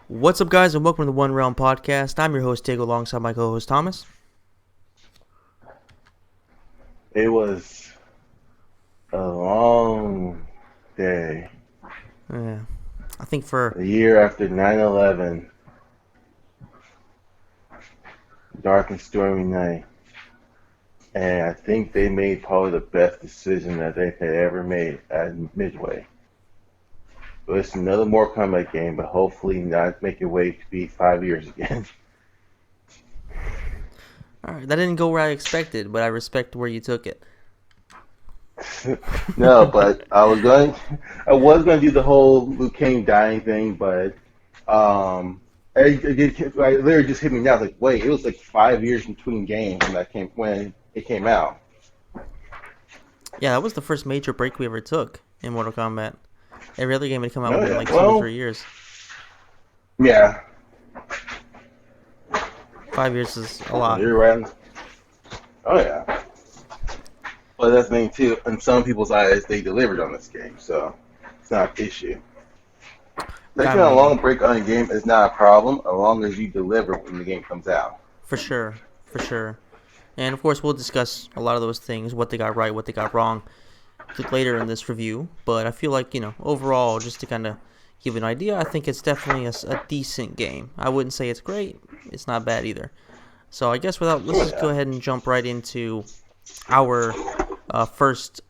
What's up, guys, and welcome to the One Realm Podcast. I'm your host, Diego, alongside my co-host, Thomas. It was a long day. Yeah, I think for... A year after 9/11, dark and stormy night. And I think they made probably the best decision that they had ever made at Midway. It's another Mortal Kombat game, but hopefully not make it wait to be 5 years again. Alright, that didn't go where I expected, but I respect where you took it. No, but I was going to do the whole Liu Kang dying thing, but it literally just hit me now. Like, wait, it was like 5 years between games when it came out. Yeah, that was the first major break we ever took in Mortal Kombat. Every other game had come out Oh, within yeah. like 2 to 3 years. Yeah, 5 years is a lot. you're right. Oh yeah, but that's the thing too. In some people's eyes, they delivered on this game, so it's not an issue. Yeah, Taking a long break on a game is not a problem, as long as you deliver when the game comes out. for sure. And of course, we'll discuss a lot of those things, what they got right, what they got wrong, later in this review. But I feel like, overall, just to kind of give an idea, I think it's definitely a decent game. I wouldn't say it's great. It's not bad either. So I guess let's just go ahead and jump right into our first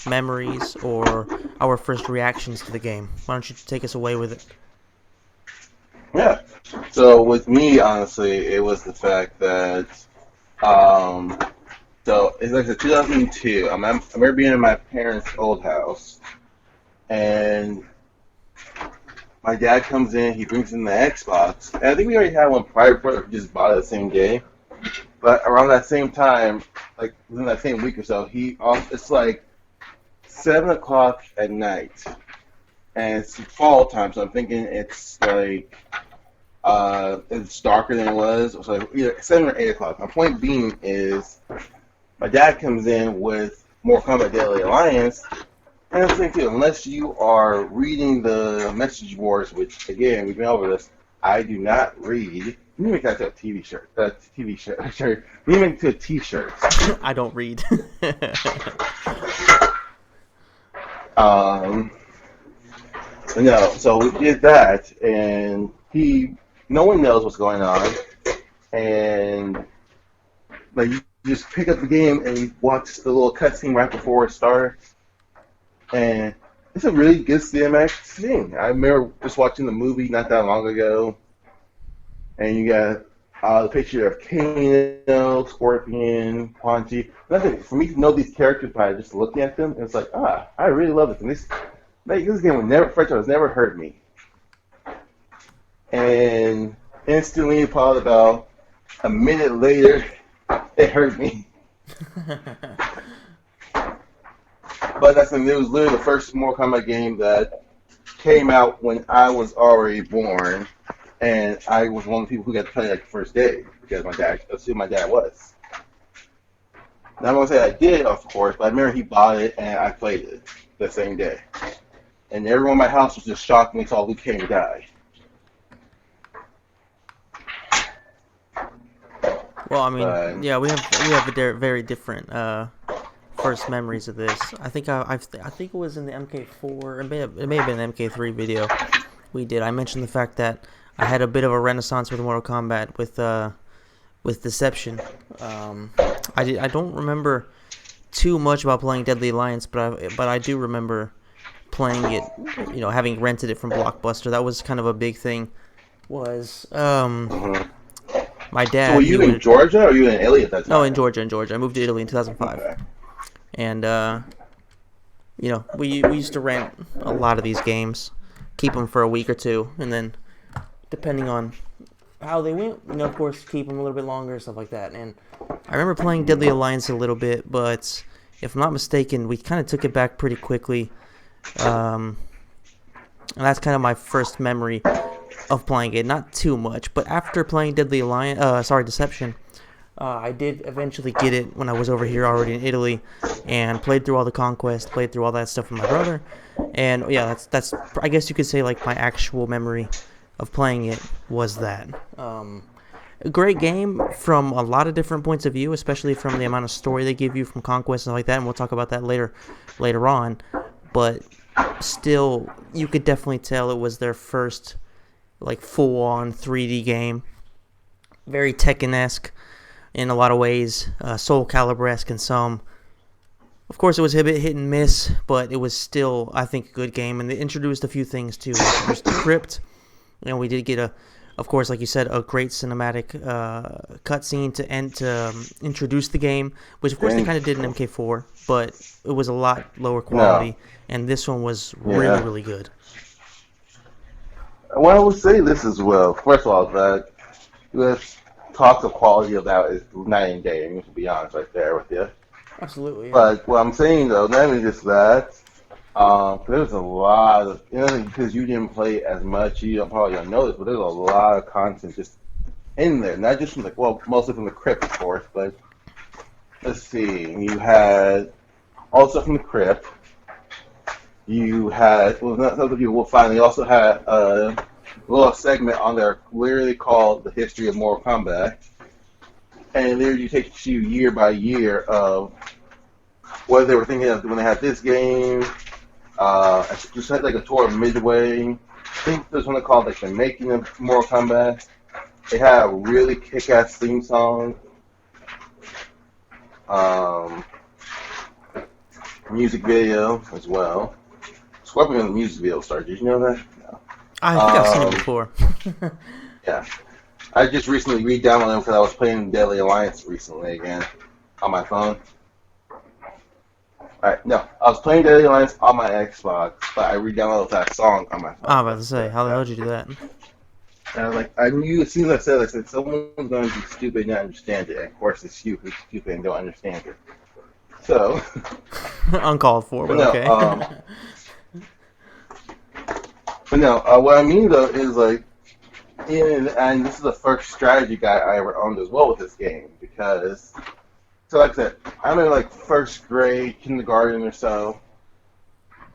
memories or our first reactions to the game. Why don't you take us away with it? Yeah. So with me, honestly, it was the fact that, um, so it's like 2002. I remember being in my parents' old house, and my dad comes in. He brings in the Xbox, and I think we already had one prior, but we just bought it the same day. But around that same time, like within that same week or so, it's like 7 o'clock at night, and it's fall time. So I'm thinking it's like it's darker than it was. So like either 7 or 8 o'clock. My point being is, my dad comes in with Mortal Kombat Daily Alliance, and I'm thinking, unless you are reading the message boards, which again we've been over this, I do not read. We need to make that to a TV shirt. TV shirt. We need to make it to a T-shirt. I don't read. No, so we did that, and no one knows what's going on, and like you just pick up the game and you watch the little cutscene right before it starts, and it's a really good cinematic thing. I remember just watching the movie not that long ago, and you got the picture of Kano, Scorpion, Ponchi. Nothing for me to know these characters by just looking at them. It's like, I really love this. And this game has never hurt me. And instantly, probably about a minute later, it hurt me. But it was literally the first Mortal Kombat game that came out when I was already born, and I was one of the people who got to play like the first day because that's who my dad was. Now I'm gonna say I did, of course, but I remember he bought it and I played it the same day, and everyone in my house was just shocked when they saw Liu Kang die. Well, I mean, yeah, we have a very different first memories of this. I think I think it was in the MK4. It may have been an MK3 video we did. I mentioned the fact that I had a bit of a renaissance with Mortal Kombat with Deception. I don't remember too much about playing Deadly Alliance, but I do remember playing it. Having rented it from Blockbuster. That was kind of a big thing. Was my dad. So were you in Georgia or were you in Italy at that time? No, in Georgia. I moved to Italy in 2005. Okay. And, we used to rent a lot of these games, keep them for a week or two, and then, depending on how they went, of course, keep them a little bit longer, stuff like that. And I remember playing Deadly Alliance a little bit, but if I'm not mistaken, we kind of took it back pretty quickly. And that's kind of my first memory of playing it. Not too much, but after playing Deception, I did eventually get it when I was over here already in Italy, and played through all the Conquest, played through all that stuff with my brother, and yeah, that's I guess you could say like my actual memory of playing it was that. A great game from a lot of different points of view, especially from the amount of story they give you from Conquest and like that, and we'll talk about that later on. But still, you could definitely tell it was their first like full-on 3D game. Very Tekken-esque in a lot of ways, Soul Calibur-esque in some. Of course, it was a bit hit and miss, but it was still, I think, a good game. And they introduced a few things too. They introduced the crypt, and we did get of course, like you said, a great cinematic cutscene to introduce the game, which of course they kind of did in MK4, but it was a lot lower quality, No. and this one was really, Yeah. really good. Well, I would say this as well. First of all, that let's talk the quality of that is night and day. To be honest, right there with you. Absolutely, yeah. But what I'm saying though, not even just that. There's a lot of, because you didn't play as much, you probably don't know this, but there's a lot of content just in there. Not just from mostly from the crypt, of course, but let's see. You had all stuff from the crypt. You had, well, not something you will find. You also had a little segment on there, literally called "The History of Mortal Kombat," and literally takes you year by year of what they were thinking of when they had this game. Just had like a tour of Midway. I think there's one called like the making of Mortal Kombat. They had a really kick-ass theme song. Um, Music video as well. Scorpion on the music video started. Did you know that? No. I think I've seen it before. Yeah. I just recently re-downloaded it because I was playing Deadly Alliance recently again on my phone. Alright, no, I was playing Deadly Alliance on my Xbox, but I re-downloaded that song on my phone. I was about to say, how the hell did you do that? And I was like, I knew as soon as I said, someone's going to be stupid and not understand it. And of course, it's you who's stupid and don't understand it. So, Uncalled for, but no, okay. but no, what I mean though is like, and this is the first strategy guide I ever owned as well with this game because, so like I said, I'm in like first grade, kindergarten or so.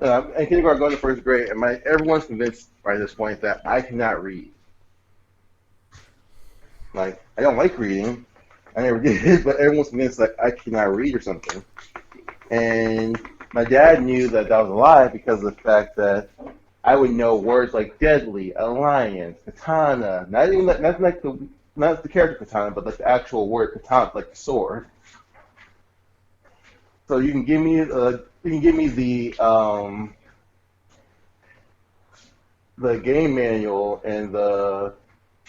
In kindergarten, going to first grade, and everyone's convinced by this point that I cannot read. Like, I don't like reading. I never did, but everyone's convinced that I cannot read or something. And my dad knew that that was a lie because of the fact that I would know words like deadly, alliance, katana, not the character katana, but like the actual word katana, like the sword. So you can give me the game manual and the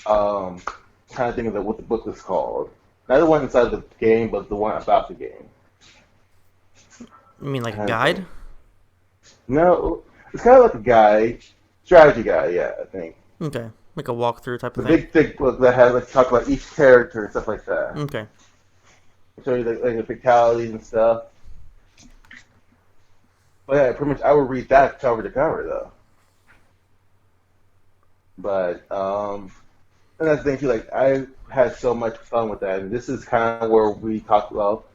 kind of thing of what the book is called. Not the one inside the game, but the one about the game. You mean like a guide? No, it's kind of like a guide, strategy guide. Yeah, I think. Okay, like a walkthrough type The of thing. big thick book that has like talk about each character and stuff like that. Okay. Show you the fatalities and stuff. But yeah, pretty much I would read that cover to cover though. But and that's the thing too. Like I had so much fun with that, and this is kind of where we talked about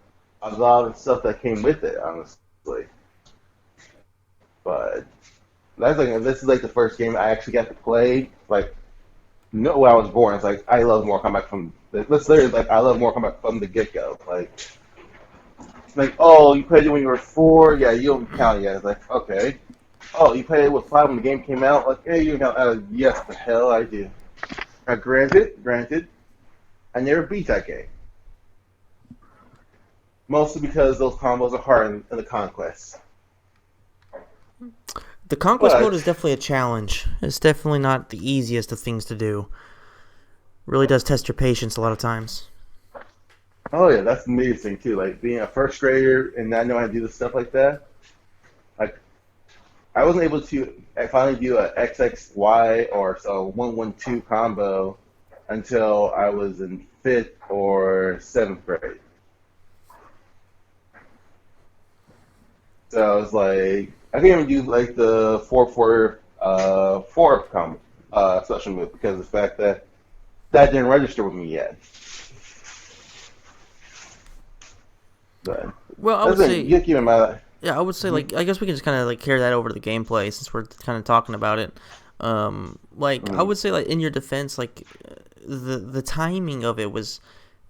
a lot of stuff that came with it, honestly. But that's like this is like the first game I actually got to play. Like, no, when I was born, it's like I love Mortal Kombat from. Let's literally like I love Mortal Kombat from the get go. Like, oh, you played it when you were 4? Yeah, you don't count it yet. It's like, okay. Oh, you played it with 5 when the game came out? Like, hey, you don't count. Yes, the hell I do. Now, granted, I never beat that game. Mostly because those combos are hard in the Conquest. The Conquest But mode is definitely a challenge. It's definitely not the easiest of things to do. Really does test your patience a lot of times. oh yeah, that's the biggest thing too. Like being a first grader and not knowing how to do the stuff like that. Like I wasn't able to finally do a XXY or so 112 combo until I was in 5th or 7th grade. So I was like, I can't even do like the 4 combo special move because of the fact that that didn't register with me yet. But Well, I would that's it. say, You gotta keep in mind. yeah, I would say, like, I guess we can just kind of like carry that over to the gameplay since we're kind of talking about it. Like I Mm, would say, like in your defense, like the timing of it was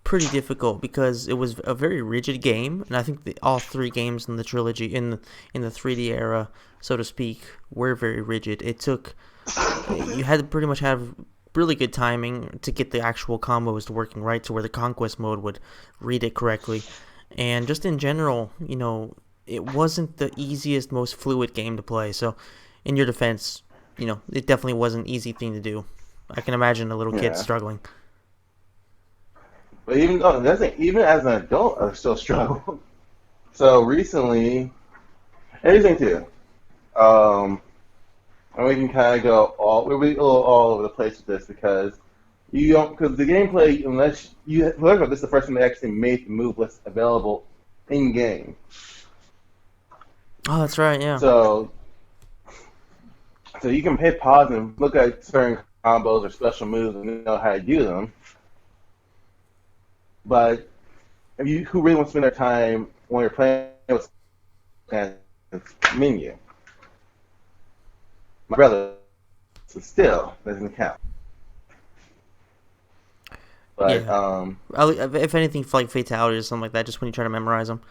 pretty difficult because it was a very rigid game, and I think all three games in the trilogy in the 3D era, so to speak, were very rigid. It took you had to pretty much have really good timing to get the actual combos to working right to where the conquest mode would read it correctly. And just in general, it wasn't the easiest, most fluid game to play. So, in your defense, it definitely was an easy thing to do. I can imagine a little kid yeah. struggling. But even though that's even as an adult, I still struggle. So recently, anything too. Um, and we can kind of go we'll be all over the place with this because you don't because the gameplay unless you whoever this is the first time they actually made the move list available in game. Oh, that's right. Yeah. So you can hit pause and look at certain combos or special moves and know how to do them. But if you who really wants to spend their time when you're playing with menu, my brother, so still doesn't count. But Yeah. If anything, for like fatality or something like that, just when you try to memorize them.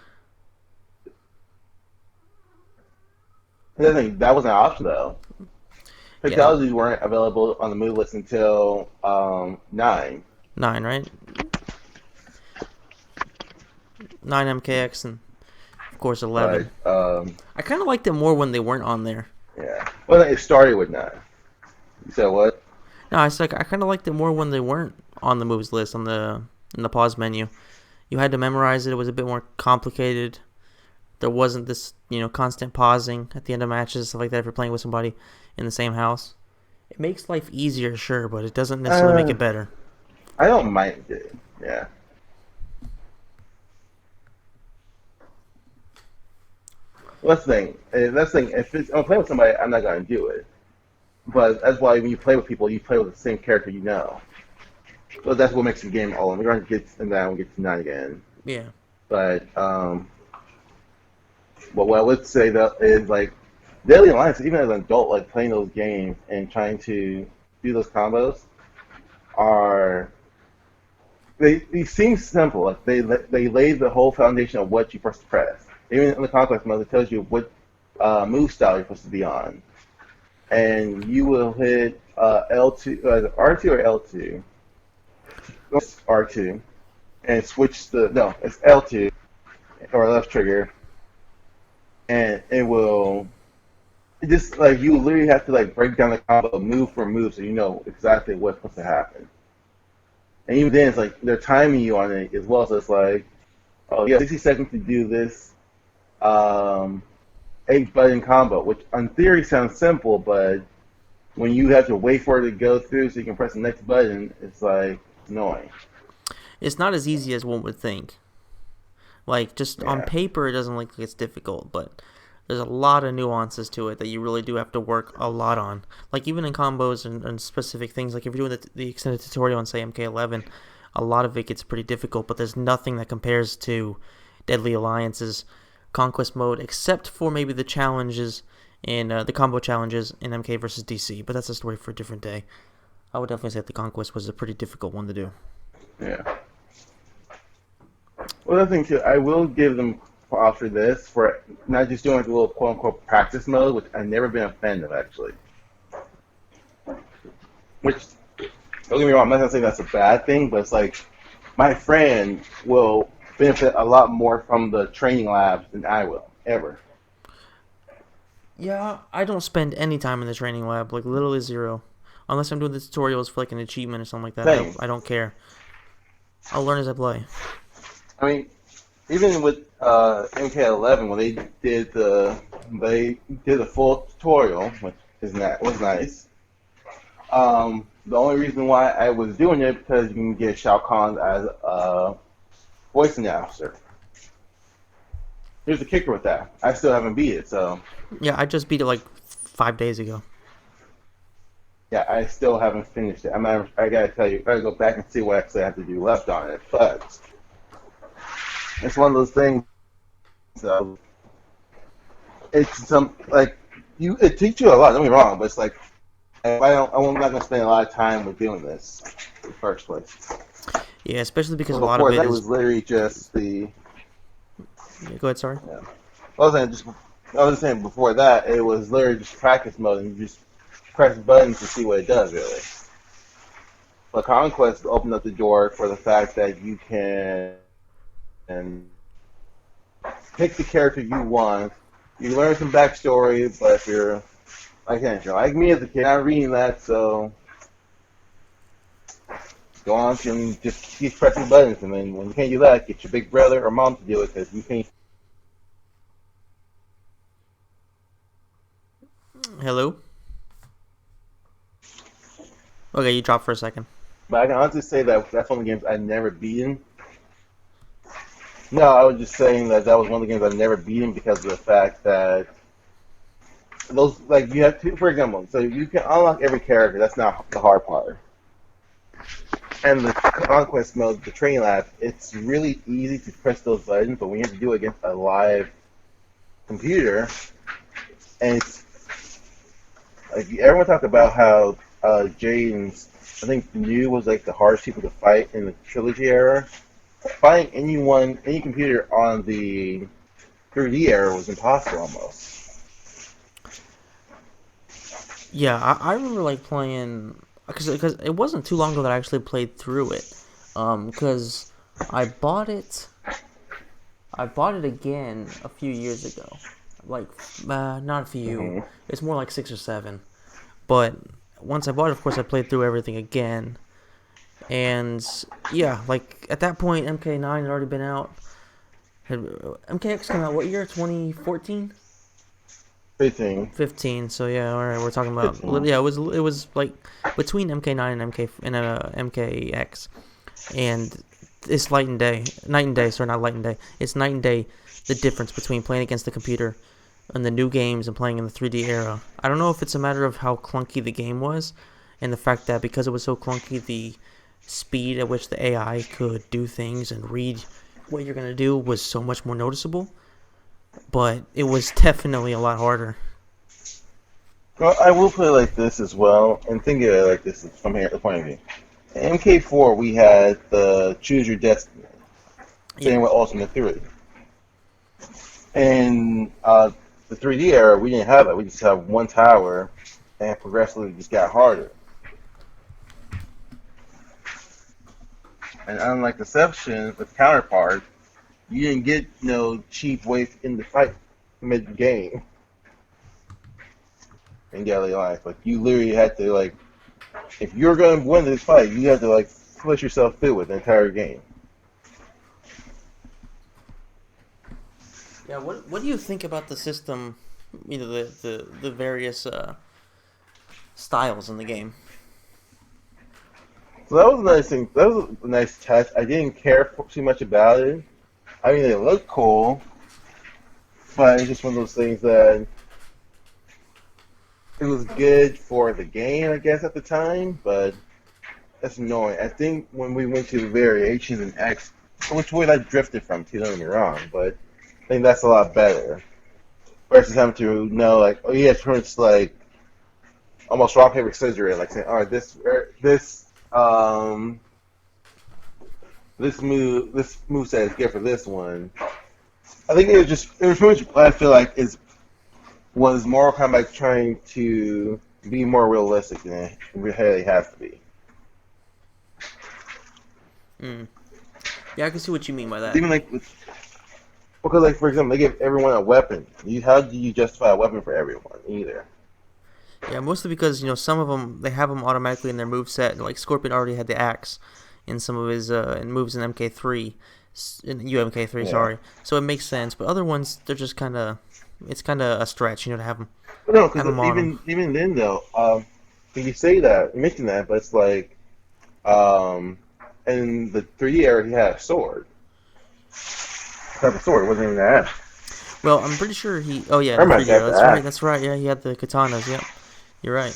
the thing that wasn't an option though. Yeah. Fatalities weren't available on the move list until 9. 9, right? 9 MKX and of course But 11. I kind of liked it more when they weren't on there. yeah, well, it started with 9. You said what? No, I said I kind of liked it more when they weren't on the moves list on the in the pause menu. You had to memorize it. It was a bit more complicated. There wasn't this constant pausing at the end of matches, stuff like that. If you're playing with somebody in the same house, it makes life easier, sure, but it doesn't necessarily make Uh, it better. I don't mind it. Yeah. Well, that's the thing. That's the thing. If I'm playing with somebody, I'm not gonna do it. But that's why when you play with people, you play with the same character you know. So that's what makes the game all. We're gonna get to that when we get to 9 again. Yeah. But what I would say though is like Daily Alliance, even as an adult, like playing those games and trying to do those combos are they seem simple. Like they lay the whole foundation of what you first press. Even in the conquest mode, it tells you what move style you're supposed to be on, and you will hit L2, R2 or L2, R2, and switch no, it's L2 or left trigger, and it will just like you literally have to like break down the combo move for move so you know exactly what's supposed to happen. And even then, it's like they're timing you on it as well. So it's like, oh, you have 60 seconds to do this um, 8 button combo, which on theory sounds simple, but when you have to wait for it to go through so you can press the next button, it's like it's annoying. It's not as easy as one would think. Like, just on Yeah. paper, it doesn't look like it's difficult, but there's a lot of nuances to it that you really do have to work a lot on. Like, even in combos and specific things, like if you're doing the extended tutorial on, say, MK11, a lot of it gets pretty difficult, but there's nothing that compares to Deadly Alliance's Conquest mode, except for maybe the challenges in the combo challenges in MK versus DC, but that's a story for a different day. I would definitely say that the Conquest was a pretty difficult one to do. Yeah. Well, the thing too, I will give them props for this for not just doing like a little quote unquote practice mode, which I've never been a fan of actually. Which don't get me wrong, I'm not gonna say that's a bad thing, but it's like my friend will benefit a lot more from the training labs than I will ever. Yeah, I don't spend any time in the training lab, like literally zero. Unless I'm doing the tutorials for like an achievement or something like that. Same. I don't care. I'll learn as I play. I mean, even with MK11 when they did a full tutorial, which was nice. The only reason why I was doing it because you can get Shao Kahn as a voice announcer. Here's the kicker with that: I still haven't beat it, so Yeah, I just beat it like 5 days ago. yeah, I still haven't finished it. I gotta tell you, I gotta go back and see what actually I have to do left on it. But it's one of those things. So it's some like it teaches you a lot. Don't get me wrong, but it's like I'm not gonna spend a lot of time with doing this in the first place. Yeah, especially because So a lot of before it that, it is. was literally just the. Yeah, go ahead. Sorry. Yeah. I was saying just. I was saying before that, it was literally just practice mode, and you just press buttons to see what it does, really. But Conquest opened up the door for the fact that you can pick the character you want. You learn some backstory, but if you're like me as a kid, I'm reading that, so go on and just keep pressing buttons, and then when you can't do that, get your big brother or mom to do it because you can't. Hello. Okay, you dropped for a second. But I can honestly say that that's one of the games I've never beaten. No, I was just saying that that was one of the games I've never beaten because of the fact that those like you have two, for example, so you can unlock every character. That's not the hard part. And the conquest mode, the training lab, it's really easy to press those buttons, but when you have to do it against a live computer, and it's like everyone talk about how Jaden's, I think New was like the hardest people to fight in the trilogy era. Fighting anyone, any computer on the 3D era was impossible almost. Yeah, I remember like playing because it wasn't too long ago that I actually played through it. Because I bought it. I bought it again a few years ago. Like, not a few. Hmm. It's more like 6 or 7. But once I bought it, of course, I played through everything again. And yeah, like at that point, MK9 had already been out. MKX came out what year? 2014? 15. 15. So yeah, all right, we're talking about 15. yeah. It was like between MK9 and MKX, and it's night and day. Sorry, not light and day. It's night and day. The difference between playing against the computer and the new games and playing in the 3D era. I don't know if it's a matter of how clunky the game was, and the fact that because it was so clunky, the speed at which the AI could do things and read what you're gonna do was so much more noticeable. But it was definitely a lot harder. Well, I will put it like this as well, and think of it like this from here, the point of view. In MK4, we had the Choose Your Destiny, Yeah. same with Ultimate 3. In the 3D era, we didn't have that. We just have one tower, and progressively just got harder. And unlike Deception, with Counterpart, you didn't get no cheap ways in the fight mid-game in Galley Life. Like, you literally had to, like, if you're going to win this fight, you have to, like, push yourself through with the entire game. Yeah. What do you think about the system? You know the various styles in the game. So that was a nice thing. That was a nice test. I didn't care too much about it. I mean, it looked cool, but it's just one of those things that it was good for the game, I guess, at the time, but that's annoying. I think when we went to variations in X, which way that drifted from, too, don't get me wrong, but I think that's a lot better. Versus having to know, like, oh yeah, turns like almost rock paper scissors, like saying, all right, this move set is good for this one. I think it was pretty much what I feel like is was Mortal Kombat trying to be more realistic than it really has to be. Mm. Yeah, I can see what you mean by that. Even like because like for example, they give everyone a weapon. How do you justify a weapon for everyone either? Yeah, mostly because some of them they have them automatically in their move set. Like Scorpion already had the axe in some of his moves in MK3, in UMK3. Yeah. Sorry, so it makes sense. But other ones, they're just it's kind of a stretch, to have them But no, have because them on them. even then though, you say that, you mention that, but it's like, um, in the 3D era, he had a sword. Type of sword. It wasn't even an axe. Well, I'm pretty sure he. Oh yeah, in Or the might 3D era. have the That's right. axe. That's right. Yeah, he had the katanas. Yep, you're right.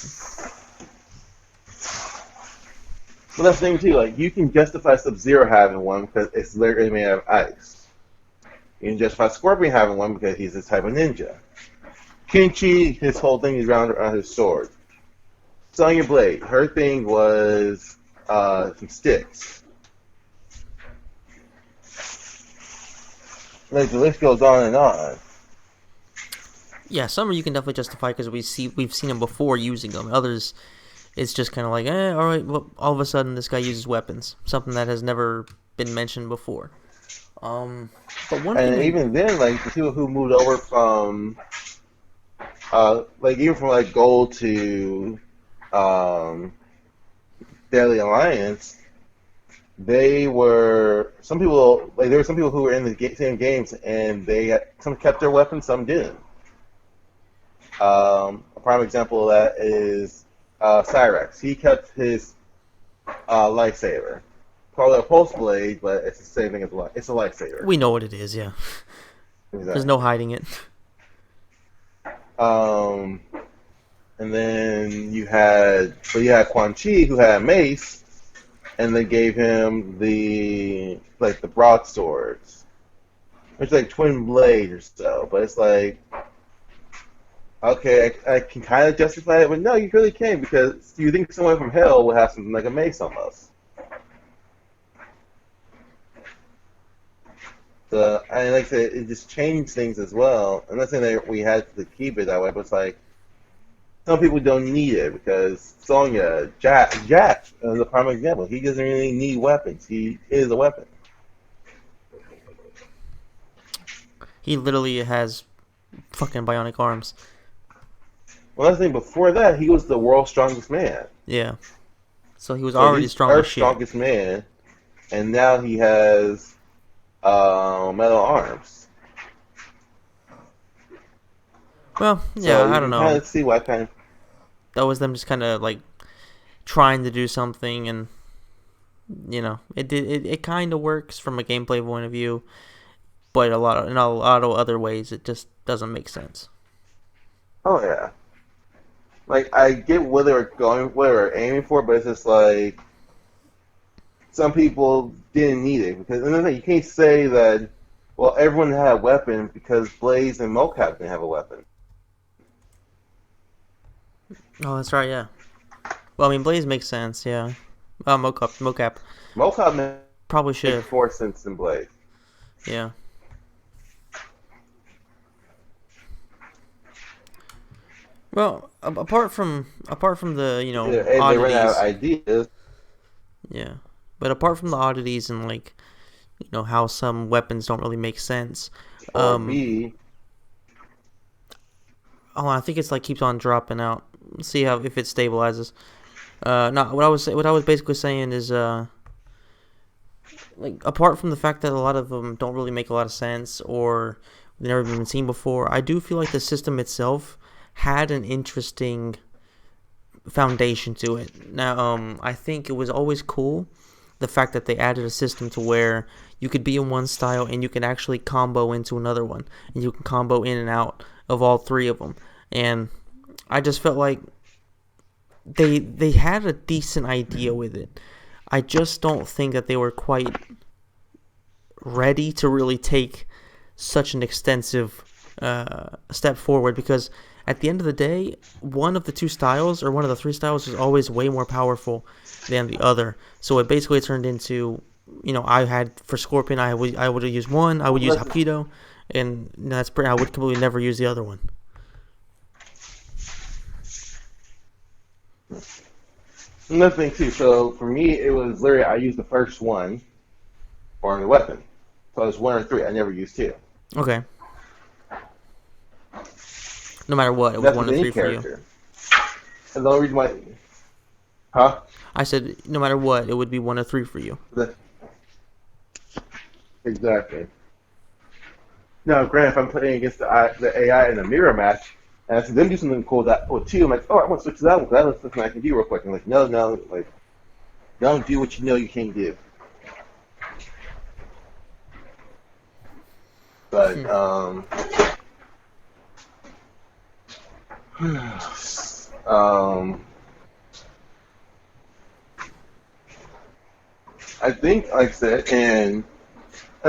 But that's the thing too. Like you can justify Sub Zero having one because it's literally made out of ice. You can justify Scorpion having one because he's this type of ninja. Kenchi, his whole thing is rounded around his sword. Sonya Blade, her thing was some sticks. Like the list goes on and on. Yeah, some you can definitely justify because we've seen them before using them. Others, it's just kind of like, all right. Well, all of a sudden, this guy uses weapons, something that has never been mentioned before. Um, but one thing And I even then, like the people who moved over from, like even from like gold to um, Daily Alliance, they were some people like there were some people who were in the same games and some kept their weapons, some didn't. A prime example of that is Cyrex. He kept his lightsaber. Call it a pulse blade, but it's the same thing as it's a lightsaber. we know what it is. Yeah, there's no Exactly. hiding it. Um, and then you had Quan Chi who had mace, and they gave him the broadswords, which is like twin blade or so. But it's like okay, I can kind of justify it, but no, you really can't because you think someone from hell would have something like a mace almost. So, and like I said, it just changed things as well. I'm not saying that we had to keep it that way, but it's like some people don't need it because Sonya, Jack is a prime example. He doesn't really need weapons. He is a weapon. He literally has fucking bionic arms. Well, that's the thing. Before that, he was the world's strongest man. Yeah, so he was So already he's strong as Earth's shit. strongest man, and now he has metal arms. Well, yeah, So you I don't can kind know. of see why kind of. That was them just kind of like trying to do something, and it kind of works from a gameplay point of view, but in a lot of other ways it just doesn't make sense. Oh yeah. Like I get what they were aiming for, but it's just like some people didn't need it because and then you can't say that. Well, everyone had a weapon because Blaze and Mocap didn't have a weapon. Oh, that's right. Yeah. Well, I mean, Blaze makes sense. Yeah. Mocap Mocap probably should makes have. more sense than Blaze. Yeah. Well, apart from the Yeah, and they ran out of oddities, ideas. yeah. But apart from the oddities and like how some weapons don't really make sense. Or Um. B, Oh, I think it's like keeps on dropping out. See how if it stabilizes. No, what I was basically saying is like apart from the fact that a lot of them don't really make a lot of sense or they've never been seen before, I do feel like the system itself had an interesting foundation to it. Now, I think it was always cool the fact that they added a system to where you could be in one style and you can actually combo into another one, and you can combo in and out of all three of them. And I just felt like they had a decent idea with it. I just don't think that they were quite ready to really take such an extensive step forward because at the end of the day, one of the two styles or one of the three styles is always way more powerful than the other. So it basically turned into, I had for Scorpion, I would use one, I would use let's Hapkido, and that's pretty. I would completely never use the other one. another thing too. So for me, it was literally I used the first one for the weapon. So it was one or three. I never used two. Okay. No matter what, it was That's one with to any three for you. character. And the only reason why, huh? I said no matter what, it would be one to three for you. Exactly. Now, granted, if I'm playing against the AI in a mirror match, and I see them do something cool with two, I'm like, oh, I want to switch to that one because that looks something I can do real quick. I'm like, no, no, like, don't do what you know you can't do. But um, I think, like I said, and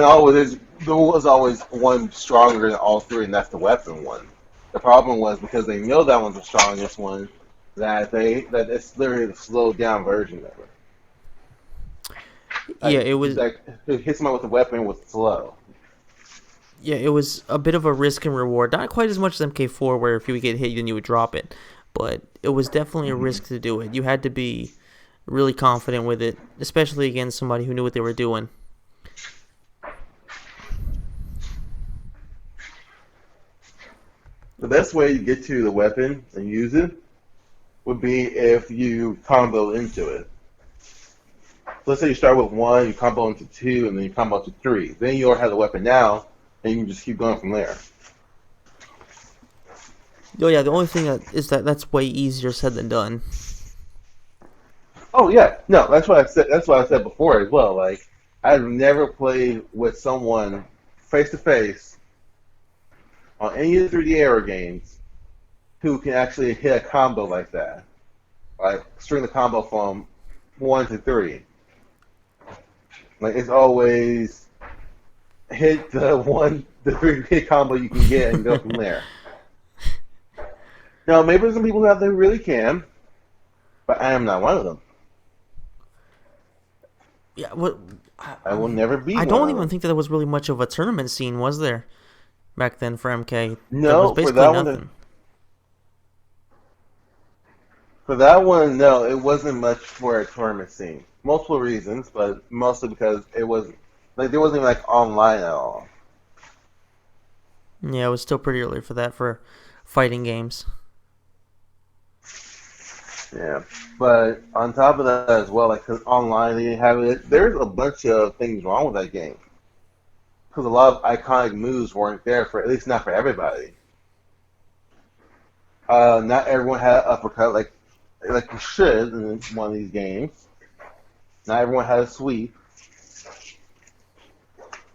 always there was always one stronger than all three, and that's the weapon one. The problem was because they know that one's the strongest one. that it's literally the slowed down version of it. Yeah, it was. Like hit someone with a weapon was slow. Yeah, it was a bit of a risk and reward. Not quite as much as MK4, where if you would get hit, then you would drop it. But it was definitely a Hmm. risk to do it. You had to be really confident with it, especially against somebody who knew what they were doing. The best way to get to the weapon and use it would be if you combo into it. So let's say you start with one, you combo into two, and then you combo into three. Then you already have the weapon now, and you can just keep going from there. Oh yeah, the only thing is that that's way easier said than done. Oh yeah, no, that's what I said. That's what I said before as well. Like I've never played with someone face to face on any of the 3D era games who can actually hit a combo like that. Like string the combo from one to three. Like it's always hit the three hit combo you can get and go from there. Now maybe there's some people out there who really can, but I am not one of them. Yeah, what? I will never be I one don't of even them. think that there was really much of a tournament scene, was there, back then for MK? There was No, basically nothing. for that one, no, it wasn't much for a tournament scene. Multiple reasons, but mostly because it was like there wasn't even like online at all. Yeah, it was still pretty early for that for fighting games. Yeah, but on top of that as well, like 'cause online they didn't have it. There's a bunch of things wrong with that game because a lot of iconic moves weren't there for at least not for everybody. Not everyone had an uppercut like you should in one of these games. Not everyone had a sweep,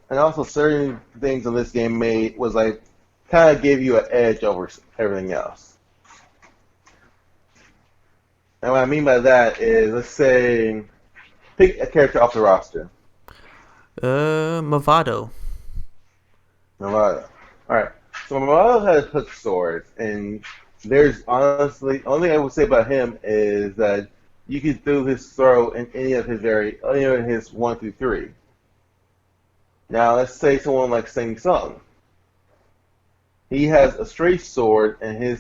and also certain things in this game made was like kind of gave you an edge over everything else. And what I mean by that is, let's say, pick a character off the roster. Movado. Nevada. All right. So Nevada has hook swords, and there's honestly the only thing I would say about him is that you can do his throw in any of his one through three. Now let's say someone like Sing Sung. He has a straight sword, and and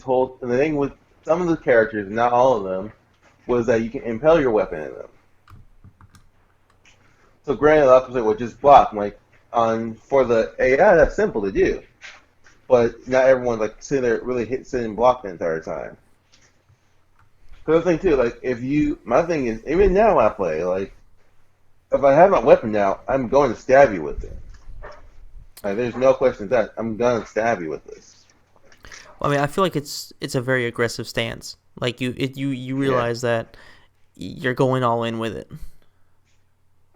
the thing with some of the characters, not all of them, was that you can impel your weapon in them. So granted, a lot of people say, well, just block. Like on for the AI, that's simple to do. But not everyone's like sitting there really sitting and block the entire time. Because the thing too, like if you, my thing is even now when I play, like if I have my weapon now, I'm going to stab you with it. Like there's no question that I'm gonna stab you with this. Well, I mean, I feel like it's a very aggressive stance. Like you Yeah, realize that you're going all in with it.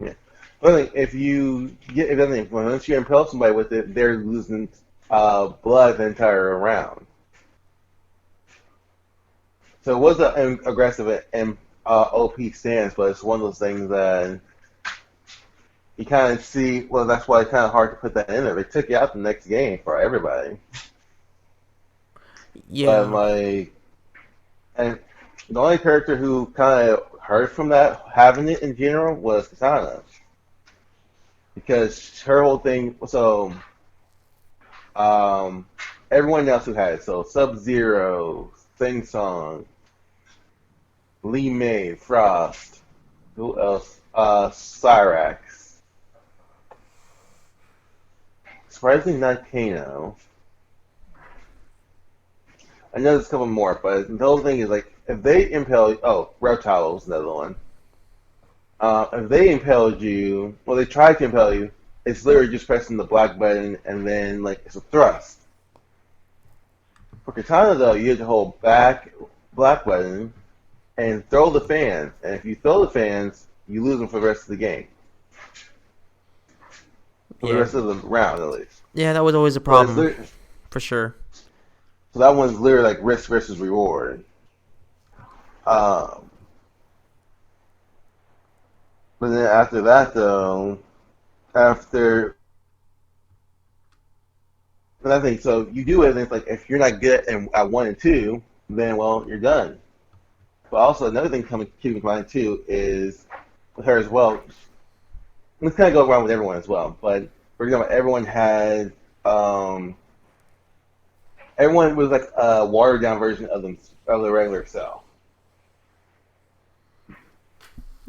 yeah. But I think if you get, if anything, once you impel somebody with it, they're losing blood the entire round. So it was an aggressive and OP stance, but it's one of those things that you kind of see. Well, that's why it's kind of hard to put that in there. They took you out the next game for everybody, but Yeah, like, and the only character who kind of hurt from that having it in general was Katana because her whole thing. So, um, everyone else who had it. So Sub Zero, Sing Song, Lee May, Frost. Who else? Cyrax. Surprisingly, not Kano. I know there's a couple more, but the whole thing is like if they impel. Oh, Reptile was another one. If they impelled you, well, they tried to impel you. It's literally just pressing the black button and then like it's a thrust. For Katana though, you have to hold back black button and throw the fans. And if you throw the fans, you lose them for the rest of the game, for the yeah, rest of the round at least. yeah. That was always a So it's problem for sure. so that one's literally like risk versus reward. Um, but then after that though, after and I think so. You do it, and it's like if you're not good at one and two, then well, you're done. But also another thing coming keeping in mind too is with her as well. This kind of go around with everyone as well. But for example, um, everyone was like a watered down version of them of the regular cell.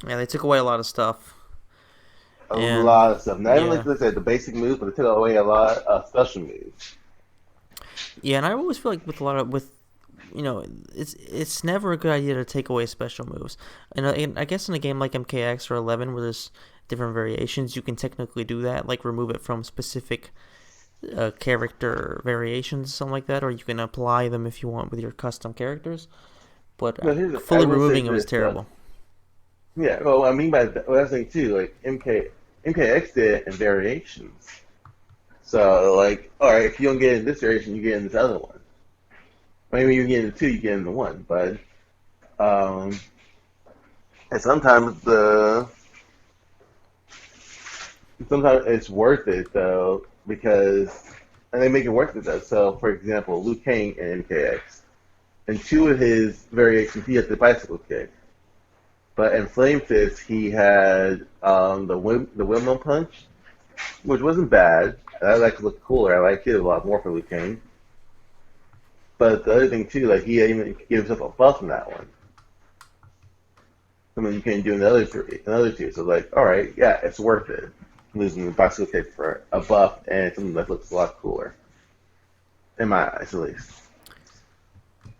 Yeah, they took away a lot of stuff, A and lot of stuff. Not even yeah, like I said, the basic moves, but they took away a lot of special moves. yeah, and I always feel like with a lot of with you know, it's never a good idea to take away special moves. And I guess in a game like MKX or 11, where there's different variations, you can technically do that, like remove it from specific character variations, something like that, or you can apply them if you want with your custom characters. But No, I fully will say removing them is this though. terrible. Yeah, well, I mean by that, what I was saying too, like MKX did in variations. So like, all right, if you don't get in this variation, you get in this other one. Maybe you get in two, you get in the one. But um, and sometimes it's worth it though because and they make it worth it though. So for example, Liu Kang in MKX, in two of his variations, he had the bicycle kick. But in Flame Fist, he had the windmill punch, which wasn't bad. That actually looked cooler. I liked it a lot more for Liu Kang. But the other thing too, like he even gives up a buff in that one. Something you can't do in the other two. So like, all right, yeah, it's worth it. Losing the bicycle kick for a buff and something that looks a lot cooler, in my eyes at least.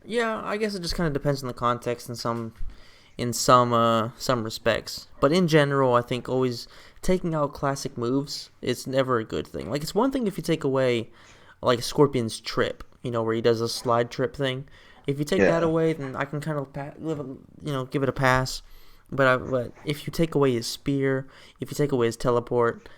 Yeah, I guess it just kind of depends on the context and some respects. But in general, I think always taking out classic moves is never a good thing. Like it's one thing if you take away like Scorpion's trip, where he does a slide trip thing. If you take that Yeah. away, then I can kind of give it a pass. But if you take away his spear, if you take away his teleport,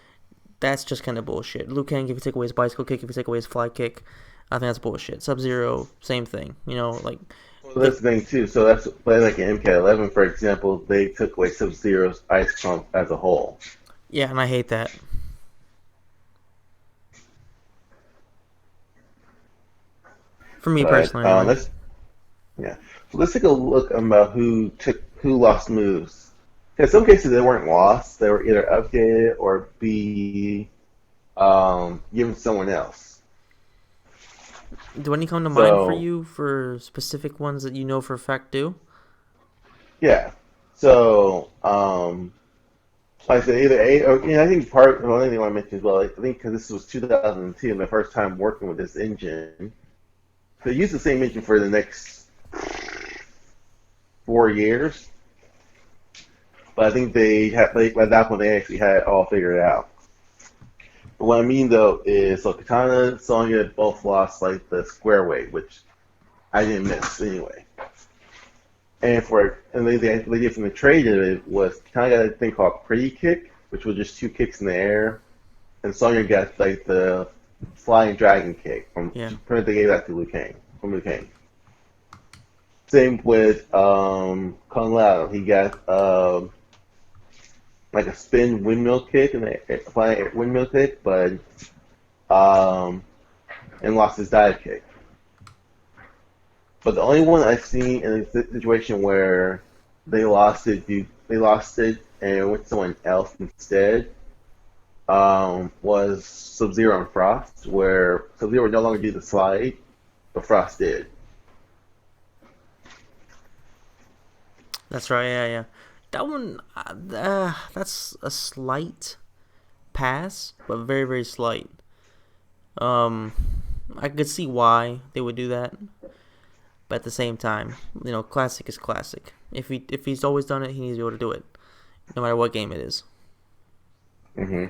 that's just kind of bullshit. Liu Kang, if you take away his bicycle kick, if you take away his fly kick, I think that's bullshit. Sub Zero, same thing. Like Well, the that's the thing too. So that's like in MK11, for example, they took away Sub Zero's ice pump as a whole. yeah, and I hate that. For me But personally, anyway. let's yeah. So let's take a look about who lost moves. In some cases, they weren't lost; they were either updated or be given to someone else. Do any come to mind for So you for specific ones that you know for a fact do? yeah. So like I said, either A or I think part one thing I want to mention as well. Like, I think because this was 2002, my first time working with this engine. They used the same engine for the next 4 years, but I think by that point they actually had it all figured out. But what I mean though is so Katana, Sonya both lost like the square weight, which I didn't miss anyway. And they did from the trade it was Katana got a thing called Pretty Kick, which was just two kicks in the air, and Sonya got like the Flying Dragon Kick from Yeah. they gave that to Liu Kang from Liu Kang. Same with Kung Lao. He got like a spin windmill kick and a flying windmill kick, but um, and lost his dive kick. But the only one I've seen in a situation where they lost it and went to someone else instead, was Sub Zero and Frost, where Sub Zero would no longer do the slide, but Frost did. That's right. Yeah, yeah. That one, that's a slight pass, but very, very slight. Um, I could see why they would do that, but at the same time, classic is classic. If he's always done it, he needs to be able to do it, no matter what game it is. Hmm.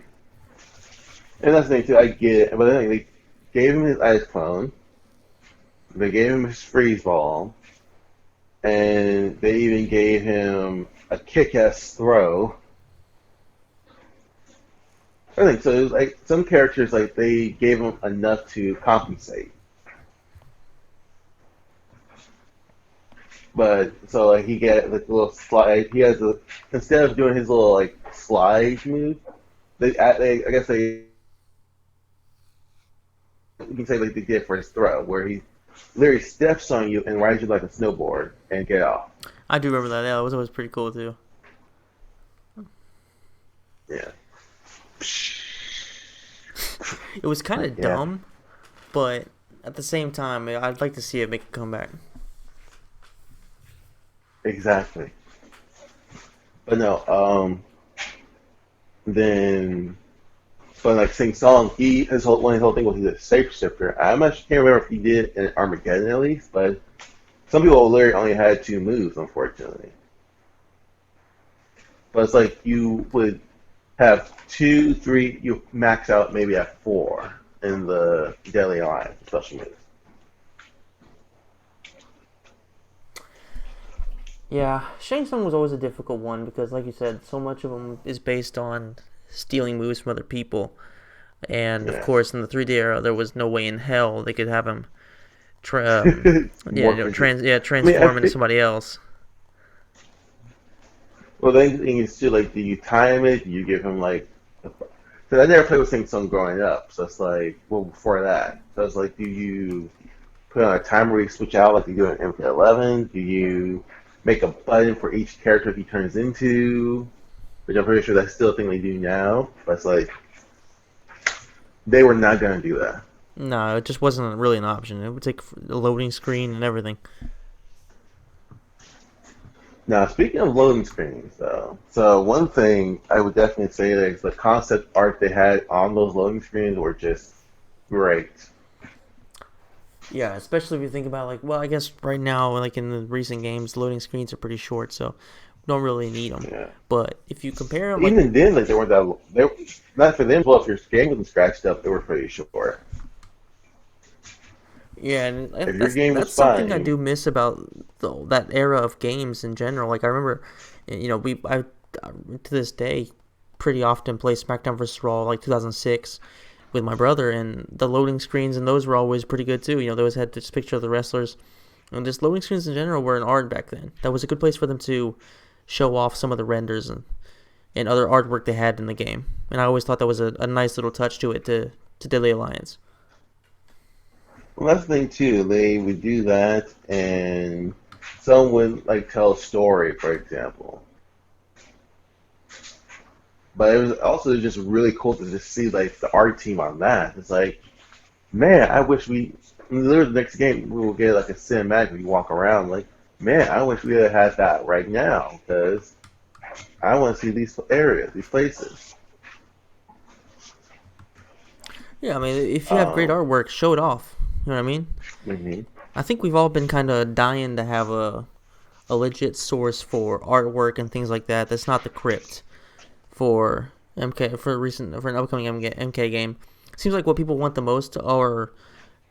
And that's the thing too. I get it, but then they gave him his ice clone. They gave him his freeze ball, and they even gave him a kick-ass throw. I think so. It was like some characters, like they gave him enough to compensate. But so like he got like a little slide. He has a instead of doing his little like slide move, I guess they you can say like they did for his throw, where he literally steps on you and rides you like a snowboard and get off. I do remember that. Yeah, it was always pretty cool too. Yeah. It was kind of Yeah, dumb, but at the same time, I'd like to see it make a comeback. exactly. But no, then so like Sing Song, one of his whole thing was he's a shapeshifter. I'm actually can't remember if he did in Armageddon at least, but some people literally only had two moves, unfortunately. But it's like you would have two, three, you max out maybe at four in the Deadly Alliance special moves. Yeah, Shang Tsung was always a difficult one because, like you said, so much of them is based on stealing moves from other people. And of Yeah. course, in the 3D era, there was no way in hell they could have him, Morph into. I mean, I transform into think. somebody else. Well, the thing is too, like, do you time it? Do you give him like? Because I never played with Sing Song growing up, so it's like, well, before that, so it's like, do you put on a timer where you switch out like you do in MK11? Do you make a button for each character he turns into? Which I'm pretty sure that's still a thing they do now. But it's like they were not gonna do that. No, it just wasn't really an option. It would take a loading screen and everything. Now, speaking of loading screens, though, so one thing I would definitely say is the concept art they had on those loading screens were just great. Yeah, especially if you think about like, well, I guess right now, like in the recent games, loading screens are pretty short, so don't really need them. Yeah. But if you compare them, like, Even then, like they weren't that. Not for them. Well, if your game wasn't scratched up, they were pretty short. yeah, and If your that's game was that's something I fine, do miss about that era of games in general. Like I remember, I to this day pretty often play SmackDown vs. Raw like 2006 with my brother, and the loading screens and those were always pretty good too. They always had this picture of the wrestlers, and just loading screens in general were an art back then. That was a good place for them to show off some of the renders and other artwork they had in the game. And I always thought that was a nice little touch to it to Deadly Alliance. well, that's the thing too. They would do that, and some would like tell a story, for example. But it was also just really cool to just see like the art team on that. It's like, man, I wish we. Literally, the next game we will get like a cinematic where you walk around. Like, man, I wish we had had that right now because I want to see these areas, these places. Yeah, I mean, if you have great Um, artwork, show it off. You know what I mean? hmm I think we've all been kind of dying to have a legit source for artwork and things like that. That's not the crypt for for an upcoming MK game. Seems like what people want the most are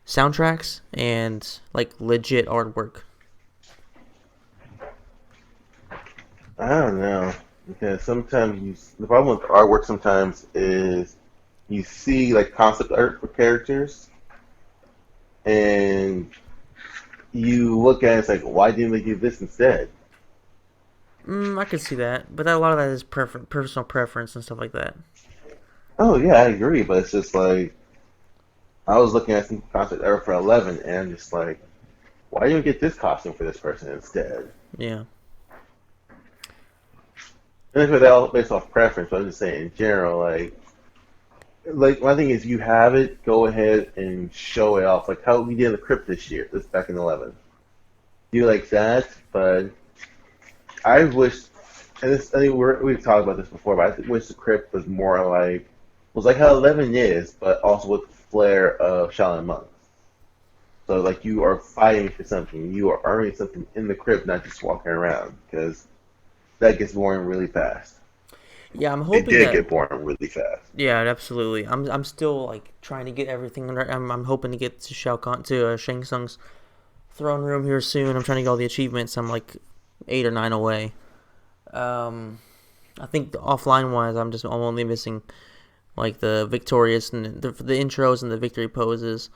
soundtracks and like legit artwork. I don't know because sometimes the problem with artwork sometimes is you see like concept art for characters and you look at it, it's like, why didn't they do this instead? I could see that, but a lot of that is personal preference and stuff like that. Oh yeah, I agree, but it's just like I was looking at some concept art for 11, and I'm just like, why didn't you get this costume for this person instead? Yeah. And if it's all based off preference, but I'm just saying in general, like one thing is you have it, go ahead and show it off, like how we did in the crypt this year, this back in 11. You like that, but I wish, and this, I think we've talked about this before, but I wish the crypt was more like, was like how 11 is, but also with the flair of Shaolin monks. So like you are fighting for something, you are earning something in the crypt, not just walking around, because that gets boring really fast. Yeah, I'm It hoping did that. get boring really fast. Yeah, absolutely. I'm still like trying to get everything right. I'm hoping to get to Shang Tsung's throne room here soon. I'm trying to get all the achievements. I'm like 8 or 9 away. Um, I think offline wise, I'm only missing like the victorious and the intros and the victory poses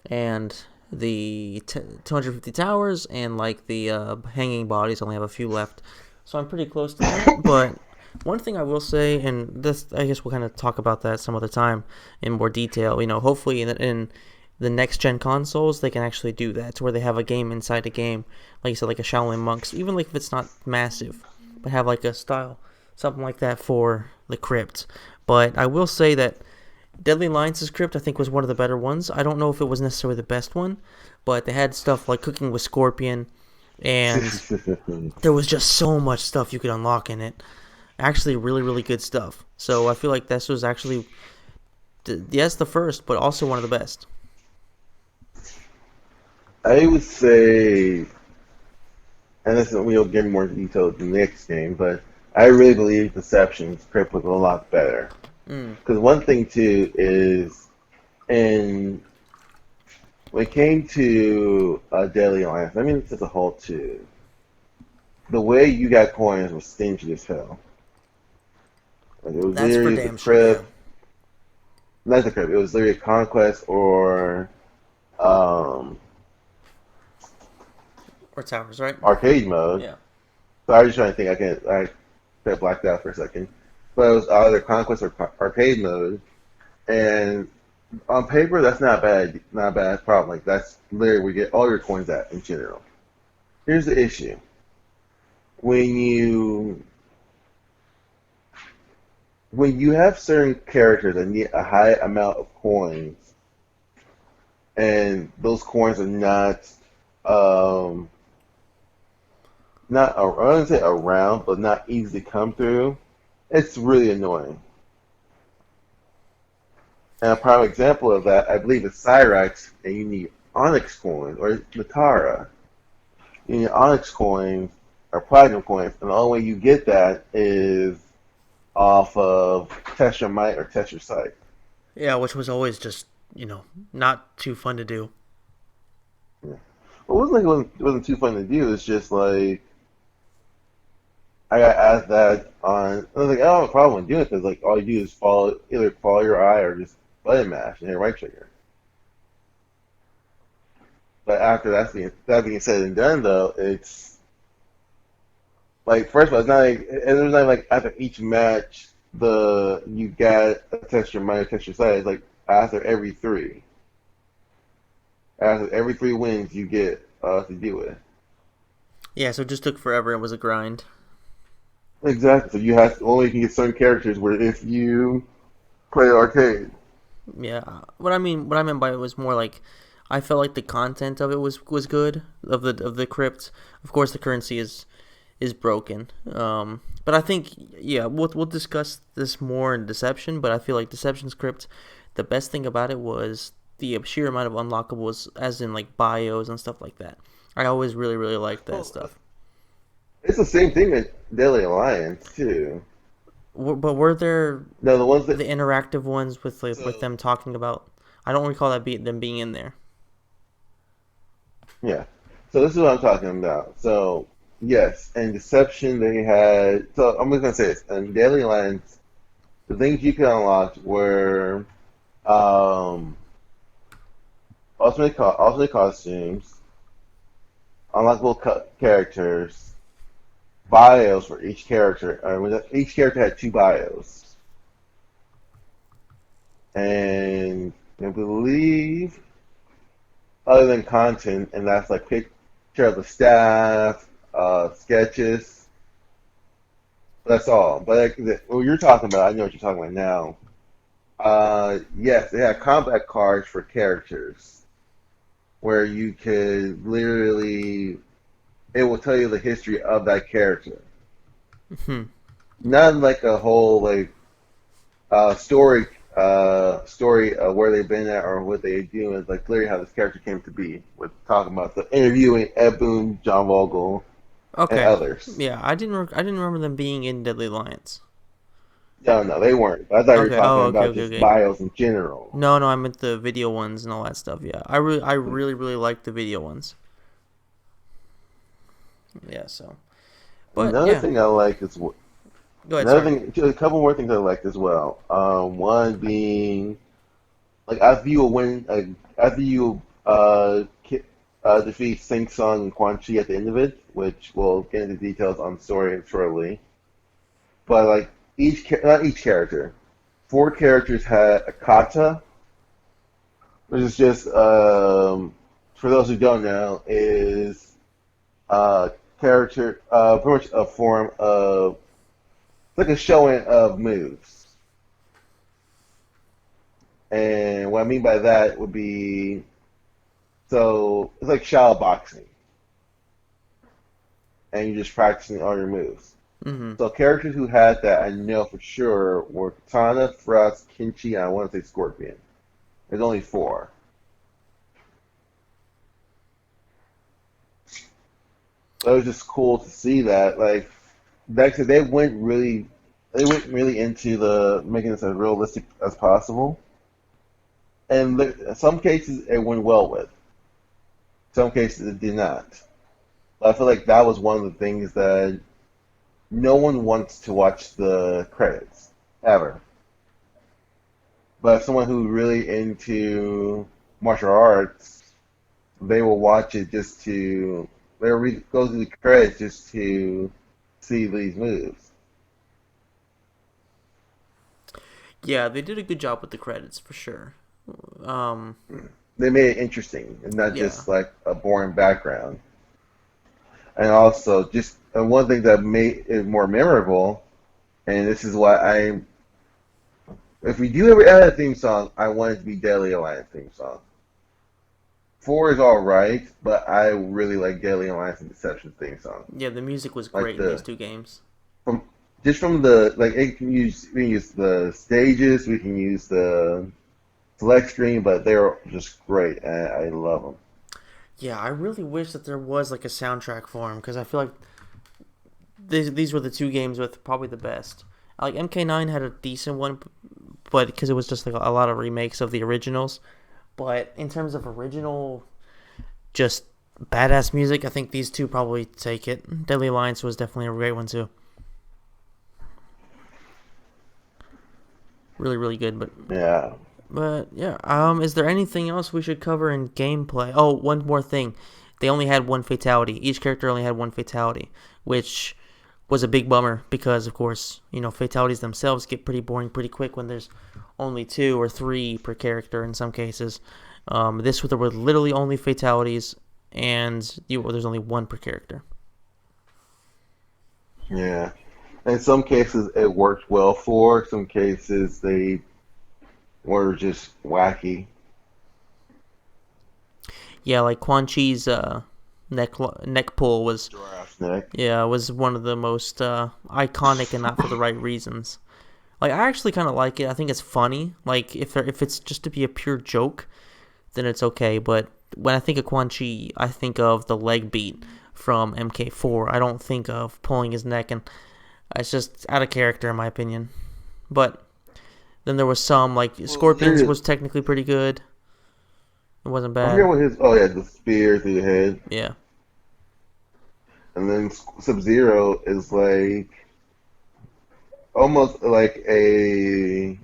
and the 250 towers and like the hanging bodies. I only have a few left, so I'm pretty close to that. But one thing I will say, and this I guess we'll kind of talk about that some other time in more detail. Hopefully in the next gen consoles, they can actually do that. It's where they have a game inside a game, like you said, like a Shaolin Monks, even like if it's not massive, but have like a style, something like that for the crypt. But I will say that Deadly Alliance's crypt, I think, was one of the better ones. I don't know if it was necessarily the best one, but they had stuff like cooking with Scorpion, and there was just so much stuff you could unlock in it. Actually, really, really good stuff. So I feel like this was actually, yes, the first, but also one of the best. I would say, and this we'll get more detail in the next game, but I really believe Deception's Crypt was a lot better. Mm, Because one thing too is, in when it came to Deadly Alliance, I mean, this as a whole too, the way you got coins was stingy as hell. Like it was that's for literally the damn sure, yeah. crypt, not the crypt. It was literally conquest or um, Or Towers, right? arcade mode. Yeah. So I was just trying to think. I got blacked out for a second, but it was either conquest or arcade mode. And on paper, that's not a bad problem. Like that's literally where you get all your coins at in general. Here's the issue: when you when you have certain characters that need a high amount of coins, and those coins are um, not I wouldn't say around, but not easy to come through, it's really annoying. And a prime example of that, I believe, is Cyrax, and you need Onyx coins or Natara. You need Onyx coins or Platinum coins, and the only way you get that is off of Test Your Might or Test Your Sight. Yeah, which was always just, not too fun to do. Yeah. Well, it wasn't like it wasn't too fun to do. It's just like I got asked that on. I was like, I don't have a problem with doing it because like all you do is follow your eye or just button mash and hit right trigger. But after that being said and done, though, it's like first of all, it's not like and it's not like after each match you got a test your mind, test your sight. It's like after every three, after every three wins, you get to do it. Yeah, so it just took forever. It was a grind. Exactly. So you have only you can get certain characters where if you play arcade. Yeah, what I meant by it was more like, I felt like the content of it was good of the crypt. Of course, the currency is broken. But I think, yeah, we'll discuss this more in Deception. But I feel like Deception's crypt, the best thing about it was the sheer amount of unlockables, as in like bios and stuff like that. I always really really liked that Well, stuff. it's the same thing at Daily Alliance too. But were there No, the ones that the interactive ones with like, with so them talking about? I don't recall them being in there. yeah. So this is what I'm talking about. So yes, and Deception they had. So I'm just gonna say this. In Daily Alliance, the things you could unlock were um, alternate costumes, unlockable characters, bios for each character. Each character had two bios, and I believe other than content, and that's like picture of the staff, sketches. That's all. But like, what you're talking about, I know what you're talking about now. Yes, they have combat cards for characters where you could literally, it will tell you the history of that character. Hmm. Not like a whole like story of where they've been at or what they do. It's like literally how this character came to be. With talking about the interviewing Ed Boon, John Vogel, and Okay. others. Yeah, I didn't remember them being in Deadly Alliance. No, no, they weren't. I thought you were Okay. Oh, talking okay, about okay, just okay. bios in general. No, no, I meant the video ones and all that stuff. Yeah, I really, really like the video ones. Yeah. So, but Another yeah, thing I like is go ahead. another Sorry. thing. A couple more things I liked as well. One being like after you win, after you defeat Sing Song and Quan Chi at the end of it, which we'll get into details on the story shortly. But like not each character, four characters had a kata which is just for those who don't know, is uh, character pretty much a form of like a showing of moves. And what I mean by that would be so it's like shadow boxing, and you're just practicing all your moves. Mm-hmm. So characters who had that, I know for sure, were Katana, Thrust, Kinchi, and I want to say Scorpion. There's only four. So it was just cool to see that. Like I said, they went really into the making this as realistic as possible. And in some cases, it went well with. Some cases, it did not. But I feel like that was one of the things that no one wants to watch the credits ever. But someone who's really into martial arts, they will watch it just to go through the credits just to see these moves. Yeah, they did a good job with the credits for sure. Um, They made it interesting and not yeah, just like a boring background. And also, just one thing that made it more memorable, and this is why if we do ever add a theme song, I want it to be Deadly Alliance theme song. Four is all right, but I really like Deadly Alliance and Deception theme song. yeah, the music was Like great in these the two games. from just from the like we can use the stages, we can use the select screen, but they're just great, and I love them. Yeah, I really wish that there was like a soundtrack for them because I feel like these were the two games with probably the best. Like MK9 had a decent one, but because it was just like a lot of remakes of the originals. But in terms of original, just badass music, I think these two probably take it. Deadly Alliance was definitely a great one too. Really, really good. Yeah, But yeah, is there anything else we should cover in gameplay? Oh, one more thing. They only had one fatality. Each character only had one fatality, which was a big bummer because, of course, fatalities themselves get pretty boring pretty quick when there's only two or three per character in some cases. There were literally only fatalities, and there's only one per character. yeah. In some cases, it worked well for. Some cases, they were just wacky. Yeah, like Quan Chi's neck pull was Giraffe's neck. yeah was one of the most iconic and not for the right reasons. Like I actually kind of like it. I think it's funny. Like if it's just to be a pure joke, then it's okay. But when I think of Quan Chi, I think of the leg beat from MK4. I don't think of pulling his neck, and it's just out of character in my opinion. But then there was some like Well, Scorpions was technically pretty good. It wasn't I forget bad. what his. Oh yeah, the spear through the head, Yeah. and then Sub Zero is like almost like a.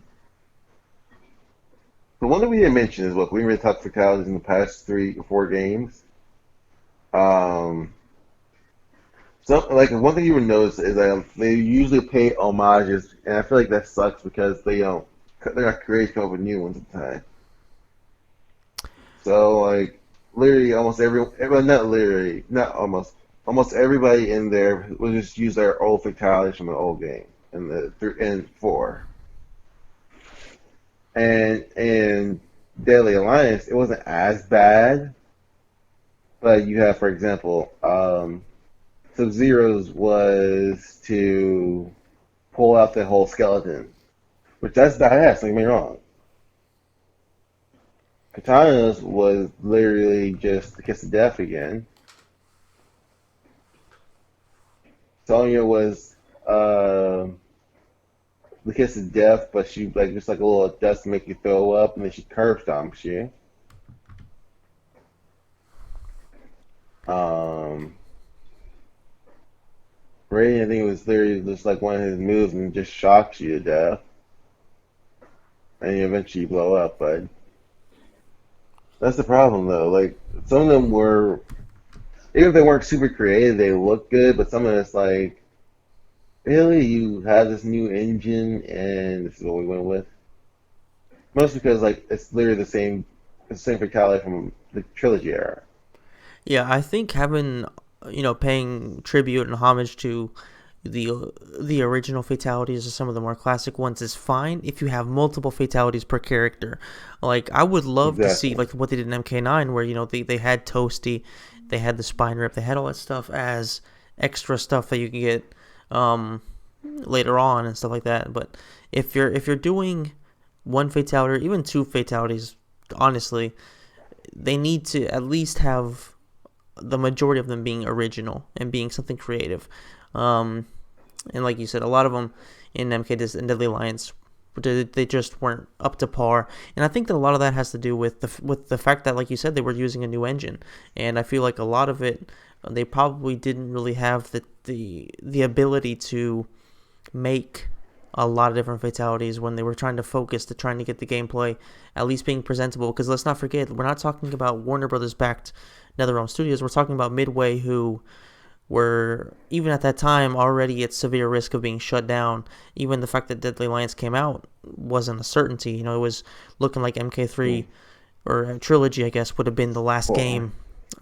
The one that we didn't mention is what we already talked fatalities in the past 3 or 4 games. Um, like one thing you would notice is that they usually pay homages, and I feel like that sucks because they're not creative come up with new ones at the time. So like literally everyone, not literally, not almost everybody in there will just use their old fatalities from the old game in the in four. And in Deadly Alliance, it wasn't as bad, but you have, for example, Sub Zero's was to pull out the whole skeleton, which that's badass. Don't get me wrong. Katana's was literally just the kiss of death again. Sonya was the kiss of death, but she like just like a little dust to make you throw up, and then she curb stomps you. Um, Ray, I think it was literally just like one of his moves and just shocks you to death, and you eventually blow up. But that's the problem, though. Like some of them were, even if they weren't super creative, they look good. But some of it's like, really, you have this new engine, and this is what we went with. Mostly because like it's literally the same the same fatality from the trilogy era. Yeah, I think having paying tribute and homage to the the original fatalities or some of the more classic ones is fine if you have multiple fatalities per character. Like I would love to see Exactly. like what they did in MK9 where they had Toasty, they had the spine rip, they had all that stuff as extra stuff that you can get um, later on and stuff like that. But if you're doing one fatality or even two fatalities, honestly, they need to at least have the majority of them being original and being something creative. Um, and like you said, a lot of them in MK and Deadly Alliance, they just weren't up to par. And I think that a lot of that has to do with the fact that, like you said, they were using a new engine, and I feel like a lot of it they probably didn't really have the ability to make a lot of different fatalities when they were trying to focus to trying to get the gameplay at least being presentable. Because let's not forget, we're not talking about Warner Brothers backed NetherRealm Studios. We're talking about Midway, who were even at that time already at severe risk of being shut down. Even the fact that Deadly Alliance came out wasn't a certainty. It was looking like Mm. MK3 or Trilogy, I guess, would have been the last Well, game,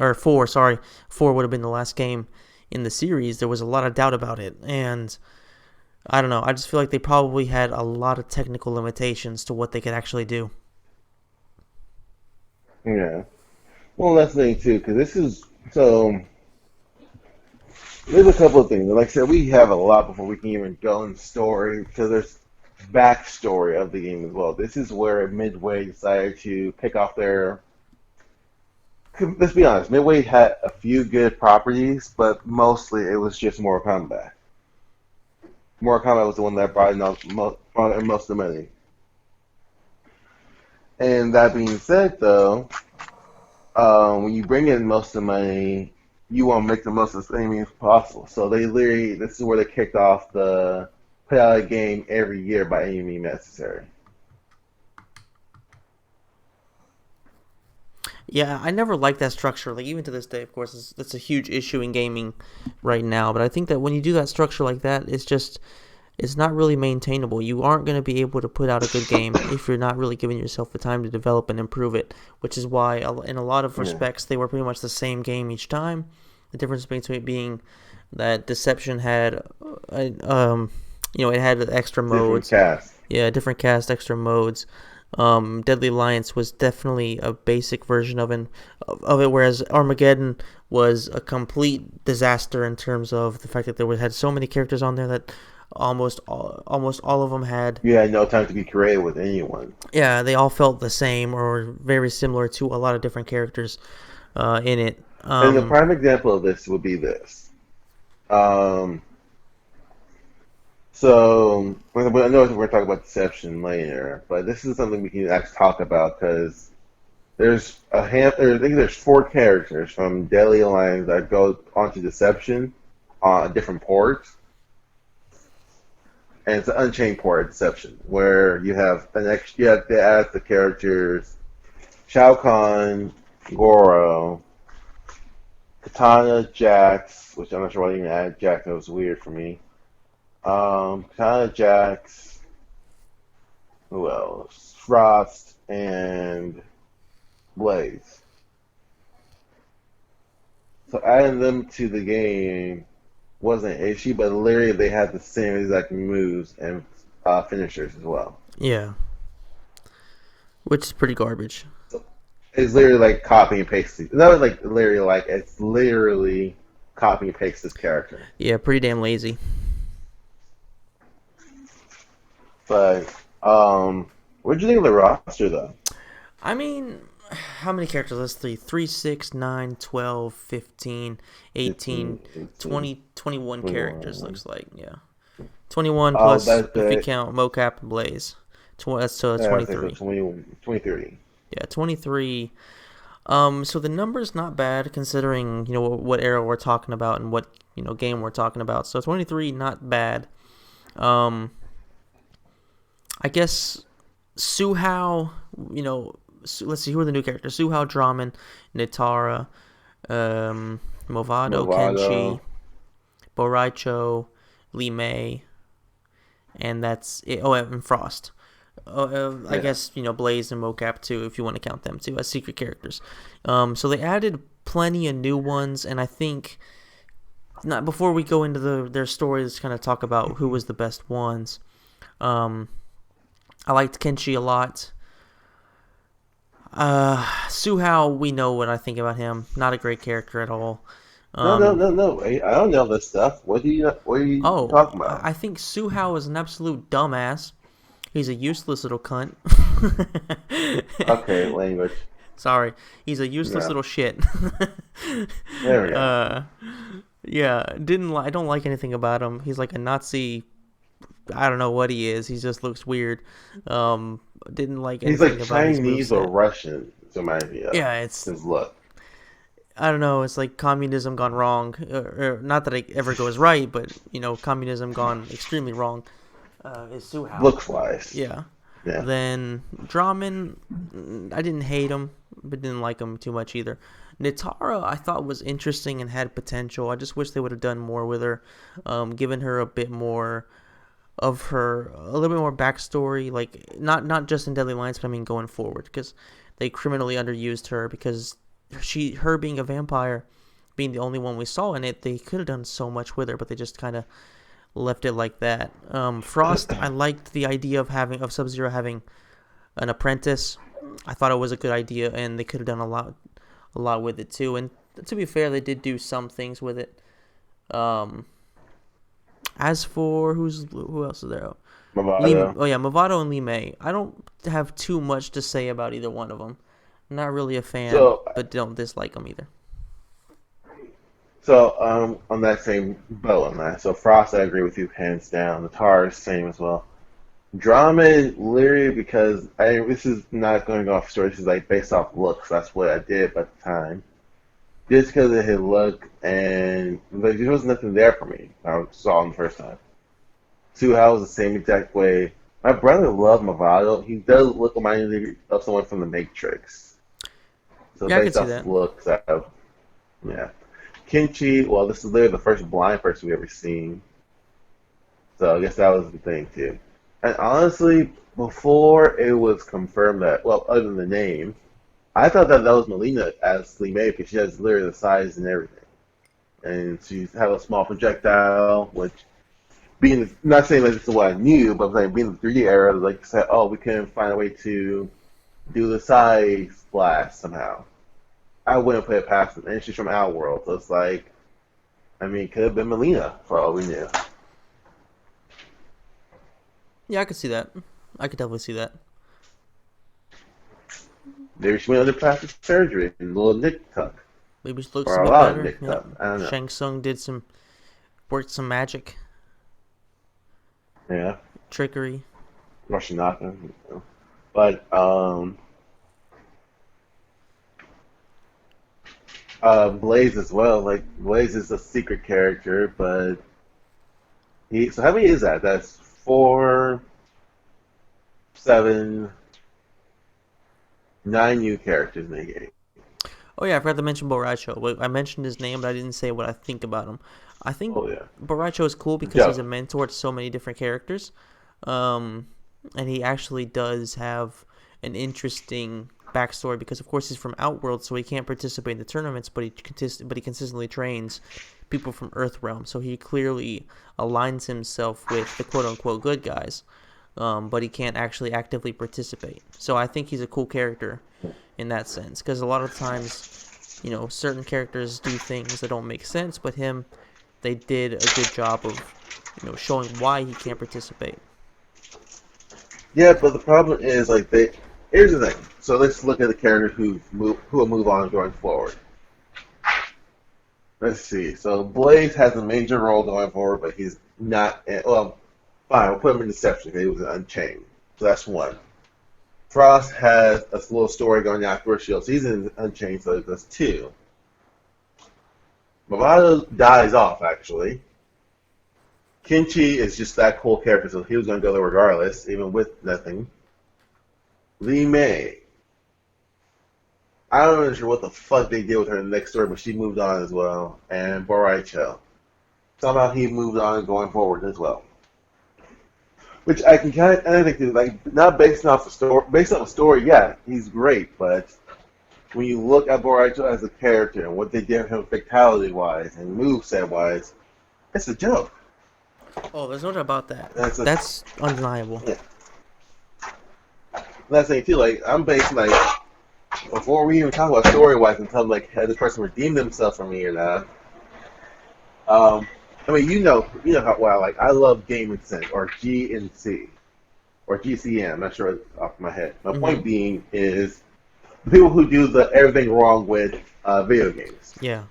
or 4. Sorry, 4 would have been the last game in the series. There was a lot of doubt about it, and I don't know. I just feel like they probably had a lot of technical limitations to what they could actually do. yeah. Well, that's the thing too, because this is so. There's a couple of things. Like I said, we have a lot before we can even go in story because there's backstory of the game as well. This is where Midway decided to pick off their. Let's be honest, Midway had a few good properties, but mostly it was just Mortal Kombat. Mortal Kombat was the one that brought in most of the money. And that being said, though, when you bring in most of the money, you want to make the most of the same as possible. So they literally, this is where they kicked off the put out a game every year by any means necessary. Yeah, I never liked that structure. Like even to this day, of course, that's a huge issue in gaming right now. But I think that when you do that structure like that, it's not really maintainable. You aren't going to be able to put out a good game if you're not really giving yourself the time to develop and improve it. Which is why, in a lot of Yeah, respects, they were pretty much the same game each time. The difference between it being that Deception had, it had extra different modes. cast. Yeah, different cast, extra modes. Deadly Alliance was definitely a basic version of it, whereas Armageddon was a complete disaster in terms of the fact that had so many characters on there that almost all of them had. You had no time to be creative with anyone. Yeah, they all felt the same or very similar to a lot of different characters in it. And the prime example of this would be this. Um, So, I know we're talking about deception later, but this is something we can actually talk about because I think there's four characters from Deadly Alliance that go onto deception on different ports, and it's an unchained port of deception where you have to add the characters Shao Kahn, Goro, Katana, Jax, which I'm not sure why I even added Jax. That was weird for me. Katana, Jax. Who else? Frost and Blaze. So adding them to the game wasn't an issue, but literally they had the same exact moves and finishers as well. Yeah, which is pretty garbage. So it's literally like copy and paste. Not like literally like it's literally copy and paste this character. Yeah, pretty damn lazy. But what did you think of the roster though? I mean, how many characters? Let's see. 3, 6, 9, 12, 15, 18, 15, 18, 20, 21 characters, 21. looks like. Yeah. 21 Oh, plus, that's if you the count mocap and blaze. That's that's like the 23. 20, 2030. Yeah, 23. So the number's not bad considering, what era we're talking about and what, game we're talking about. So 23, not bad. Um, I guess Suhao, let's see, who are the new characters? Suhao, Draman, Nitara, Movado, Movado. Kenshi, Boraicho, Lee Mei, and that's it. Oh, and Frost. I Yeah. guess Blaze and Mocap too, if you want to count them too as secret characters. So they added plenty of new ones, and I think not before we go into their stories, kind of talk about who was the best ones. Um, I liked Kenshi a lot. Suhao, we know what I think about him. Not a great character at all. No, no, Um, no, no. Wait, I don't know this stuff. What are you oh, talking about? I think Suhao is an absolute dumbass. He's a useless little cunt. Okay, language. Sorry, he's a useless Yeah. little shit. There we go. uh, yeah, I don't like anything about him. He's like a Nazi. I don't know what he is. He just looks weird. Didn't like He's like anything about his Chinese or moveset. Russian, to remind me of Yeah, it's his look. I don't know. It's like communism gone wrong. Not that it ever goes right, but communism gone extremely wrong. Is Suhao. Looks wise. Yeah. Yeah. Then Draman, I didn't hate him, but didn't like him too much either. Nitara, I thought was interesting and had potential. I just wish they would have done more with her, given her a bit more of a little bit more backstory, like not just in Deadly Alliance, but I mean going forward, because they criminally underused her because her being a vampire, being the only one we saw in it, they could have done so much with her, but they just kind of left it like that. Frost, I liked the idea of Sub-Zero having an apprentice. I thought it was a good idea, and they could have done a lot with it too. And to be fair, they did do some things with it. Um, as for who else is there? Movado. Oh yeah, Movado and Lee May. I don't have too much to say about either one of them. Not really a fan, So, but don't dislike them either. on that same boat on that. So Frost, I agree with you hands down. The tar is same as well. Drama, literally, because this is not going off story. This is like based off looks. That's what I did at the time. Just because of his look, and like, there was nothing there for me. I saw him the first time. Suhao was the same exact way. My brother loved Movado. He does look reminding of someone from the Matrix. So Yeah, I could based see off that. of looks, yeah. Kimchi, well, this is literally the first blind person we ever seen. So I guess that was the thing too. And honestly, before it was confirmed that, well, other than the name, I thought that was Melina as Lee May because she has literally the size and everything. And she had a small projectile, which being not saying that this is what I knew, but I'm saying being the 3D era, like I said, oh, we couldn't find a way to do the size blast somehow. I wouldn't put it past it. And she's from our world, so it's like, I mean, it could have been Melina for all we knew. Yeah, I could see that. I could definitely see that. Maybe she went under plastic surgery and a little Nick Tuck, Maybe she looks or a a bit lot of better. Nick Yeah. Tuck. I don't know. Shang Tsung worked some magic, Yeah, trickery. Russian Naka. But Blaze as well. Like Blaze is a secret character, but he. So how many is that? That's four, seven, nine new characters in the game. Oh yeah, I forgot to mention Boracho. I mentioned his name, but I didn't say what I think about him. I think Oh yeah, Boracho is cool because he's Joe. a mentor to so many different characters, um, and he actually does have an interesting backstory because, of course, he's from Outworld, so he can't participate in the tournaments, but he consistently trains people from Earthrealm, so he clearly aligns himself with the quote unquote good guys, but he can't actually actively participate. So I think he's a cool character in that sense because a lot of times, certain characters do things that don't make sense, but they did a good job of, showing why he can't participate. Yeah, but the problem is like they. Here's the thing. So let's look at the characters who will move on going forward. Let's see. So Blaze has a major role going forward, but he's not. Well, fine. We'll put him in Deception. He was Unchained, so that's one. Frost has a little story going after Shield. So he's in Unchained, so that's two. Movado dies off actually. Kinchi is just that cool character, so he was going to go there regardless, even with nothing. Lee May. I don't know sure what the fuck they did with her in the next story, but she moved on as well. And Boraicho. Somehow he moved on going forward as well. which I can kind of think is like not based off a story. Yeah, he's great, but when you look at Boracho as a character and what they did with him fatality wise and moveset wise, it's a joke. Oh, there's no doubt about that. That's a That's undeniable. yeah. That's the thing too. Like I'm basing like before we even talk about story wise and tell like has this person redeemed themselves from me or not. Um, I mean you know how well like I love Game and Sense or GNC or GCM. I'm not sure off my head. My Mm-hmm. point being is the people who do the everything wrong with video games. Yeah.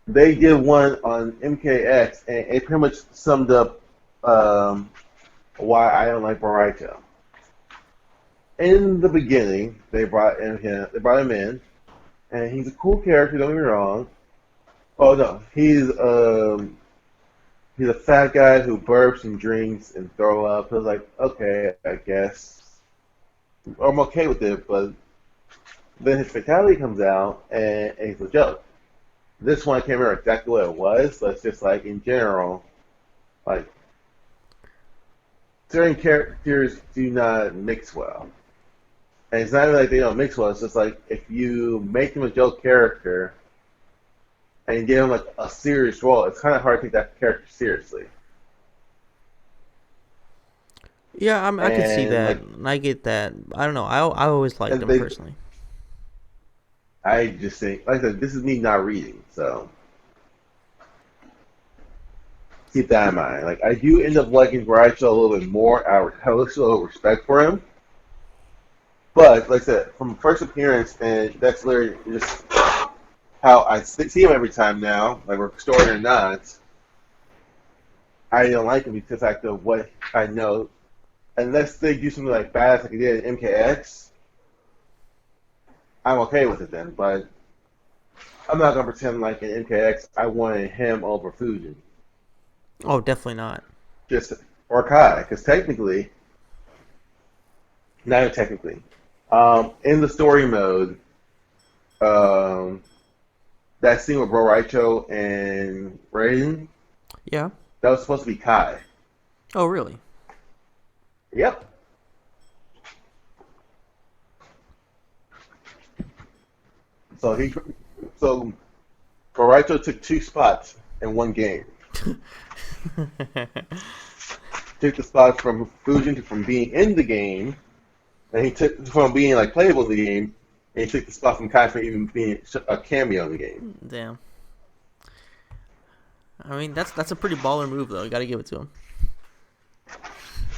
They did one on MKX, and it pretty much summed up um, why I don't like Boraito. In the beginning, they brought him in, and he's a cool character. Don't get me wrong. Oh no, he's a fat guy who burps and drinks and throw up. I was like, okay, I guess I'm okay with it, but then his fatality comes out, and it's a joke. This one I can't remember exactly what it was, but it's just like in general, like certain characters do not mix well. And it's not even like they don't mix well, it's just like if you make them a joke character and you give him like a serious role, it's kind of hard to take that character seriously. Yeah, I could see And that. like, I get that. I don't know. I always liked and them they, personally. I just think, like I said, this is me not reading, so keep that in mind. Like, I do end up liking Bradshaw a little bit more. I have a little respect for him, but like I said, from first appearance, and that's literally just how I see him every time now, like we're story or not. I don't like him because of the fact of what I know. Unless they do something like bad, like they did in MKX, I'm okay with it then. But I'm not gonna pretend like in MKX I wanted him over Fujin, Oh, definitely not. just or Kai, because technically, not even technically, in the story mode, um, that scene with Bro Raicho and Raiden, Yeah. that was supposed to be Kai. Oh, really? Yep. So so Boraito took two spots in one game. Took the spots from Fujin from being in the game, and he took from being like playable in the game, and he took the spot from Kai from even being a cameo in the game. Damn. I mean, that's a pretty baller move, though. You got to give it to him.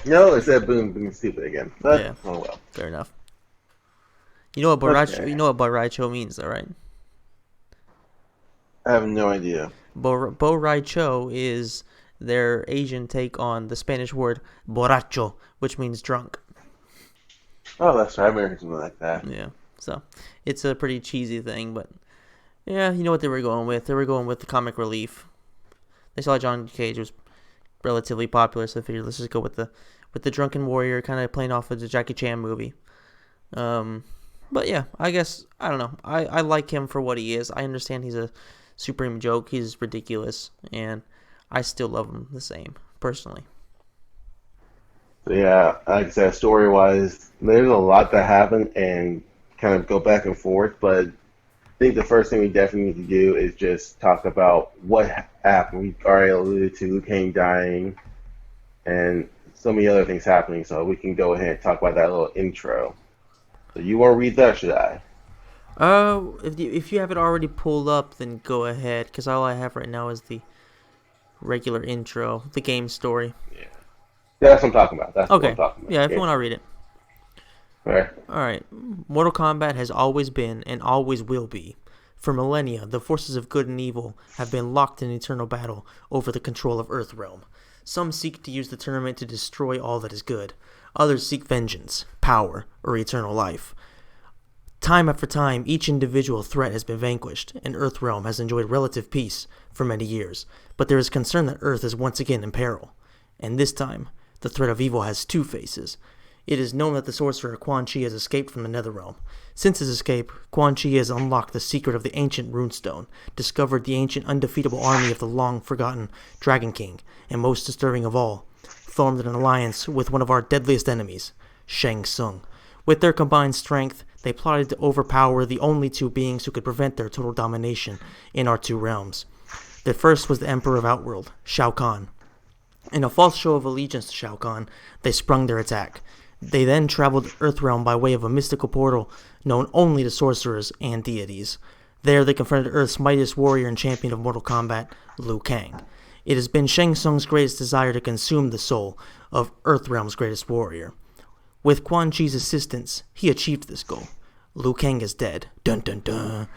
No, it said boom, being stupid again. But Yeah. oh well. Fair enough. You know what Baracho? Okay. You know what Borracho means, though, right? I have no idea. Borracho is their Asian take on the Spanish word borracho, which means drunk. Oh, that's right. I remember something like that. Yeah. So it's a pretty cheesy thing, but yeah, you know what they were going with? They were going with the comic relief. They saw John Cage was relatively popular, so they figured let's just go with the drunken warrior, kind of playing off of the Jackie Chan movie. But yeah, I guess I don't know. I like him for what he is. I understand he's a supreme joke. He's ridiculous, and I still love him the same personally. So yeah, like I said, story wise, there's a lot that happened and kind of go back and forth, but I think the first thing we definitely need to do is just talk about what happened. We already alluded to Liu Kang dying and so many other things happening, so we can go ahead and talk about that little intro. So you want to read that, or should I? If you have it already pulled up, then go ahead, because all I have right now is the regular intro, the game story. Yeah. That's what I'm talking about. That's what I'm Okay, talking about. yeah, if you Yeah. want, I'll read it. All right. Alright. Mortal Kombat has always been and always will be. For millennia, the forces of good and evil have been locked in eternal battle over the control of Earthrealm. Some seek to use the tournament to destroy all that is good. Others seek vengeance, power, or eternal life. Time after time, each individual threat has been vanquished, and Earthrealm has enjoyed relative peace for many years. But there is concern that Earth is once again in peril. And this time, the threat of evil has two faces. It is known that the sorcerer Quan Chi has escaped from the Netherrealm. Since his escape, Quan Chi has unlocked the secret of the ancient runestone, discovered the ancient undefeatable army of the long-forgotten Dragon King, and most disturbing of all, formed an alliance with one of our deadliest enemies, Shang Tsung. With their combined strength, they plotted to overpower the only two beings who could prevent their total domination in our two realms. The first was the Emperor of Outworld, Shao Kahn. In a false show of allegiance to Shao Kahn, they sprung their attack. They then traveled Earthrealm by way of a mystical portal known only to sorcerers and deities. There they confronted Earth's mightiest warrior and champion of Mortal Kombat, Liu Kang. It has been Shang Tsung's greatest desire to consume the soul of Earthrealm's greatest warrior. With Quan Chi's assistance, he achieved this goal. Liu Kang is dead. Dun dun dun.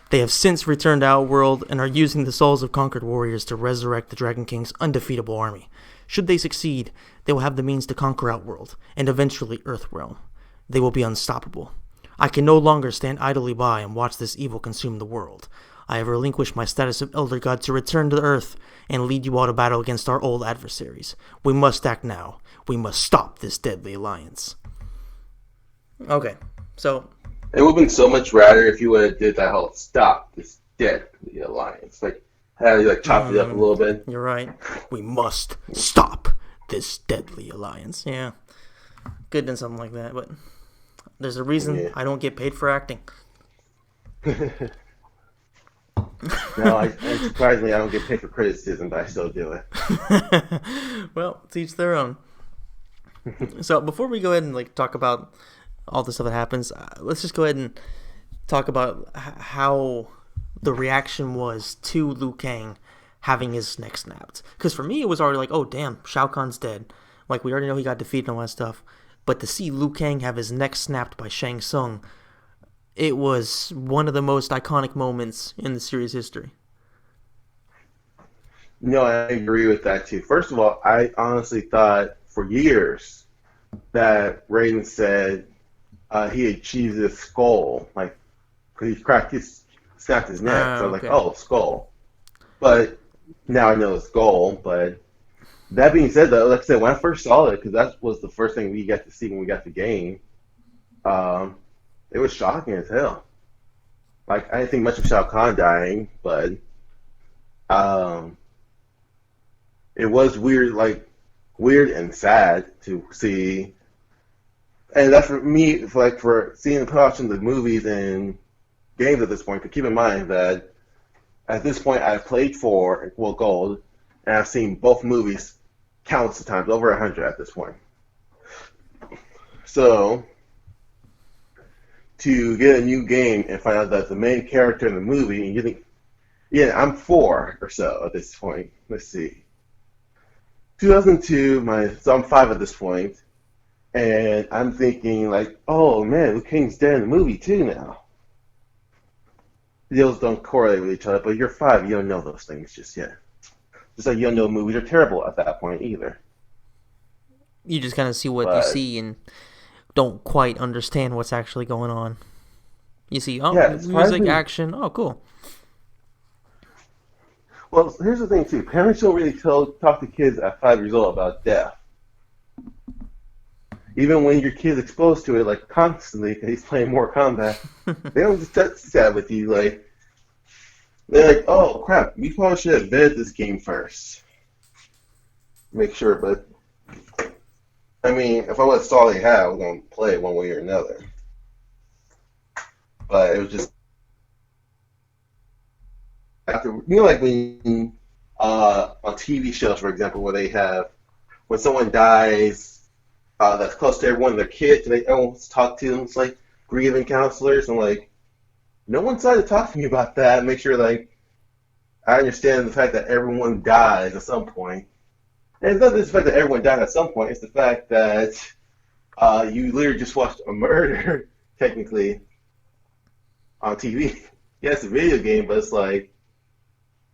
They have since returned to Outworld and are using the souls of conquered warriors to resurrect the Dragon King's undefeatable army. Should they succeed, they will have the means to conquer Outworld, and eventually Earthrealm. They will be unstoppable. I can no longer stand idly by and watch this evil consume the world. I have relinquished my status of Elder God to return to the Earth and lead you all to battle against our old adversaries. We must act now. We must stop this deadly alliance. Okay, so... It would have been so much rather if you would have did that whole stop this deadly alliance. Like, how you chopped it up a little bit. You're right. We must stop this deadly alliance. Yeah. Could have done something like that, but there's a reason I don't get paid for acting. No, surprisingly, I don't get paid for criticism, but I still do it. Well, to each their own. So before we go ahead and talk about all the stuff that happens, let's just go ahead and talk about how the reaction was to Liu Kang having his neck snapped. Because for me, it was already like, oh damn, Shao Kahn's dead. Like, we already know he got defeated and all that stuff. But to see Liu Kang have his neck snapped by Shang Tsung, it was one of the most iconic moments in the series history. No, I agree with that too. First of all, I honestly thought for years that Raiden said he achieved his skull, like, because he snapped his neck. So I was like, oh, skull. But now I know it's skull. But that being said, though, like I said, when I first saw it, because that was the first thing we got to see when we got the game, it was shocking as hell. Like, I didn't think much of Shao Kahn dying, but it was weird and sad to see. And that's for me, for seeing watching the movies and games at this point. But keep in mind that at this point, I've played for Gold, and I've seen both movies countless of times, over 100 at this point. So to get a new game and find out that the main character in the movie, and you think, yeah, I'm 4 or so at this point. Let's see. 2002, so I'm 5 at this point. And I'm thinking, like, oh, man, Liu Kang's dead in the movie, too, now. The deals don't correlate with each other, but you're 5, you don't know those things just yet. Just like you don't know movies are terrible at that point, either. You just kind of see what you see and don't quite understand what's actually going on. You see, music, action, oh, cool. Well, here's the thing, too. Parents don't really talk to kids at 5 years old about death. Even when your kid's exposed to it, like, constantly, because he's playing more combat, they don't just touch that with you. Like, they're like, oh, crap, we probably should have vetted this game first. Make sure, but, I mean, if I was all they had, I was going to play it one way or another. But it was just, like when, on TV shows, for example, where they have, when someone dies, that's close to everyone, their kids, and everyone talk to them. It's like grieving counselors, and like, no one decided to talk to me about that. Make sure, like, I understand the fact that everyone dies at some point. And it's not just the fact that everyone died at some point, it's the fact that you literally just watched a murder, technically, on TV. Yeah, it's a video game, but it's like,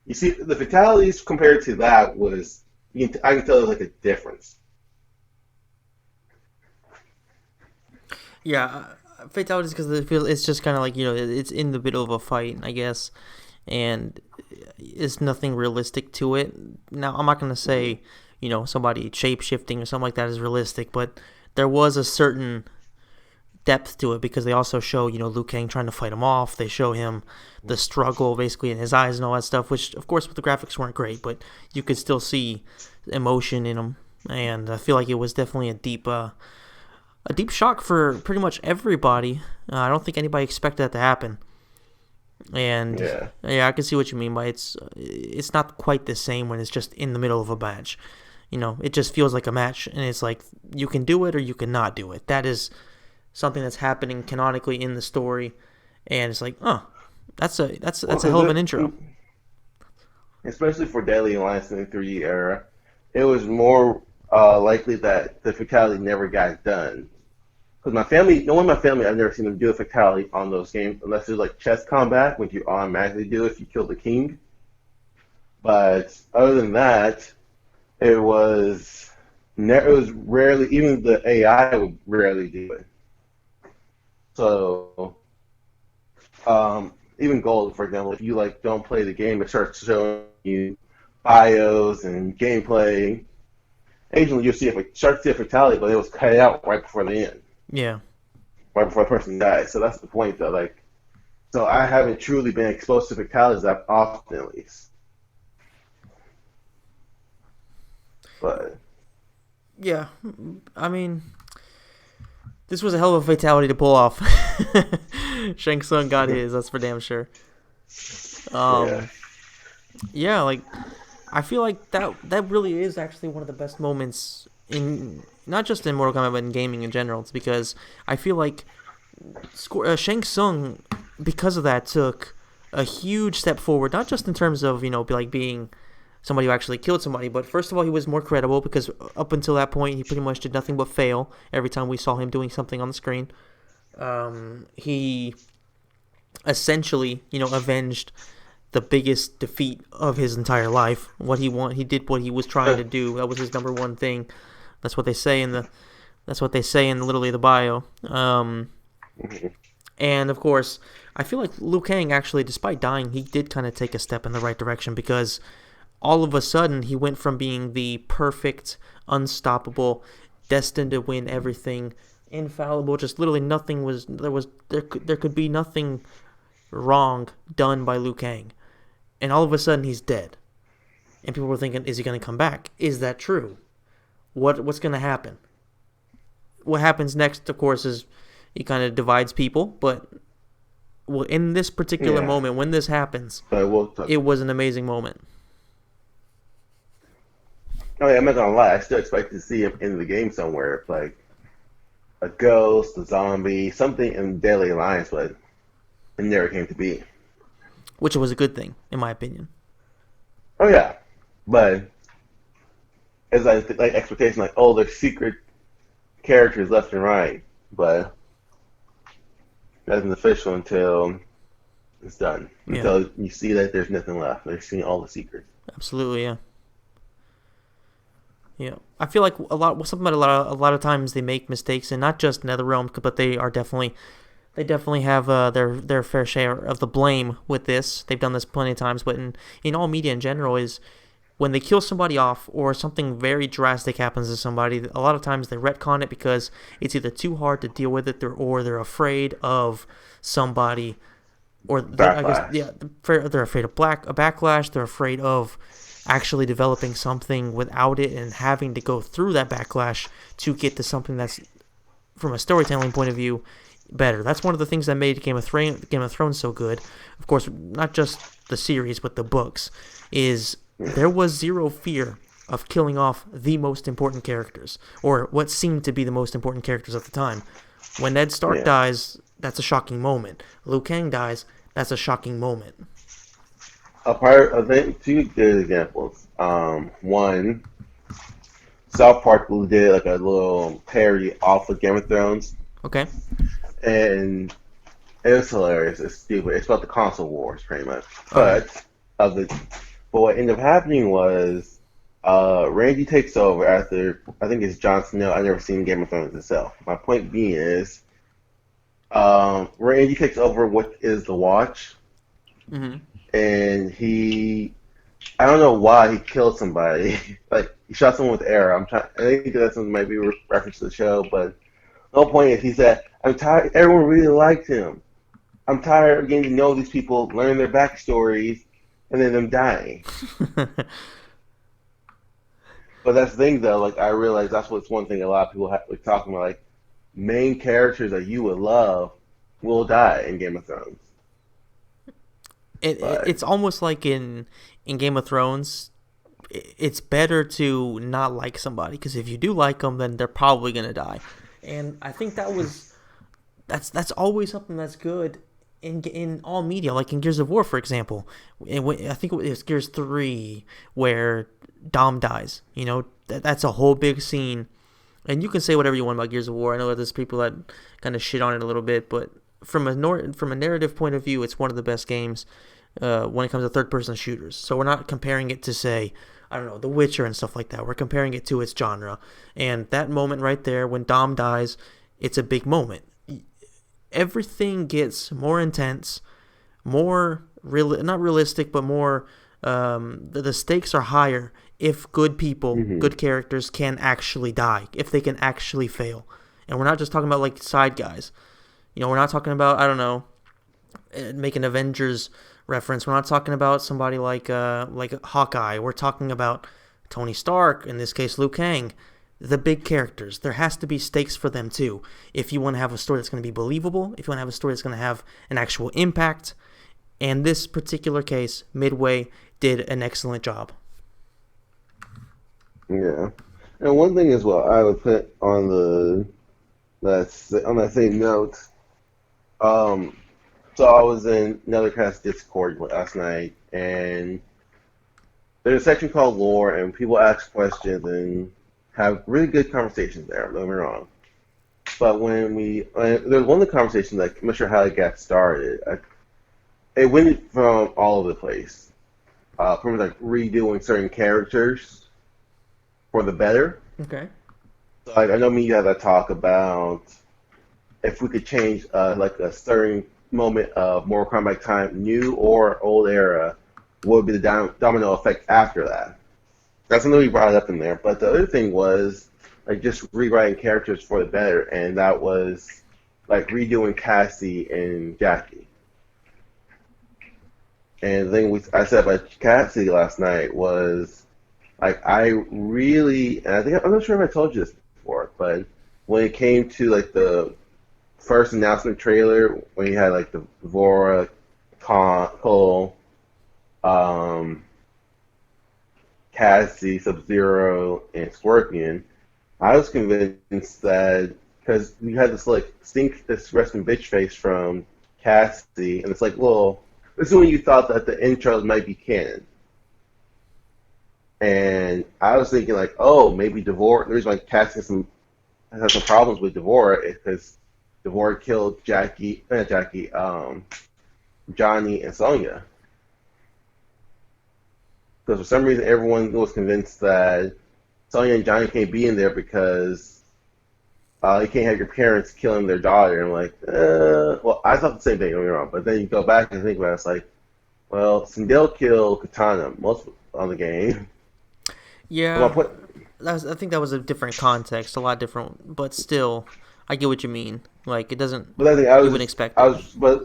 you see, the fatalities compared to that was, I can tell there's like a difference. Yeah, fatalities because it's just kind of like, it's in the middle of a fight, I guess, and it's nothing realistic to it. Now, I'm not going to say, somebody shape-shifting or something like that is realistic, but there was a certain depth to it because they also show, Liu Kang trying to fight him off. They show him the struggle basically in his eyes and all that stuff, which, of course, with the graphics weren't great, but you could still see emotion in them. and I feel like it was definitely a deep shock for pretty much everybody. I don't think anybody expected that to happen. And Yeah. yeah, I can see what you mean by it's not quite the same when it's just in the middle of a match. It just feels like a match, and it's like you can do it or you cannot do it. That is something that's happening canonically in the story, and it's like, oh, Well, that's a because hell of an intro. especially for Deadly Alliance in the 3D era, it was more likely that the fatality never got done. Because my family, no one in my family, I've never seen them do a fatality on those games unless it's like chess combat, which you automatically do if you kill the king. But other than that, it was it was rarely, even the AI would rarely do it. So even gold, for example, if you like don't play the game, it starts showing you bios and gameplay. Occasionally, you'll see start to see a fatality, but it was cut out right before the end, Yeah, right before the person dies. So that's the point, though. Like, so I haven't truly been exposed to fatalities that often, at least. But yeah. I mean, this was a hell of a fatality to pull off. Shang Tsung got his. That's for damn sure. yeah, Um, yeah, like I feel like that really is actually one of the best moments in not just in Mortal Kombat but in gaming in general. It's because I feel like Shang Tsung, because of that, took a huge step forward. Not just in terms of being somebody who actually killed somebody, but first of all, he was more credible because up until that point, he pretty much did nothing but fail every time we saw him doing something on the screen. He essentially, avenged the biggest defeat of his entire life. He did what he was trying to do. That was his number one thing. That's what they say in the. That's what they say in literally the bio. And of course, I feel like Liu Kang actually, despite dying, he did kind of take a step in the right direction because all of a sudden he went from being the perfect, unstoppable, destined to win everything, infallible. Just literally nothing there could be nothing wrong done by Liu Kang, and all of a sudden he's dead. And people were thinking, is he going to come back? Is that true? What's going to happen? What happens next, of course, is he kind of divides people. But in this particular yeah. moment, when this happens, But we'll talk. it was an amazing moment. Oh yeah, I'm not gonna lie. I still expect to see him in the game somewhere, like a ghost, a zombie, something in Deadly Alliance, but it never came to be. Which was a good thing, in my opinion. Oh yeah, but as like expectation, like oh, there's secret characters left and right, but nothing's official until it's done. Yeah, Until you see that there's nothing left. They're seeing all the secrets. absolutely. Yeah, yeah. I feel like something about a lot of times they make mistakes, and not just NetherRealm, but they definitely have their fair share of the blame with this. They've done this plenty of times, but in all media in general is when they kill somebody off or something very drastic happens to somebody, a lot of times they retcon it because it's either too hard to deal with it or they're afraid of somebody or I guess Backlash. yeah they're afraid of a backlash. They're afraid of actually developing something without it and having to go through that backlash to get to something that's from a storytelling point of view better. That's one of the things that made Game of Thrones so good. Of course, not just the series but the books. Is there was zero fear of killing off the most important characters or what seemed to be the most important characters at the time. When Ned Stark Yeah. dies, that's a shocking moment. Liu Kang dies, that's a shocking moment. I think two good examples. One, South Park did like a little parody off of Game of Thrones, Okay. and it was hilarious. It's stupid. It's about the console wars, pretty much. Okay. Of the, but what ended up happening was, Randy takes over after I think it's Jon Snow. I never seen Game of Thrones itself. My point being is, Randy takes over what is the Watch, Mm-hmm. and I don't know why he killed somebody. Like he shot someone with arrow. I think that's might be a reference to the show, but the whole point is he said, "I'm tired. Everyone really liked him. I'm tired of getting to know these people, learn their backstories, and then them dying." But that's the thing though. Like I realize that's what's one thing a lot of people have like talking about. Like main characters that you would love will die in Game of Thrones. But It's almost like in Game of Thrones, it's better to not like somebody because if you do like them, then they're probably gonna die. And I think that's always something that's good in all media, like in Gears of War, for example. I think it was Gears 3 where Dom dies. That's a whole big scene, and you can say whatever you want about Gears of War. I know that there's people that kind of shit on it a little bit, but from a narrative point of view, it's one of the best games when it comes to third-person shooters. So we're not comparing it to, say, I don't know, The Witcher and stuff like that. We're comparing it to its genre. And that moment right there, when Dom dies, it's a big moment. Everything gets more intense, more not realistic, but more. The stakes are higher if good people, hmm good characters can actually die, if they can actually fail. And we're not just talking about like side guys. We're not talking about, I don't know, make an Avengers reference. We're not talking about somebody like Hawkeye. We're talking about Tony Stark, in this case Liu Kang, the big characters. There has to be stakes for them too. If you want to have a story that's going to be believable, if you want to have a story that's going to have an actual impact, and this particular case, Midway did an excellent job. yeah. And one thing as well, I would put on on that same note. Um, so I was in another cast Discord last night, and there's a section called Lore, and people ask questions and have really good conversations there. Don't get me wrong. But there's one of the conversations, like, I'm not sure how it got started. It went from all over the place. From like redoing certain characters for the better. Okay. So, like, I know me, you had that talk about if we could change like a certain moment of Mortal Kombat time, new or old era, what would be the domino effect after that? That's something we brought up in there. But the other thing was like just rewriting characters for the better, and that was like redoing Cassie and Jackie. And the thing I said about Cassie last night was like I really, and I'm not sure if I told you this before, but when it came to like the first announcement trailer, when you had like the Vora, Cole, um, Cassie, Sub Zero, and Scorpion, I was convinced that because you had this like this resting bitch face from Cassie, and it's like, well, this is when you thought that the intros might be canon. And I was thinking like, oh, maybe Devore. The reason why Cassie has some problems with Devore is because Devore killed Johnny and Sonya. Because for some reason everyone was convinced that Sonya and Johnny can't be in there because you can't have your parents killing their daughter. And I'm like, well, I thought the same thing, don't get me wrong. But then you go back and think about it, it's like, well, Sindel killed Katana most on the game. Yeah, I think that was a different context, a lot different, but still, I get what you mean. Like, it doesn't, But I think you wouldn't expect it. but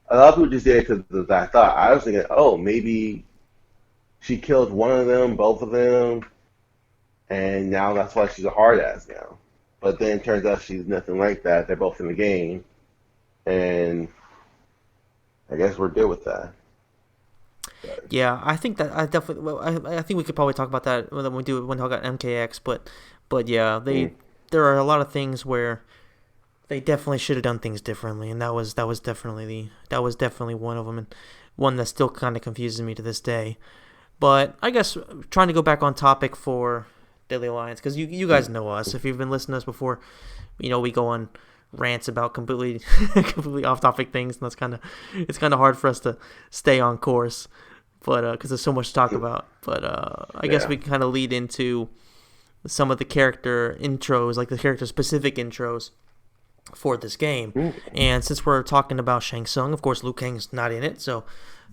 a lot of people just did it because of that thought. I was thinking, oh, maybe she killed one of them, both of them, and now that's why she's a hard ass now. But then it turns out she's nothing like that. They're both in the game, and I guess we're good with that. But, Yeah, I think that I definitely. Well, I think we could probably talk about that when we talk about MKX. But yeah, mm, there are a lot of things where they definitely should have done things differently, and that was definitely one of them, and one that still kind of confuses me to this day. But I guess trying to go back on topic for Daily Alliance, because you guys know us. If you've been listening to us before, we go on rants about completely completely off topic things, and it's kind of hard for us to stay on course. But because there's so much to talk about. But I guess yeah. we kind of lead into some of the character intros, like the character specific intros for this game. Mm, And since we're talking about Shang Tsung, of course Liu Kang's not in it, so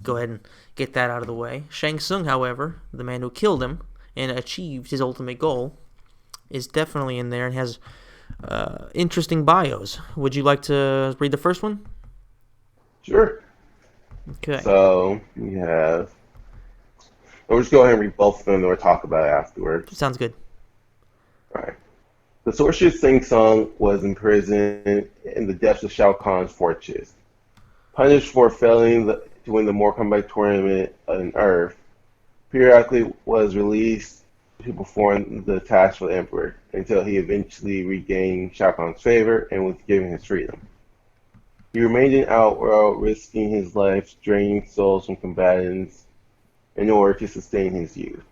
go ahead and get that out of the way. Shang Tsung, however, the man who killed him and achieved his ultimate goal, is definitely in there and has interesting bios. Would you like to read the first one? sure. Okay. So we have We'll just go ahead and read both of them, and we'll talk about it afterwards. Sounds good. All right. The sorcerer Sing Song was imprisoned in the depths of Shao Kahn's fortress. Punished for failing to win the Mortal Kombat tournament on Earth, periodically was released to perform the task for the Emperor until he eventually regained Shao Kahn's favor and was given his freedom. He remained in Outworld, risking his life, draining souls from combatants in order to sustain his youth.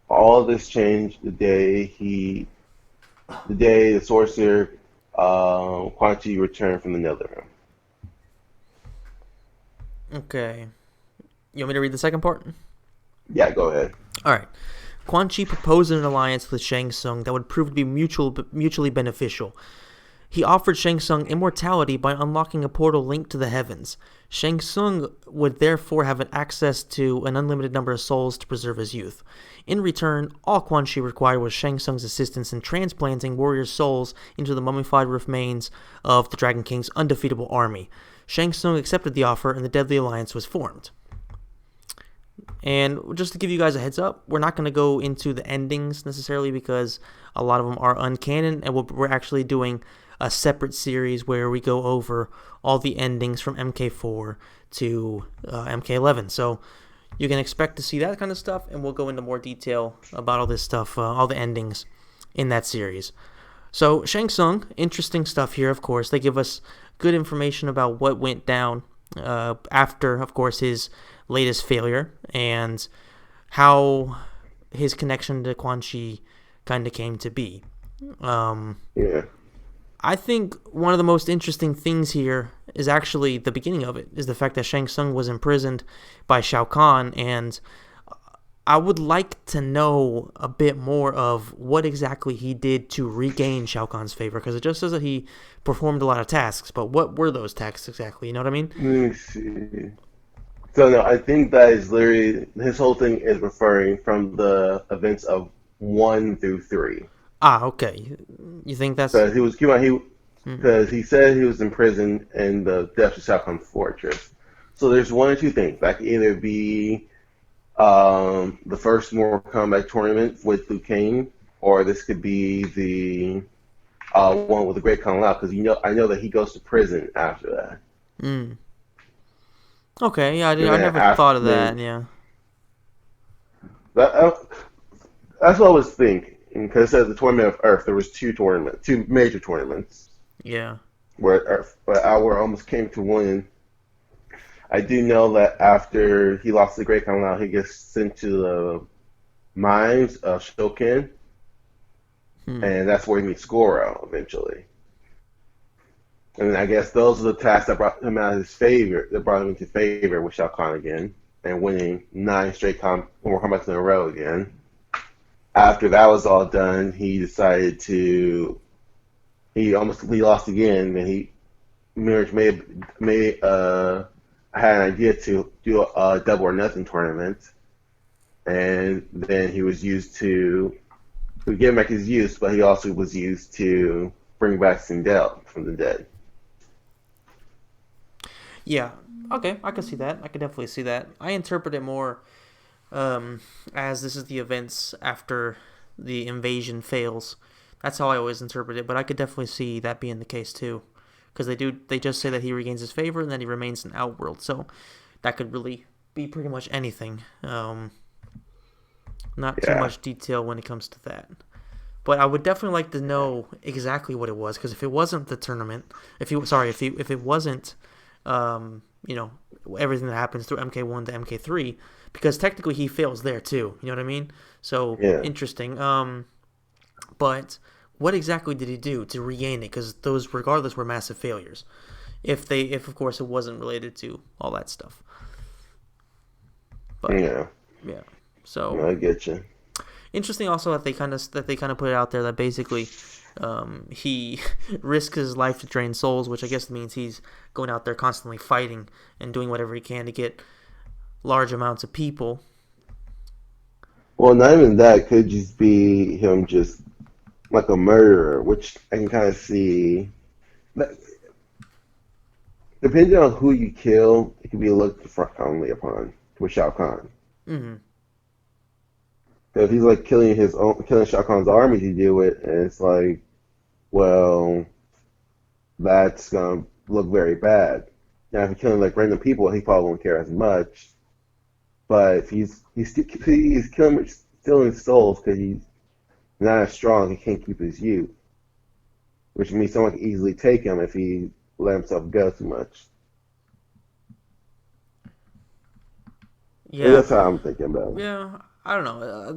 All of this changed the day the sorcerer Quan Chi returned from the Netherrealm. Okay. You want me to read the second part? Yeah, go ahead. All right. Quan Chi proposed an alliance with Shang Tsung that would prove to be mutually beneficial. He offered Shang Tsung immortality by unlocking a portal linked to the heavens. Shang Tsung would therefore have access to an unlimited number of souls to preserve his youth. In return, all Quan Chi required was Shang Tsung's assistance in transplanting warriors' souls into the mummified remains of the Dragon King's undefeatable army. Shang Tsung accepted the offer, and the Deadly Alliance was formed. And just to give you guys a heads up, we're not going to go into the endings necessarily because a lot of them are uncanon, and we're actually doing a separate series where we go over all the endings from MK4 to MK11. So you can expect to see that kind of stuff, and we'll go into more detail about all this stuff, all the endings in that series. So Shang Tsung, interesting stuff here, of course. They give us good information about what went down after, of course, his latest failure and how his connection to Quan Chi kind of came to be. Yeah. I think one of the most interesting things here is actually the beginning of it, is the fact that Shang Tsung was imprisoned by Shao Kahn, and I would like to know a bit more of what exactly he did to regain Shao Kahn's favor, because it just says that he performed a lot of tasks, but what were those tasks exactly? You know what I mean? Let me see. So no, I think that is literally his whole thing is referring from the events of 1 through 3. Ah, okay. You think that's... Because because he said he was imprisoned in the depths of Shao Kahn's fortress. So there's one or two things. That could either be the first Mortal Kombat tournament with Liu Kang, or this could be the one with the Great Kung Lao. Because I know that he goes to prison after that. Mm. Okay, yeah, I And then never after, thought of that, then yeah. that, that's what I was thinking. Because it says the tournament of Earth, there was two major tournaments Yeah. where our almost came to win. I do know that after he lost the Great Kung Lao, he gets sent to the mines of Shokin, Hmm. and that's where he meets Goro eventually. And I guess those are the tasks that brought him out of his favor, that brought him into favor with Shao Kahn again, and winning 9 straight Mortal Kombat in a row again. After that was all done, he decided to. He lost again, and Mirage had an idea to do a double or nothing tournament, and then he was used to get back his use, but he also was used to bring back Sindel from the dead. Yeah. Okay, I can see that. I can definitely see that. I interpret it more as this is the events after the invasion fails. That's how I always interpret it, but I could definitely see that being the case too, because they just say that he regains his favor and then he remains in Outworld, so that could really be pretty much anything. Not too Yeah, much detail when it comes to that. But I would definitely like to know exactly what it was, because if it wasn't the tournament, if it wasn't, you know, everything that happens through MK1 to MK3, because technically he fails there too. You know what I mean? So yeah. interesting. But what exactly did he do to regain it? Because those, regardless, were massive failures. If of course it wasn't related to all that stuff. But Yeah, yeah, so I get you. interesting also that they kind of put it out there that basically he risks his life to drain souls, which I guess means he's going out there constantly fighting and doing whatever he can to get large amounts of people. Well, not even that. It could just be him just like a murderer, which I can kind of see. Depending on who you kill, it can be looked differently upon with Shao Kahn. Hmm. Because he's like killing Shao Kahn's army to do it, and it's like, well, that's gonna look very bad. Now, if he's killing like random people, he probably won't care as much. But if he's killing stealing souls because he's not as strong, he can't keep his youth, which means someone can easily take him if he let himself go too much. And Yeah, that's how I'm thinking about it. yeah. I don't know.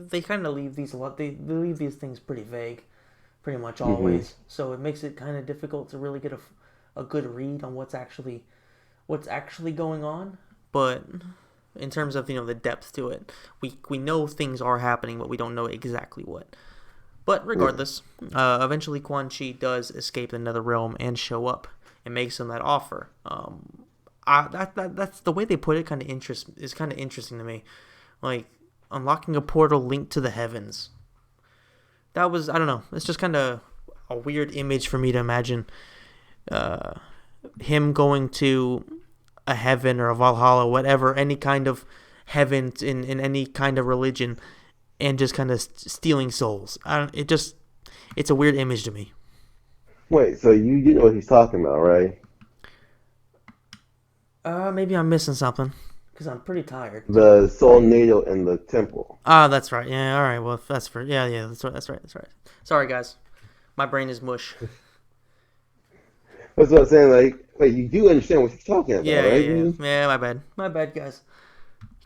They kind of leave these a lot. They leave these things pretty vague, pretty much Hmm. always. So it makes it kind of difficult to really get a good read on what's actually going on. But in terms of the depth to it, we know things are happening, but we don't know exactly what. But Yeah. regardless, eventually Quan Chi does escape another realm and show up and makes him that offer. That's the way they put it. Is kind of interesting to me, like unlocking a portal linked to the heavens. That was, I don't know. It's just kind of a weird image for me to imagine uh, him going to a heaven or a Valhalla, whatever, any kind of heaven in any kind of religion, and just kind of stealing souls. It's a weird image to me. Wait, so you know what he's talking about, right? Maybe I'm missing something because I'm pretty tired. The soul natal in the temple. Ah, that's right. Yeah, all right. Well, that's for yeah. That's right. That's right. That's right. Sorry, guys. My brain is mush. That's what I'm saying. Like, wait, you do understand what he's talking about, Yeah, yeah, right? yeah. Dude? Yeah, my bad. My bad, guys.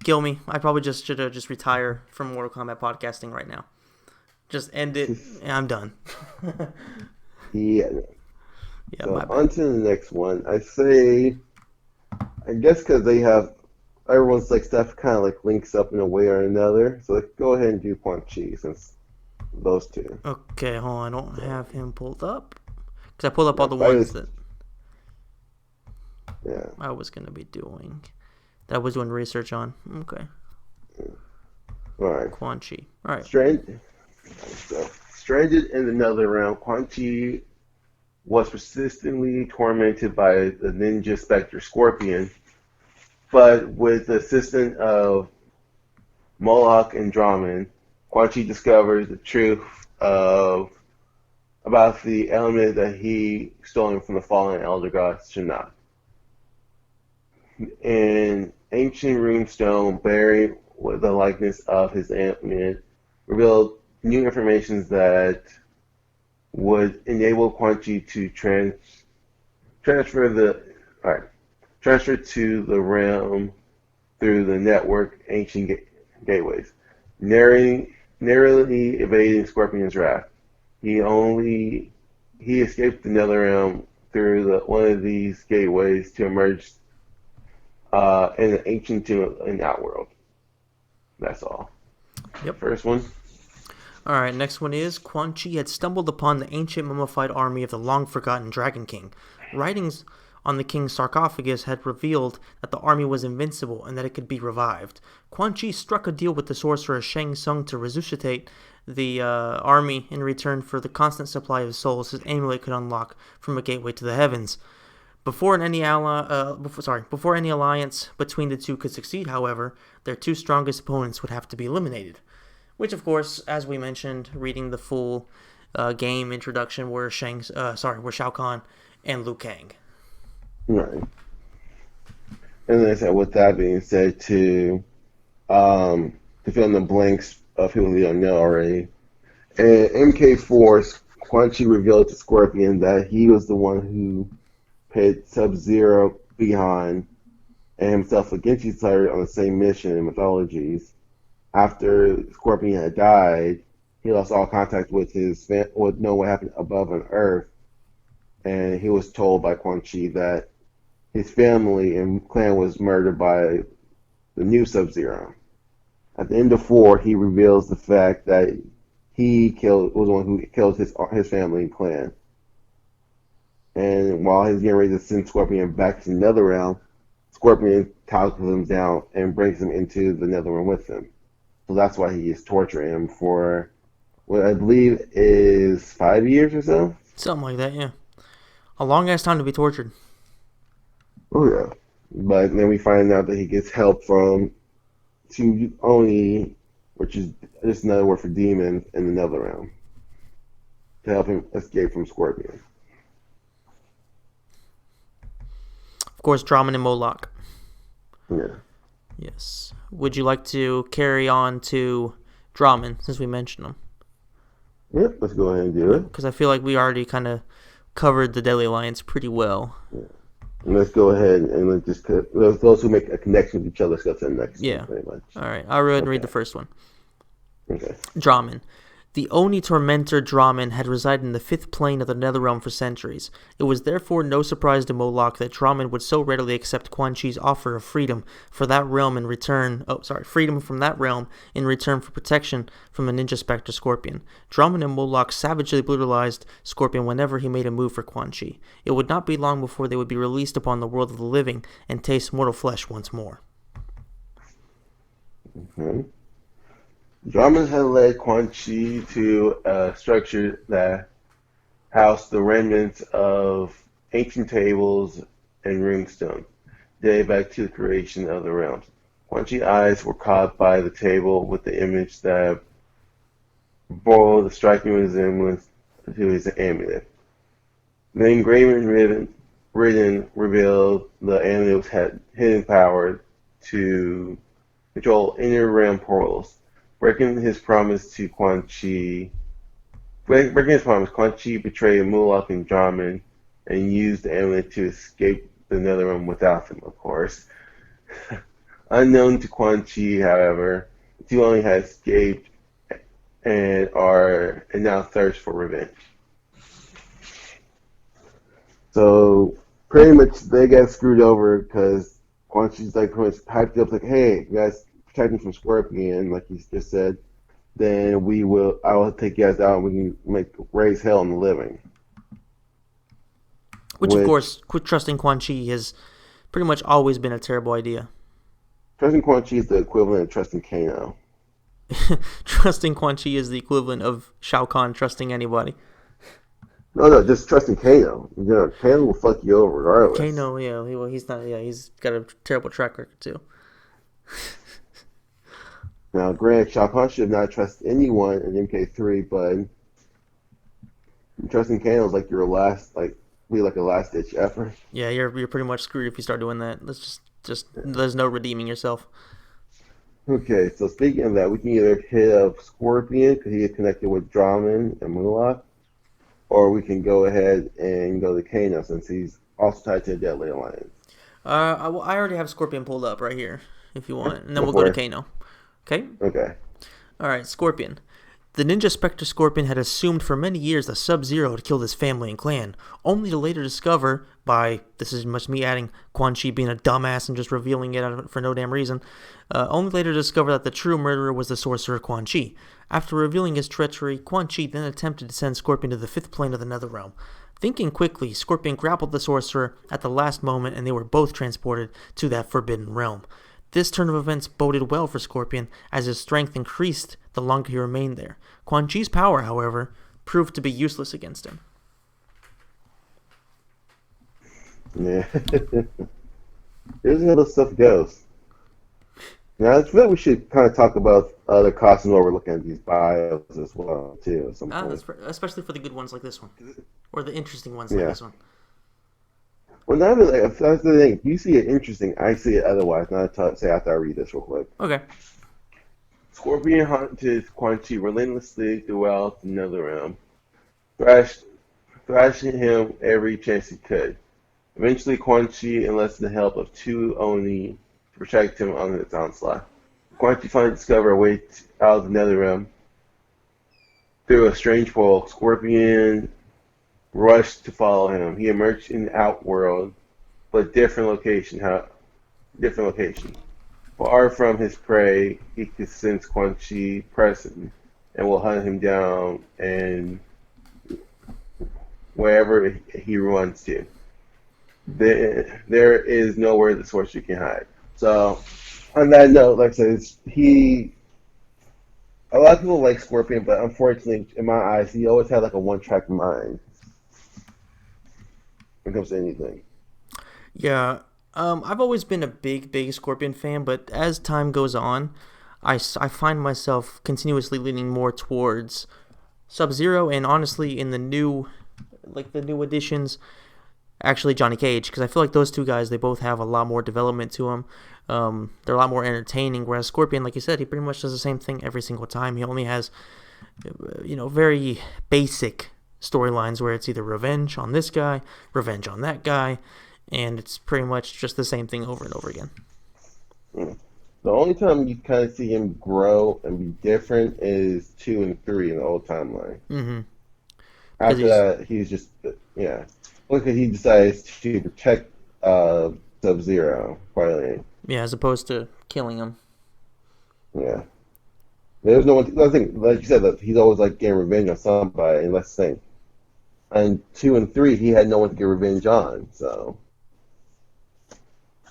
Kill me. I probably just should just retire from Mortal Kombat podcasting right now. Just end it. And I'm done. Yeah. Yeah, my So bad. on to the next one. I guess because they have everyone's like stuff kind of like links up in a way or another. So like, go ahead and do Quan Chi since those two. Okay, hold on. I don't So have him pulled up because I pulled up all yeah, the fight ones is that yeah. I was gonna be doing. That I was doing research on. Okay, All right. Quan Chi. All right. Stranded in another realm, Quan Chi was persistently tormented by the ninja specter Scorpion, but with the assistance of Moloch and Draman, Quan Chi discovers the truth of about the element that he stolen from the fallen elder god Shinnok. An ancient runestone buried with the likeness of his amulet revealed new information that would enable Quan Chi to transfer the all right, transfer to the realm through the network ancient gateways, narrowly evading Scorpion's wrath. He only he escaped the Netherrealm through one of these gateways to emerge in an ancient tomb in Outworld. That's all. Yep. First one. All right. Next one is Quan Chi had stumbled upon the ancient mummified army of the long-forgotten Dragon King. Writings on the king's sarcophagus had revealed that the army was invincible and that it could be revived. Quan Chi struck a deal with the sorcerer Shang Tsung to resuscitate the army in return for the constant supply of souls his amulet could unlock from a gateway to the heavens. Before any alliance between the two could succeed, however, their two strongest opponents would have to be eliminated. Which, of course, as we mentioned, reading the full game introduction, were Shao Kahn and Liu Kang. Right. And then I said, with that being said, to fill in the blanks of people who don't know already, in MK4, Quan Chi revealed to Scorpion that he was the one who pit Sub-Zero behind and himself against each other on the same mission in mythologies. After Scorpion had died, he lost all contact with know what happened above on Earth, and he was told by Quan Chi that his family and clan was murdered by the new Sub-Zero. At the end of 4, he reveals the fact that was the one who killed his family and clan. And while he's getting ready to send Scorpion back to Netherrealm, Scorpion talks him down and brings him into the Netherrealm with him. So that's why he is torturing him for what I believe is 5 years or so. Something like that, yeah. A long ass time to be tortured. Oh yeah. But then we find out that he gets help from two only which is just another word for demon in the Netherrealm, to help him escape from Scorpion. Of course, Draman and Moloch. Yeah. Yes. Would you like to carry on to Draman, since we mentioned him? Yep, let's go ahead and do it. Because I feel like we already kind of covered the Deadly Alliance pretty well. Yeah. And let's go ahead and let those who make a connection with each other, let's go to the next one, pretty much. All right, I'll go ahead and read the first one. Okay. Draman. The Oni tormentor Draman had resided in the fifth plane of the Netherrealm for centuries. It was therefore no surprise to Moloch that Draman would so readily accept Quan Chi's offer of freedom for that realm in return. Freedom from that realm in return for protection from the Ninja Spectre Scorpion. Draman and Moloch savagely brutalized Scorpion whenever he made a move for Quan Chi. It would not be long before they would be released upon the world of the living and taste mortal flesh once more. Mm-hmm. Draman had led Quan Chi to a structure that housed the remnants of ancient tables and runestone, dating back to the creation of the realms. Quan Chi's eyes were caught by the table with the image that bore the striking resemblance to his amulet. The engraving written revealed the amulet had hidden power to control inner realm portals. Breaking his promise, Quan Chi betrayed Moloch and Draman and used the amulet to escape the Netherrealm without them, of course. Unknown to Quan Chi, however, the two only had escaped and now thirst for revenge. So pretty much they got screwed over because Quan Chi's like pretty much hyped up like, hey, you guys protect me from Scorpion, like he just said, then I will take you guys out and we can raise hell in the living. Which of course, trusting Quan Chi has pretty much always been a terrible idea. Trusting Quan Chi is the equivalent of trusting Kano. Trusting Quan Chi is the equivalent of Shao Kahn trusting anybody. No, just trusting Kano. You know, Kano will fuck you over regardless. Kano, yeah, he's not. Yeah, he's got a terrible track record too. Now, granted, Shao Kahn should not trust anyone in MK3, but trusting Kano is like your last, like a last ditch effort. Yeah, you're pretty much screwed if you start doing that. Let's just there's no redeeming yourself. Okay, so speaking of that, we can either hit up Scorpion because he is connected with Draman and Moloch, or we can go ahead and go to Kano since he's also tied to the Deadly Alliance. I already have Scorpion pulled up right here if you want, and then we'll go to Kano. Okay? Okay. Alright, Scorpion. The Ninja Spectre Scorpion had assumed for many years that Sub-Zero had killed his family and clan, only to later discover, this is much me adding Quan Chi being a dumbass and just revealing it for no damn reason, only later to discover that the true murderer was the sorcerer Quan Chi. After revealing his treachery, Quan Chi then attempted to send Scorpion to the fifth plane of the Netherrealm. Thinking quickly, Scorpion grappled the sorcerer at the last moment and they were both transported to that forbidden realm. This turn of events boded well for Scorpion, as his strength increased the longer he remained there. Quan Chi's power, however, proved to be useless against him. Yeah. Here's how this stuff goes. Now, I feel like we should kind of talk about the costumes while we're looking at these bios as well, too. At some point. Especially for the good ones like this one, or the interesting ones like this one. Well, now that's the thing. If you see it interesting, I see it otherwise. Say after I read this real quick. Okay. Scorpion hunted Quan Chi relentlessly throughout the Netherrealm, thrashing him every chance he could. Eventually, Quan Chi enlisted the help of two Oni to protect him on its onslaught. Quan Chi finally discovered a way out of the Netherrealm through a strange portal. Scorpion rushed to follow him. He emerged in the outworld, but different location. Far from his prey, he could sense Quan Chi present and will hunt him down and wherever he runs to. There is nowhere the sorcerer can hide. So, on that note, like I said, a lot of people like Scorpion, but unfortunately, in my eyes, he always had like a one-track mind when it comes to anything. Yeah, I've always been a big Scorpion fan, but as time goes on, I find myself continuously leaning more towards Sub-Zero, and honestly, in the new additions, actually Johnny Cage, because I feel like those two guys, they both have a lot more development to them. They're a lot more entertaining. Whereas Scorpion, like you said, he pretty much does the same thing every single time. He only has, very basic storylines where it's either revenge on this guy, revenge on that guy, and it's pretty much just the same thing over and over again. Mm. The only time you kind of see him grow and be different is 2 and 3 in the old timeline. Mm-hmm. Because After he's that, he's just yeah. Look, he decides to protect Sub Zero finally. yeah, as opposed to killing him. Yeah. There's no one. I think, like you said, that he's always like getting revenge on somebody. And let's think. And 2 and 3, he had no one to get revenge on. So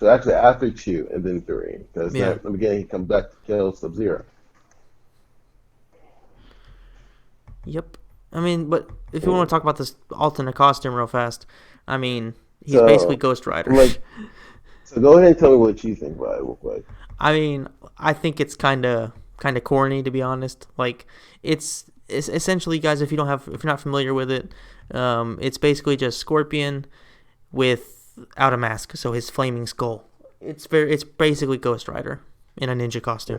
actually, after 2 and then 3, because Yeah. in the beginning he comes back to kill Sub Zero. Yep. I mean, but if you want to talk about this alternate costume real fast, I mean, he's basically So Ghost Rider. like, so go ahead and tell me what you think about it real quick. I mean, I think it's kind of corny, to be honest. Like, it's essentially, guys, if you're not familiar with it, it's basically just Scorpion without a mask, so his flaming skull. It's basically Ghost Rider in a ninja costume.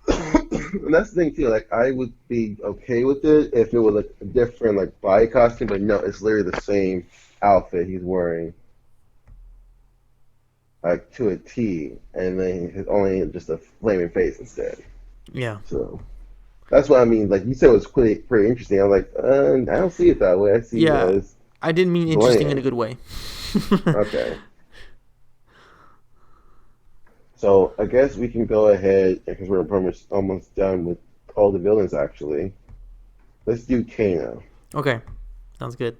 And that's the thing too. Like, I would be okay with it if it was like a different like body costume, but no, it's literally the same outfit he's wearing, like to a T, and then his only just a flaming face instead. Yeah. So that's what I mean. Like you said, it was pretty interesting. I was like, I don't see it that way. I see it Yeah. as I didn't mean interesting in a bland. good way. Okay. So I guess we can go ahead because we're pretty much almost done with all the villains. Actually, let's do Kano. Okay. Sounds good.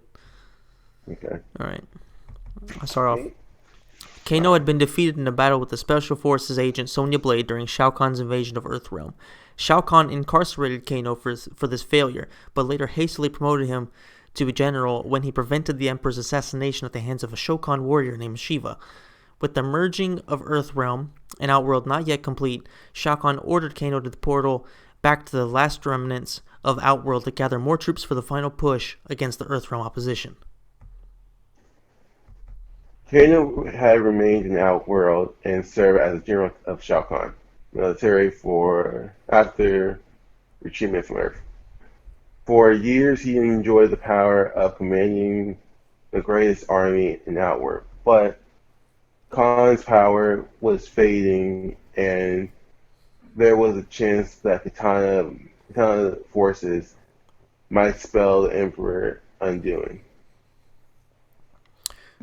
Okay. All right. I'll start off. Kano had been defeated in a battle with the Special Forces agent Sonya Blade during Shao Kahn's invasion of Earthrealm. Shao Kahn incarcerated Kano for this failure, but later hastily promoted him to a general when he prevented the Emperor's assassination at the hands of a Shokan warrior named Shiva. With the merging of Earthrealm and Outworld not yet complete, Shao Kahn ordered Kano to the portal back to the last remnants of Outworld to gather more troops for the final push against the Earthrealm opposition. Kano had remained in Outworld and served as a general of Shao Kahn military for after retreatment from Earth. For years, he enjoyed the power of commanding the greatest army in Outworld, but Khan's power was fading, and there was a chance that Katana forces might spell the Emperor undoing.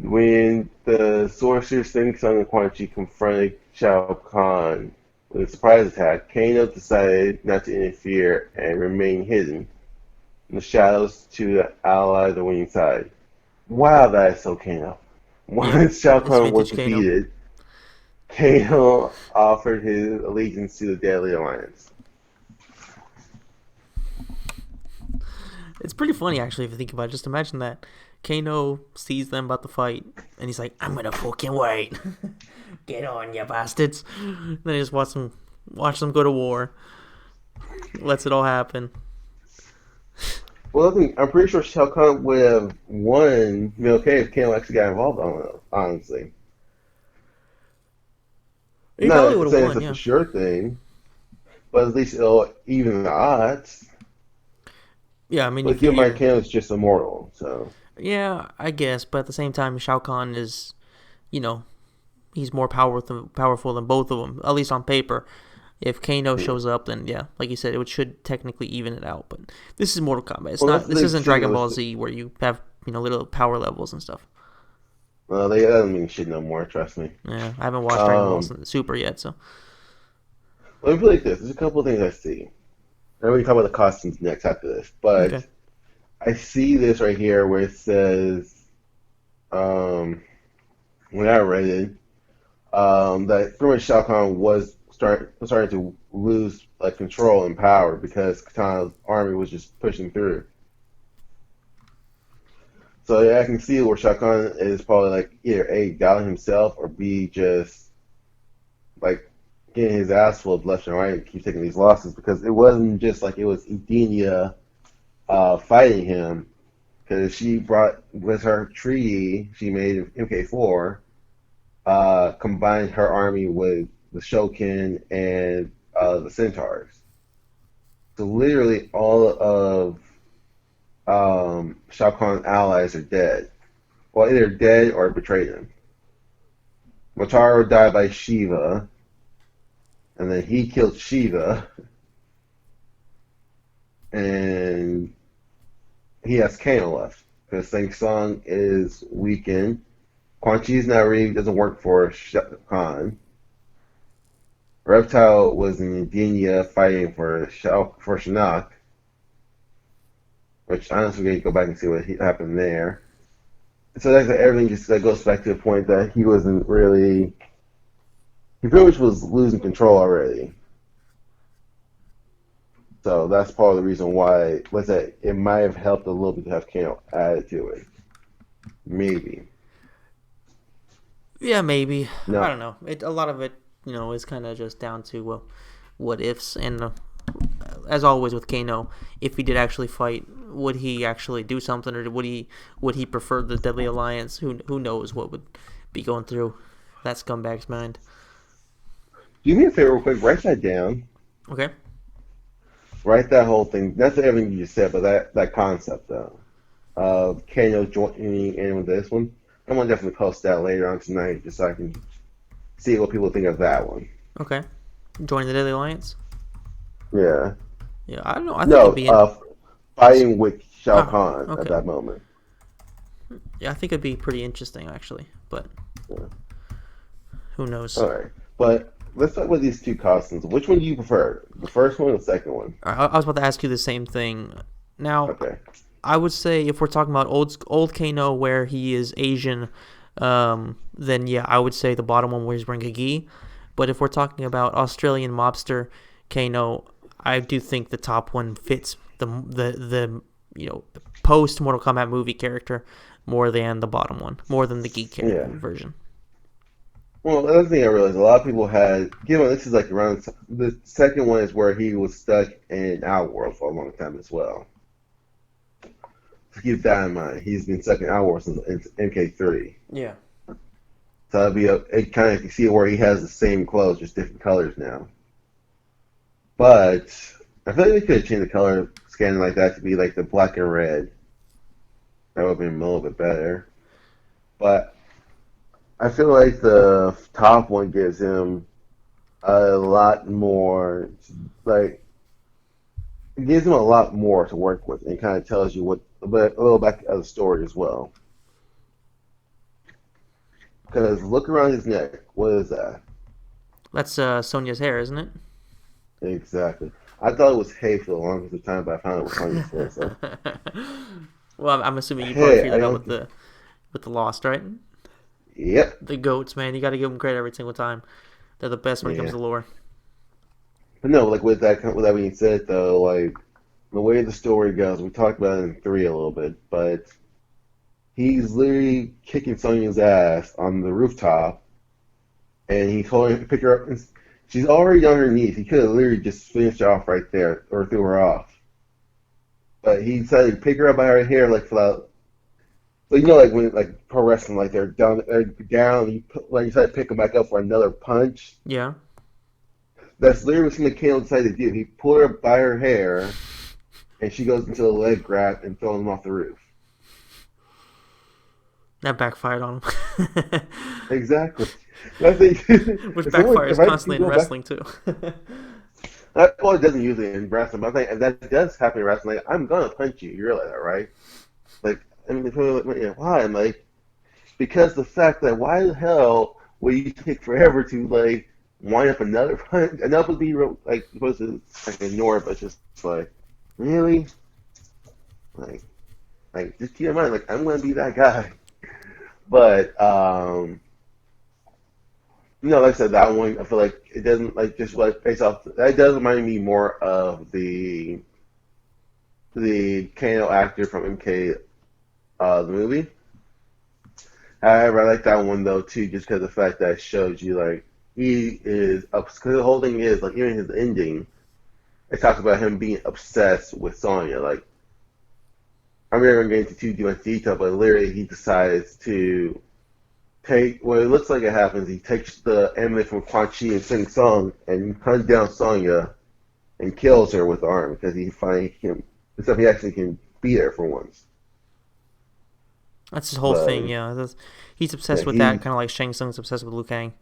When the sorcerer Sing Sung and Quan Chi confronted Shao Kahn with a surprise attack, Kano decided not to interfere and remain hidden in the shadows to ally the winning side. Wow, that is so Kano. Yeah, Once Shao it's Kahn was vintage Kano. defeated, Kano offered his allegiance to the Deadly Alliance. It's pretty funny, actually, if you think about it. Just imagine that. Kano sees them about to fight, and he's like, I'm gonna fucking wait. Get on, you bastards. Then he just watch them go to war. Lets it all happen. Well, I'm pretty sure Shao Kahn would have won okay if Kano actually got involved on it, honestly. He probably Not would to have say it's won, a for yeah. sure thing, but at least it'll even the odds. Yeah, I mean, you But keep in mind, figure, Kano's just immortal, so. yeah, I guess, but at the same time, Shao Kahn is, you know, he's more powerful than both of them, at least on paper. If Kano Hmm. shows up, then yeah, like you said, it should technically even it out. But this is Mortal Kombat. It's Well, that's not. the This thing isn't too. Dragon Ball Z where you have little power levels and stuff. Well, they don't mean shit no more. Trust me. Yeah, I haven't watched Dragon Ball Um, Super yet, so Let me put it like this. There's a couple of things I see. And we can talk about the costumes next after this. okay. But I see this right here where it says, um, when I read it, that pretty much Shao Kahn starting to lose like control and power because Katana's army was just pushing through. So yeah, I can see where Shao Kahn is probably like either A, doubting himself or B, just like getting his ass whooped left and right and keep taking these losses because it wasn't just like it was Edenia fighting him because she brought with her treaty she made in MK4 combined her army with the Shokin and the Centaurs. So literally all of Shao Kahn's allies are dead. Well, either dead or betrayed him. Motaro died by Shiva, and then he killed Shiva, and he has Kano left because Shang Tsung is weakened. Quan Chi's now really doesn't work for Shao Kahn. Reptile was in Indiana fighting for Shinnok, which honestly we can go back and see what happened there. So that's like everything just goes back to the point that he wasn't really he pretty much was losing control already. So that's part of the reason why let's say it might have helped a little bit to have Kano added to it. Maybe. Yeah, maybe. I No. don't know. A lot of it, is kind of just down to what ifs. And as always with Kano, if he did actually fight, would he actually do something, or would he prefer the Deadly Alliance? Who knows what would be going through that scumbag's mind? Do me a favor real quick, write that down. Okay. Write that whole thing. That's everything you just said, but that concept though. Of Kano joining in with this one. I'm gonna definitely post that later on tonight just so I can see what people think of that one. Okay. Joining the Deadly Alliance. Yeah. Yeah, I don't know. I think No, it'd be in. fighting with Shao Ah, Kahn at okay. that moment. Yeah, I think it'd be pretty interesting actually, but Yeah. who knows? All right, but let's talk about these two costumes. Which one do you prefer? The first one or the second one? I was about to ask you the same thing. Now, Okay. I would say if we're talking about old Kano where he is Asian, then yeah, I would say the bottom one where he's wearing a gi. But if we're talking about Australian mobster Kano, I do think the top one fits the post Mortal Kombat movie character more than the bottom one, more than the gi Yeah. version. Well, the other thing I realized, a lot of people had, given this is like around the second one is where he was stuck in Outworld for a long time as well. So keep that in mind. He's been stuck in Outworld since MK3. Yeah. So that'd be it kind of you see where he has the same clothes, just different colors now. But I feel like they could have changed the color scanning like that to be like the black and red. That would have been a little bit better. But I feel like the top one gives him a lot more, like, it gives him a lot more to work with and kind of tells you but a little back of the story as well. Because look around his neck. What is that? That's Sonya's hair, isn't it? Exactly. I thought it was hay for the longest time, but I found it was Sonya's hair. So, Well, I'm assuming you probably hey, figured I that out don't. with the Lost, right? Yep. The goats, man. You got to give them credit every single time. They're the best when it comes Yeah. to lore. But no, like with that being said, though, like the way the story goes, we talked about it in three a little bit, but he's literally kicking Sonya's ass on the rooftop, and he told her to pick her up. And she's already on her knees. He could have literally just finished her off right there or threw her off. But he decided to pick her up by her hair, like without, like like when like pro wrestling, like they're down, and you try to pick them back up for another punch. Yeah. That's literally what something Kano decided to do. He pulled her by her hair, and she goes into the leg grab and throws him off the roof. That backfired on him. Exactly. I think Which if someone, backfires if I keep constantly in going back, wrestling, too. well, it doesn't usually in wrestling, but that does happen in wrestling. Like, I'm gonna punch you. You realize that, right? Like, I mean, people are like, why? I'm like, because the fact that why the hell would you take forever to like wind up another punch? And that would be like supposed to like ignore it, but just like, really, like, just keep in mind, like, I'm gonna be that guy. But like I said, that one I feel like it doesn't like just like based off that does remind me more of the Kano actor from MK the movie. However, I like that one though too, just because of the fact that it shows you like he is because the whole thing is like even his ending. It talks about him being obsessed with Sonya. Like I'm not going to get into too much detail, but literally he decides to take. Well, it looks like it happens. He takes the amulet from Quan Chi and Sing Song and hunts down Sonya and kills her with the arm because he finally can. Except he actually can be there for once. That's his whole thing. But Yeah, he's yeah, obsessed with that, kind of like Shang Tsung's obsessed with Liu Kang.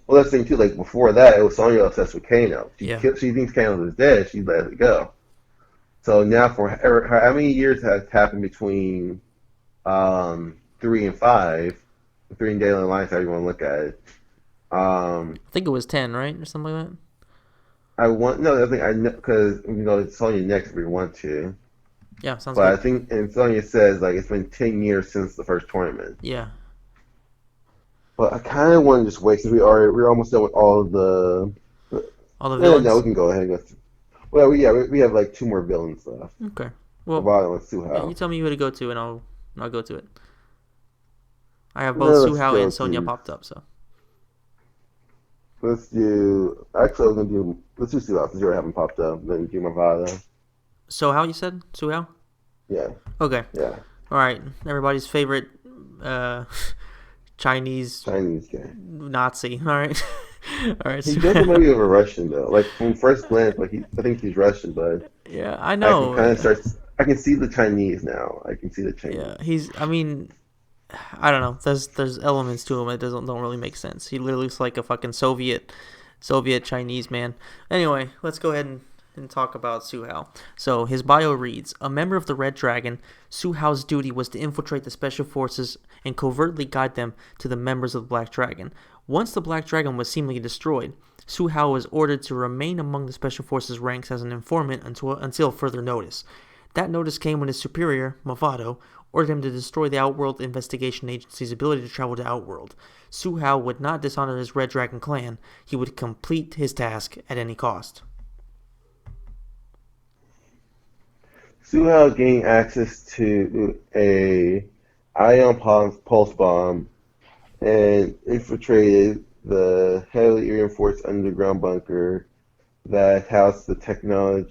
well, that's the thing too. Like before that, it was Sonya obsessed with Kano. Yeah, She thinks Kano is dead. She lets it go. So now, for how many years has happened between 3 and 5, 3 and Daily Alliance, how you want to look at it? I think it was 10, right, or something like that. I want no, I think I know because we can go to Sonya next if we want to. Yeah, sounds But good. I think, and Sonya says like it's been 10 years since the first tournament. Yeah, But I kind of want to just wait because we're almost done with all of the. all the No, we villains. can go ahead and go through. Well, we have like 2 more villains left. Okay. Well, Bravado and yeah, you Suhao. tell me who to go to, and I'll go to it. I have both No, let's Suhao go and Sonya to. popped up, so Let's do. Actually, I was gonna do. Let's do Suhao since you haven't popped up. Then do Bravado. Suhao, you said Suhao. Yeah, Okay. yeah. All right. Everybody's favorite uh, Chinese Chinese guy. Nazi. All right. All right. He doesn't remind me of a Russian though. Like from first glance, like I think he's Russian, but Yeah, I I can know. kind of start. I can see the Chinese now. I can see the Yeah, Chinese. he's. I mean, I don't know. There's elements to him that don't really make sense. He literally looks like a fucking Soviet Chinese man. Anyway, let's go ahead and talk about Suhao. So his bio reads: a member of the Red Dragon, Suhao's duty was to infiltrate the special forces and covertly guide them to the members of the Black Dragon. Once the Black Dragon was seemingly destroyed, Suhao was ordered to remain among the special forces ranks as an informant until further notice. That notice came when his superior, Movado, ordered him to destroy the Outworld Investigation Agency's ability to travel to Outworld. Suhao would not dishonor his Red Dragon clan. He would complete his task at any cost. Suhao gained access to a pulse bomb and infiltrated the heavily reinforced underground bunker that housed the techno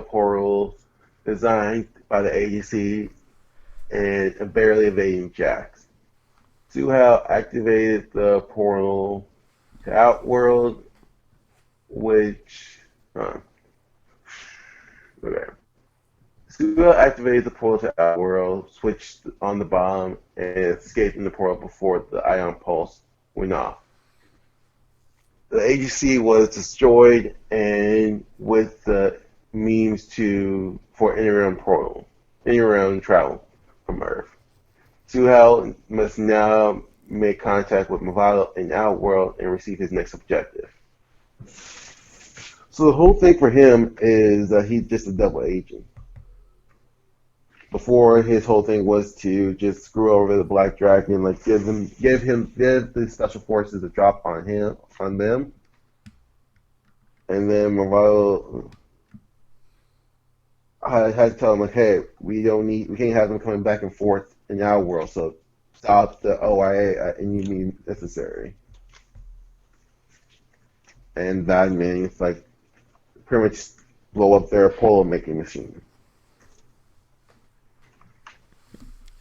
portal designed by the agency and barely evading Jax. Suhao activated the portal to Outworld, which. Okay. Suhao activated the portal to Outworld, switched on the bomb, and escaped in the portal before the ion pulse went off. The agency was destroyed, and with the means for in-realm travel from Earth. Suhao must now make contact with Movado in Outworld and receive his next objective. So the whole thing for him is that he's just a double agent. Before his whole thing was to just screw over the Black Dragon, like give the special forces a drop on them, and then Movado had to tell him like, hey, we can't have them coming back and forth in our world, so stop the OIA at any means necessary. And that means like pretty much blow up their polo making machine.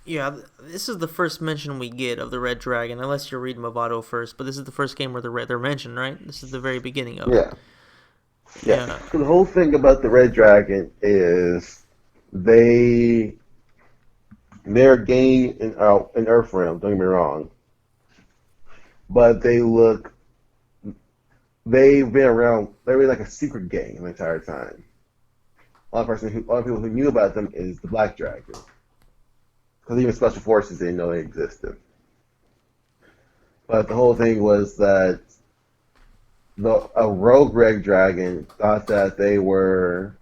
Yeah, this is the first mention we get of the Red Dragon, unless you're reading Movado first. But this is the first game where they're mentioned, right? This is the very beginning of it. Yeah. Yeah. So the whole thing about the Red Dragon is they're gang in Earth realm. Don't get me wrong, but they've been around. They're like a secret gang the entire time. A lot of people who knew about them is the Black Dragon, because even special forces didn't know they existed. But the whole thing was that a rogue Red Dragon thought that they were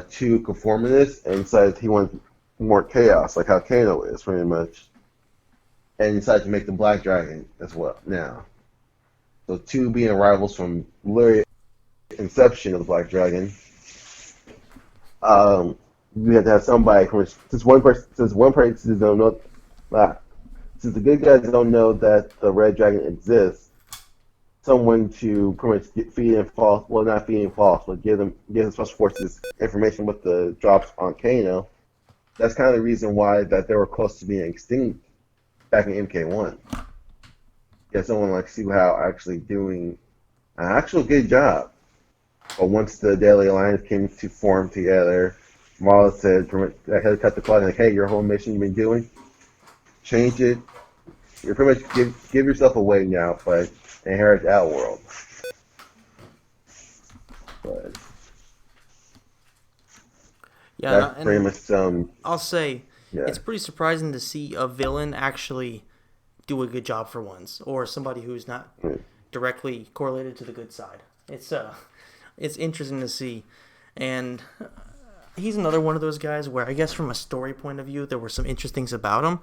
too conformist and decided he wanted more chaos, like how Kano is, pretty much. And decided to make the Black Dragon as well now. So two being rivals from literally inception of the Black Dragon. You have to have somebody since one person don't know since the good guys don't know that the Red Dragon exists, someone to pretty much feed in false, well, not feed in false, but give the special forces information with the drops on Kano. That's kind of the reason why that they were close to being extinct back in MK1. Get someone like Suhao actually doing an actual good job. But once the Daily Alliance came to form together, Mala said, I had to cut the clock, like, hey, your whole mission you've been doing, change it. You're pretty much give yourself away now, but inherit Outworld. But Yeah, that's pretty and much I'll say yeah. it's pretty surprising to see a villain actually do a good job for once, or somebody who's not directly correlated to the good side. It's interesting to see, and he's another one of those guys where I guess from a story point of view there were some interesting things about him,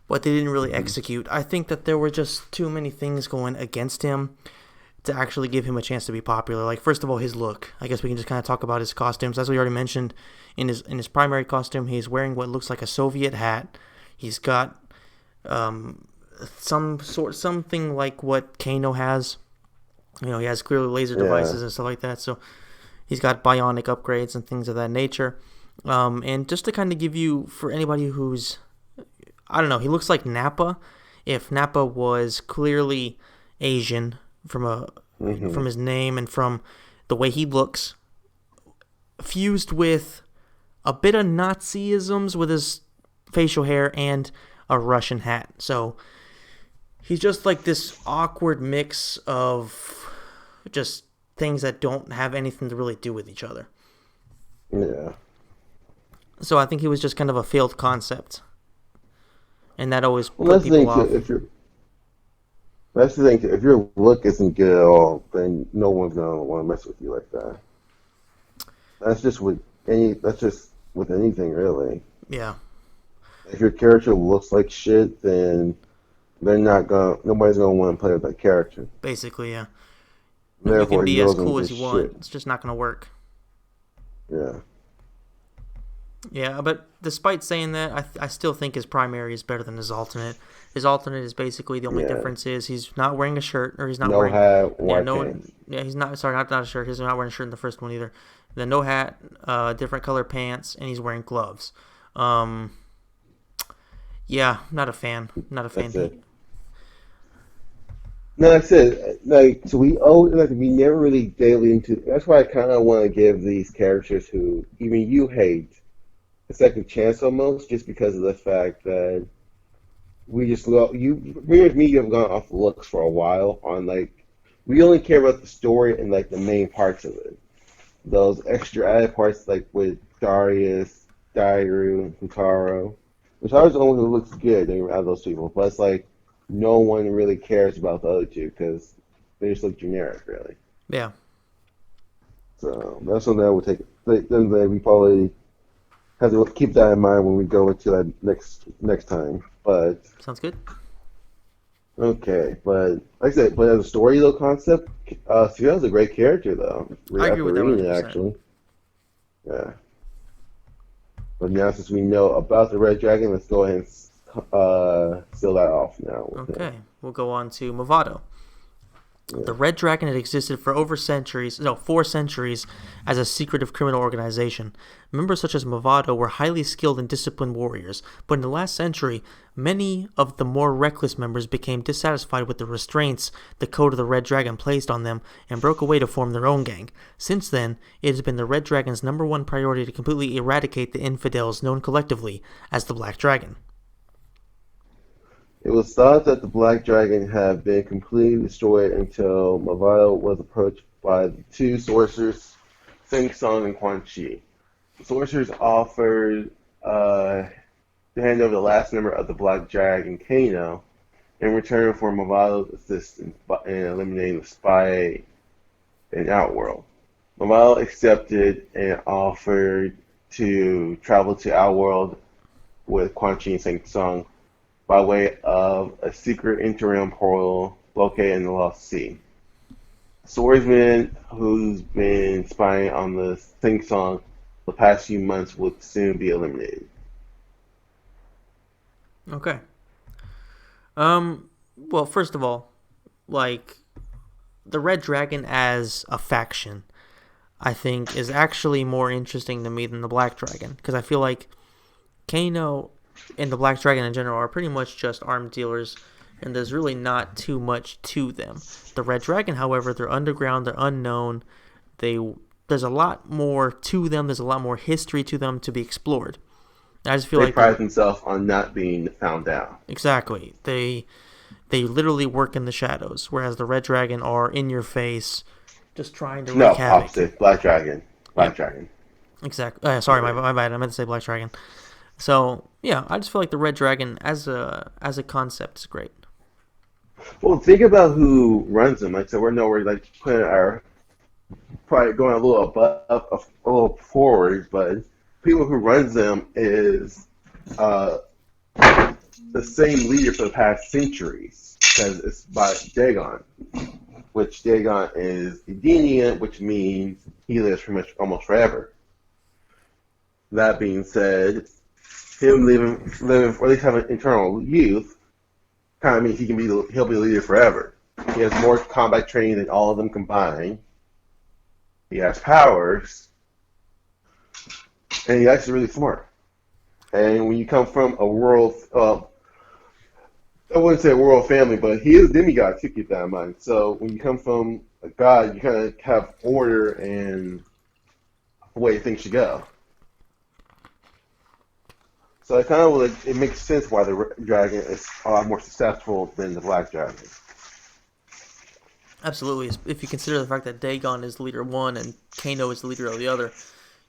but they didn't really execute. I think that there were just too many things going against him to actually give him a chance to be popular. Like, first of all, his look. I guess we can just kind of talk about his costumes. As we already mentioned, in his primary costume, he's wearing what looks like a Soviet hat. He's got something like what Kano has. He has clearly laser Yeah. devices and stuff like that. So he's got bionic upgrades and things of that nature. And just to kind of give you, for anybody who's, I don't know, he looks like Nappa. If Nappa was clearly Asian from his name and from the way he looks, fused with a bit of Nazisms with his facial hair and a Russian hat. So he's just like this awkward mix of just things that don't have anything to really do with each other. Yeah. So I think he was just kind of a failed concept, and that always Well, put that's the people thing too. off. That's the thing too. If your look isn't good at all, then no one's gonna want to mess with you like that. That's just with any. That's just with anything really. Yeah, If your character looks like shit, then they're not gonna. Nobody's gonna want to play with that character. basically, yeah. You can Therefore, he be as goes cool into as you want. shit. It's just not going to work. Yeah. Yeah, but despite saying that, I still think his primary is better than his alternate. His alternate is basically the only Yeah. difference is he's not wearing a shirt, or he's not No wearing, hat, yeah, white no, pants. yeah, he's not, sorry, not a shirt. He's not wearing a shirt in the first one either. Then no hat, different color pants, and he's wearing gloves. Um, yeah, not a fan. Not a fan. That's it. No, that's it. Like, so we never really delve into. That's why I kind of want to give these characters who even you hate a second chance almost, just because of the fact that we just go. Me and me, you have gone off the looks for a while on like we only care about the story and like the main parts of it. Those extra added parts like with Darius, Dairu, Hikaru. Hikaru's the only one who looks good out of those people, but it's like no one really cares about the other two because they just look generic, really. Yeah, So that's something I would take. Then we probably have to keep that in mind when we go into that next time. But sounds good. okay, but like I said, but as a story though concept, Suya's a great character though. I agree After with that reading it 100%. actually, yeah. But now since we know about the Red Dragon, let's go ahead and seal that off now with him. Okay, we'll go on to Movado. The Yeah. Red Dragon had existed for 4 centuries as a secretive criminal organization. Members such as Movado were highly skilled and disciplined warriors, but in the last century, many of the more reckless members became dissatisfied with the restraints the code of the Red Dragon placed on them and broke away to form their own gang. Since then, it has been the Red Dragon's #1 priority to completely eradicate the infidels known collectively as the Black Dragon. It was thought that the Black Dragon had been completely destroyed until Mavile was approached by the two sorcerers, Sing Song and Quan Chi. The sorcerers offered to hand over the last member of the Black Dragon, Kano, in return for Mavile's assistance in eliminating the spy in Outworld. Mavile accepted and offered to travel to Outworld with Quan Chi and Sing Song by way of a secret interim portal located in the Lost Sea. Swordsman, who's been spying on the Sing Song the past few months, will soon be eliminated. Okay. Well, first of all, like the Red Dragon as a faction, I think is actually more interesting to me than the Black Dragon because I feel like Kano and the Black Dragon in general are pretty much just arms dealers, and there's really not too much to them. The Red Dragon, however, they're underground, they're unknown. They there's a lot more to them. There's a lot more history to them to be explored. I just feel They like pride themselves on not being found out. exactly they literally work in the shadows, whereas the Red Dragon are in your face, just trying to wreak No, havoc. opposite. Black Dragon. Black Yep, Dragon. exactly. Sorry, my bad. I meant to say Black Dragon. So yeah, I just feel like the Red Dragon as a concept is great. Well, think about who runs them. Like, so we're nowhere like putting our probably going a little above, a little forward, but people who runs them is uh, the same leader for the past centuries because it's by Dagon, which Dagon is Edenian, which means he lives pretty much almost forever. That being said, him living or at least having eternal youth kind of means he'll be the leader forever. He has more combat training than all of them combined. He has powers, and he's actually really smart. And when you come from a world, I wouldn't say a royal family, but he is a demigod too. Keep that in mind. So when you come from a god, you kind of have order and the way things should go. So it kind of like, it makes sense why the dragon is a lot more successful than the black dragon. Absolutely, if you consider the fact that Dagon is leader one and Kano is the leader of the other,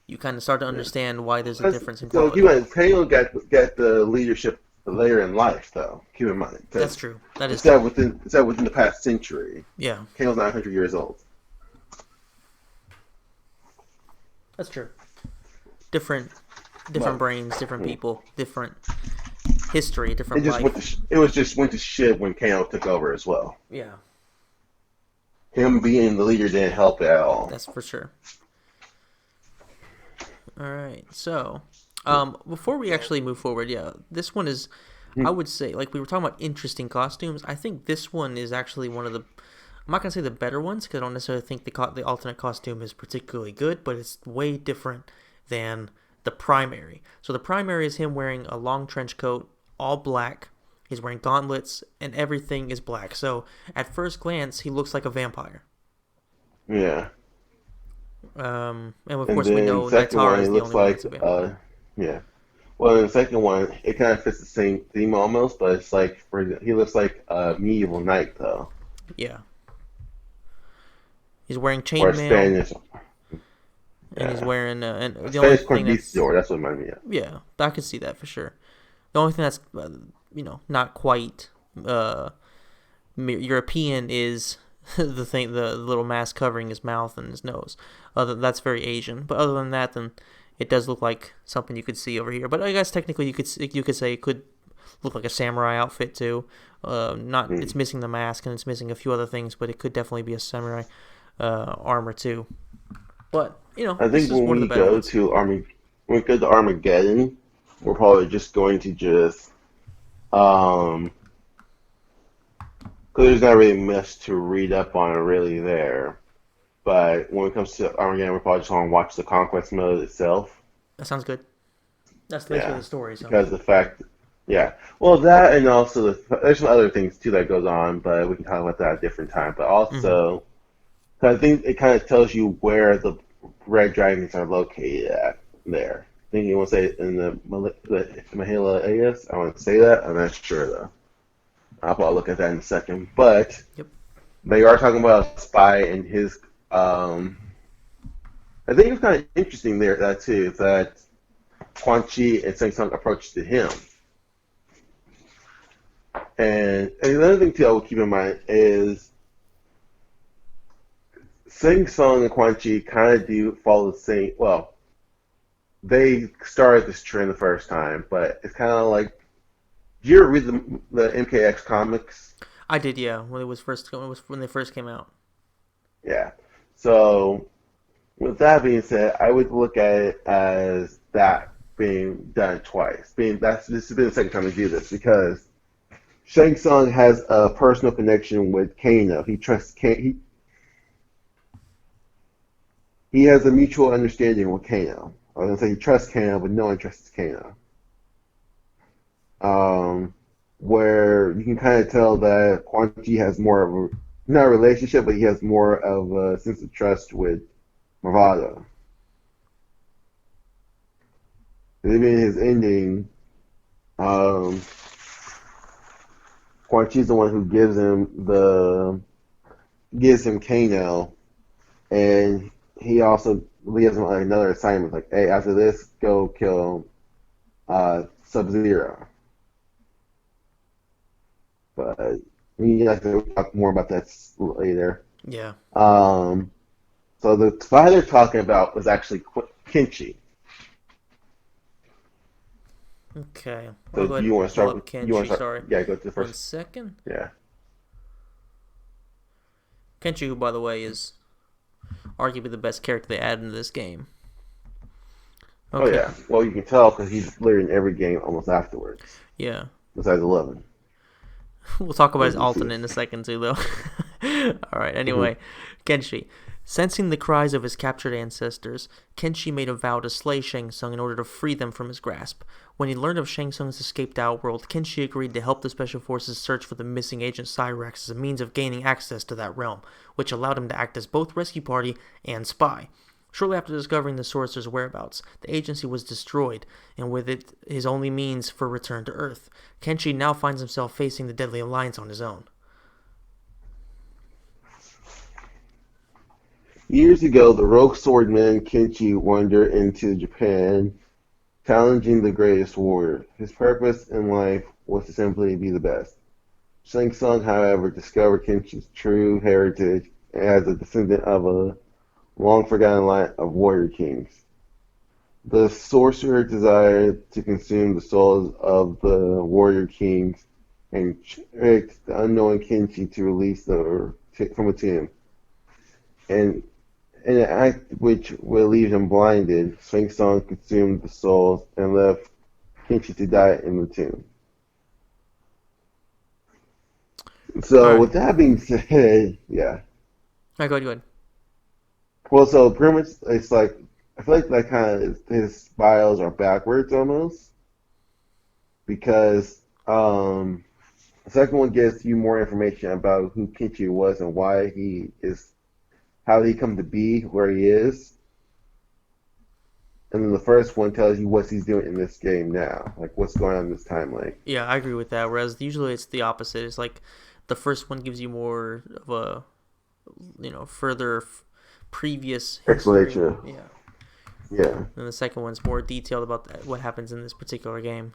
you kind of start to Yeah. understand why there's a difference in So keep in quality. mind, Kano got the leadership later in life, though. Keep in mind, That's because true. That is it's that true. within the past century. Yeah, Kano's 900 years old. that's true. Different, different But brains, different people, different history, it different just life. it was just went to shit when Kano took over as well. Yeah, Him being the leader didn't help at all. that's for sure. All right, so before we actually move forward, yeah, this one is, I would say, like we were talking about interesting costumes. I think this one is actually one of the. I'm not gonna say the better ones because I don't necessarily think the alternate costume is particularly good, but it's way different than the primary. So the primary is him wearing a long trench coat, all black. He's wearing gauntlets, and everything is black. So at first glance, he looks like a vampire. Yeah. And of And course we then know the second Naitara one, is it the looks only one like, that's a vampire. yeah. Well, in the second one, it kind of fits the same theme almost, but it's like he looks like a medieval knight though, Yeah, he's wearing or a chainmail, Spanish. and he's Yeah, wearing and a the only Spanish thing that's conquistador. That's what it reminded me of. yeah, I could see that for sure. The only thing that's not quite uh, European is the little mask covering his mouth and his nose. That's very Asian. But other than that, then it does look like something you could see over here. But I guess technically you could say it could look like a samurai outfit too. Not Hmm. it's missing the mask and it's missing a few other things, but it could definitely be a samurai armor too. But I this think is one of the better ones. When we go to Armageddon, we're probably just going to just um, because there's not really much to read up on really there. But when it comes to Armageddon, we're probably just going to watch the conquest mode itself. That sounds good. That's basically Yeah, the story. So because the fact, yeah, well that and also there's some other things too that goes on, but we can talk about that at a different time. But hmm also, 'cause I think it kind of tells you where the red dragons are located at there. I think you want to say in the Mahela Ayas. I want to say that. I'm not sure though. I'll probably look at that in a second. But yep. they are talking about a spy and his. Um, I think it's kind of interesting there that too that Quan Chi and Shang Tsung approach to him. And another thing too I will keep in mind is Shang Tsung and Quan Chi kind of do follow the same. Well, they started this trend the first time, but it's kind of like. Did you ever read the MKX comics? I did, yeah. When they first came out. Yeah. So with that being said, I would look at it as that being done twice. Being this has been the second time we do this because Shang Tsung has a personal connection with Kano. He trusts he has a mutual understanding with Kano. I was gonna say he trusts Kano, but no one trusts Kano. Um, where you can kind of tell that Quan Chi has more of a not a relationship, but he has more of a sense of trust with Bravado. Even in his ending, um, Quan Chi's the one who gives him Kano, and he also leaves him on another assignment. Like, hey, after this, go kill Sub Zero. But we have to talk more about that later. Yeah. Um, so the fight they're talking about was actually Kenshi. Okay. I'll So go do ahead you and want to pull start with? up You want Kenshi. to start? Sorry. Yeah, go to the One first. second. Yeah. Kenshi, who, by the way, is arguably the best character they added into this game. Oh Okay. yeah. Well, you can tell because he's literally in every game almost afterwards, Yeah. besides 11. We'll talk about As his you see. alternate in a second, too, though. Alright, Mm-hmm. anyway. Kenshi. Sensing the cries of his captured ancestors, Kenshi made a vow to slay Shang Tsung in order to free them from his grasp. When he learned of Shang Tsung's escaped outworld, Kenshi agreed to help the Special Forces search for the missing agent Cyrax as a means of gaining access to that realm, which allowed him to act as both rescue party and spy. Shortly after discovering the sorcerer's whereabouts, the agency was destroyed, and with it his only means for return to Earth. Kenshi now finds himself facing the Deadly Alliance on his own. Years ago, the rogue swordman Kenchi wandered into Japan, challenging the greatest warrior. His purpose in life was to simply be the best. Shang Tsung, however, discovered Kenchi's true heritage as a descendant of a long forgotten line of warrior kings. The sorcerer desired to consume the souls of the warrior kings and tricked the unknowing Kenshi to release them from a tomb. And in an act which would leave him blinded, Shang Tsung consumed the souls and left Kenshi to die in the tomb. So, Alright. with that being said, yeah. Alright, go ahead, go ahead. Well, so pretty much it's like I feel like that kind of his bios are backwards almost because the second one gives you more information about who Kenshi was and why he is how he come to be where he is, and then the first one tells you what he's doing in this game now, like what's going on in this timeline. Yeah, I agree with that. Whereas usually it's the opposite. It's like the first one gives you more of a, further previous history. Explanation. Yeah. Yeah. And the second one's more detailed about what happens in this particular game.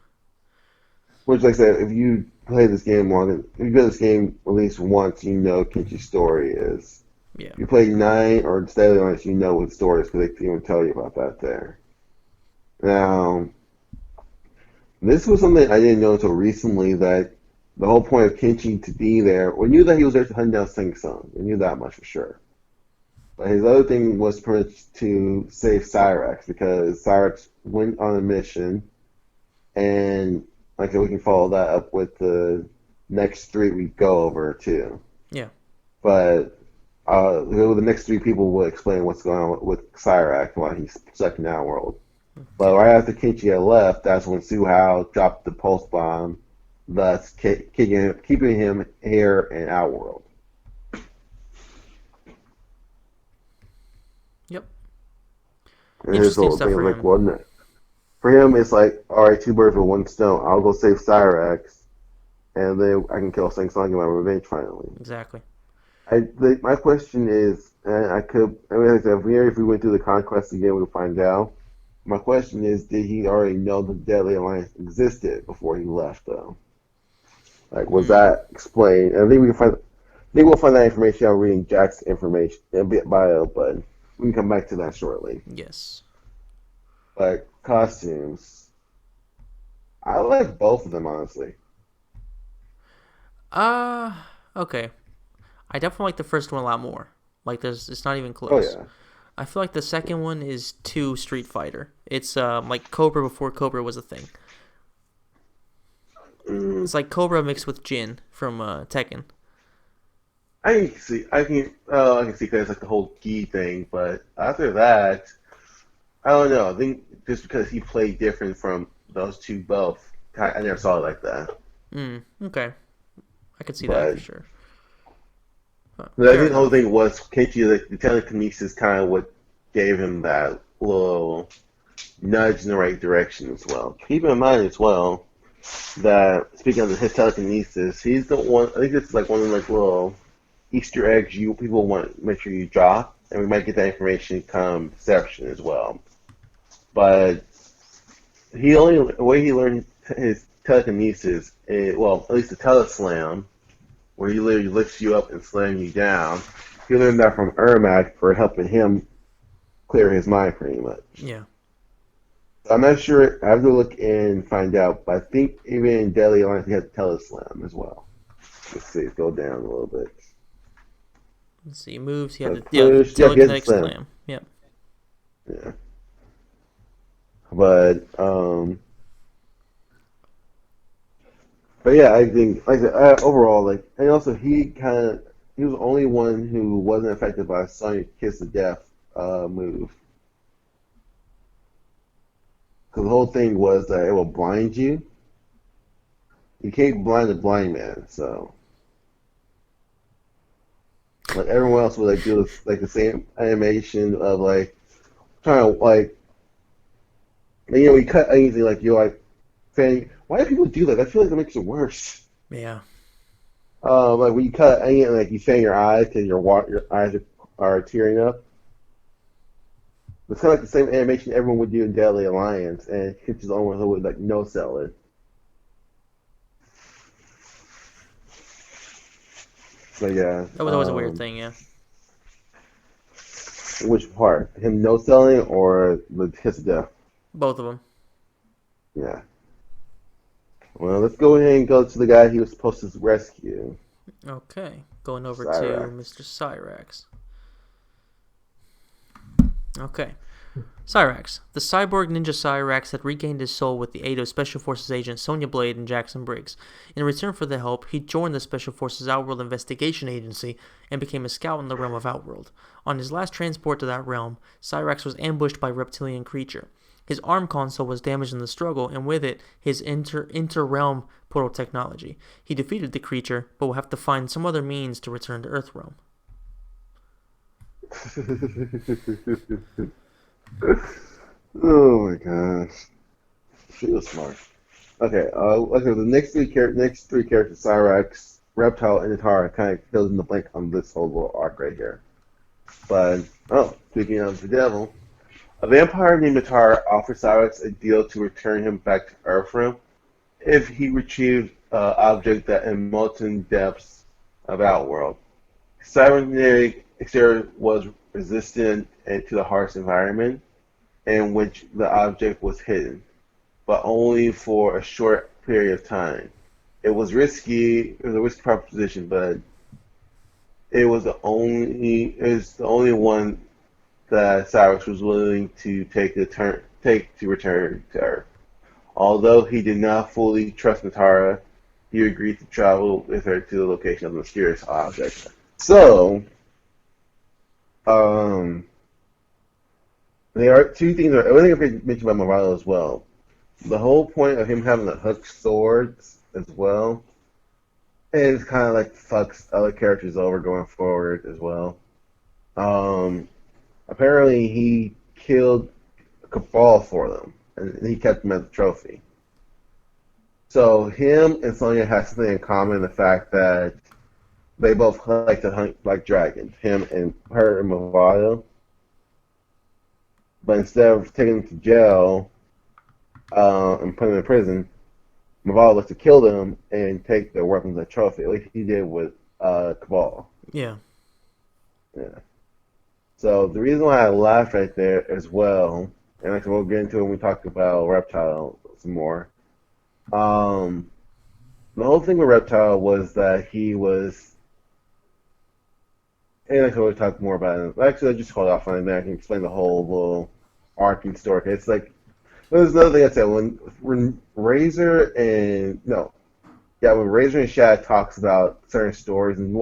Which, like I said, if you play this game long, if you play this game at least once, you know Kenshi's story is. Yeah. If you play 9 or Steadily Honest, you know what the story is because they can even tell you about that there. Now, this was something I didn't know until recently that the whole point of Kenshi to be there, we knew that he was there to hunt down Sing Sung. We knew that much for sure. But his other thing was pretty much to save Cyrax because Cyrax went on a mission, and like we can follow that up with the next 3 we go over too. Yeah. But the next 3 people will explain what's going on with Cyrax while he's stuck in that world. But Okay. right after Kenshi had left, that's when Su Hao dropped the pulse bomb, thus keeping him here in our world. Yep. And his Interesting whole stuff thing for was like, him. well, no. For him, it's like, all right, 2 birds with 1 stone. I'll go save Cyrax, and then I can kill Shang Tsung and get my revenge finally. Exactly. My question is, and like I said, if we went through the conquest again, we'll find out. My question is, did he already know the Deadly Alliance existed before he left, though? Like, was Hmm. that explained? I think we'll find that information out reading Jack's information, a bit bio, but we can come back to that shortly. Yes. But costumes, I like both of them honestly. Uh, okay. I definitely like the first one a lot more. Like, it's not even Oh close. yeah. I feel like the second one is too Street Fighter. It's like Cobra before Cobra was a thing. It's like Cobra mixed with Jin from Tekken. I can see because it's like the whole gi thing, but after that, I don't know. I think just because he played different from those two both, I never saw it like that. Okay, I could see that for But, sure. but I Fair think the whole enough. thing was Kenshi, like, the telekinesis, kind of what gave him that little nudge in the right direction as well. Keep in mind as well that speaking of his telekinesis, he's the one. I think this is like one of the like little Easter eggs you people want to make sure you drop, and we might get that information come Deception as well. But the way he learned his telekinesis, well, at least the teleslam, where he literally lifts you up and slams you down. He learned that from Ermac for helping him clear his mind, pretty much. Yeah. I'm not sure. I have to look and find out, but I think even in Deadly Alliance he had the teleslam as well. Let's see, go down a little bit. Let's see. Moves. He had So the push, yeah, he has the telekinetic slam. slam. Yep. Yeah, but yeah, I think like I said, overall, like, and also he was the only one who wasn't affected by Sonic Kiss of Death move. Because the whole thing was that it will blind you. You can't blind a blind man, so like everyone else would like do like the same animation of like trying to like you cut anything like you're like saying why do people do that? I feel like that makes it worse. Yeah. Like when you cut anything like you fan your eyes because your eyes are tearing up. It's kind of like the same animation everyone would do in Deadly Alliance, and Hitch is the only one who would like no sell it. So yeah, That was always a weird thing. Yeah. which part? Him no selling or the Kiss of Death? Both of them. Yeah. Well, let's go ahead and go to the guy he was supposed to rescue, Okay. Going over to Cyrax. Mr. Cyrax. Okay. Cyrax. The cyborg ninja Cyrax had regained his soul with the aid of Special Forces agents Sonya Blade and Jackson Briggs. In return for the help, he joined the Special Forces Outworld Investigation Agency and became a scout in the realm of Outworld. On his last transport to that realm, Cyrax was ambushed by a reptilian creature. His arm console was damaged in the struggle, and with it, his inter-realm portal technology. He defeated the creature, but will have to find some other means to return to Earthrealm. Oh my gosh, she was smart. Okay, the next three characters, Cyrax, Reptile, and Natara, kind of fills in the blank on this whole little arc right here. But speaking of the devil, a vampire named Natara offers Cyrax a deal to return him back to Earthrealm if he retrieved an object that in molten depths of Outworld. Cybernetic exterior was resistant to the harsh environment in which the object was hidden, but only for a short period of time. It was risky. It was a risky proposition, but it was the only one that Cyrus was willing to take to return to Earth. Although he did not fully trust Natara, he agreed to travel with her to the location of the mysterious object. So, um, there are two things. I think I mentioned about Moralo as well. The whole point of him having the hooked swords as well is kind of like fucks other characters over going forward as well. Um, Apparently he killed Cabal for them, and he kept them as a trophy. So him and Sonya have something in common: the fact that they both like to hunt like dragons. Him and her and Movado. But instead of taking them to jail and putting them in prison, Movado looks to kill them and take their weapons as a trophy. At least he did with Cabal. Yeah. Yeah. So the reason why I laughed right there as well, and like we'll get into it when we talk about Reptile some more. Um, the whole thing with Reptile was that he was, and I can always talk more about it. Actually, I just hold off on it, man. I can explain the whole little arc and story. It's like there's another thing I said when Razor and no, yeah, when Razor and Shad talks about certain stories and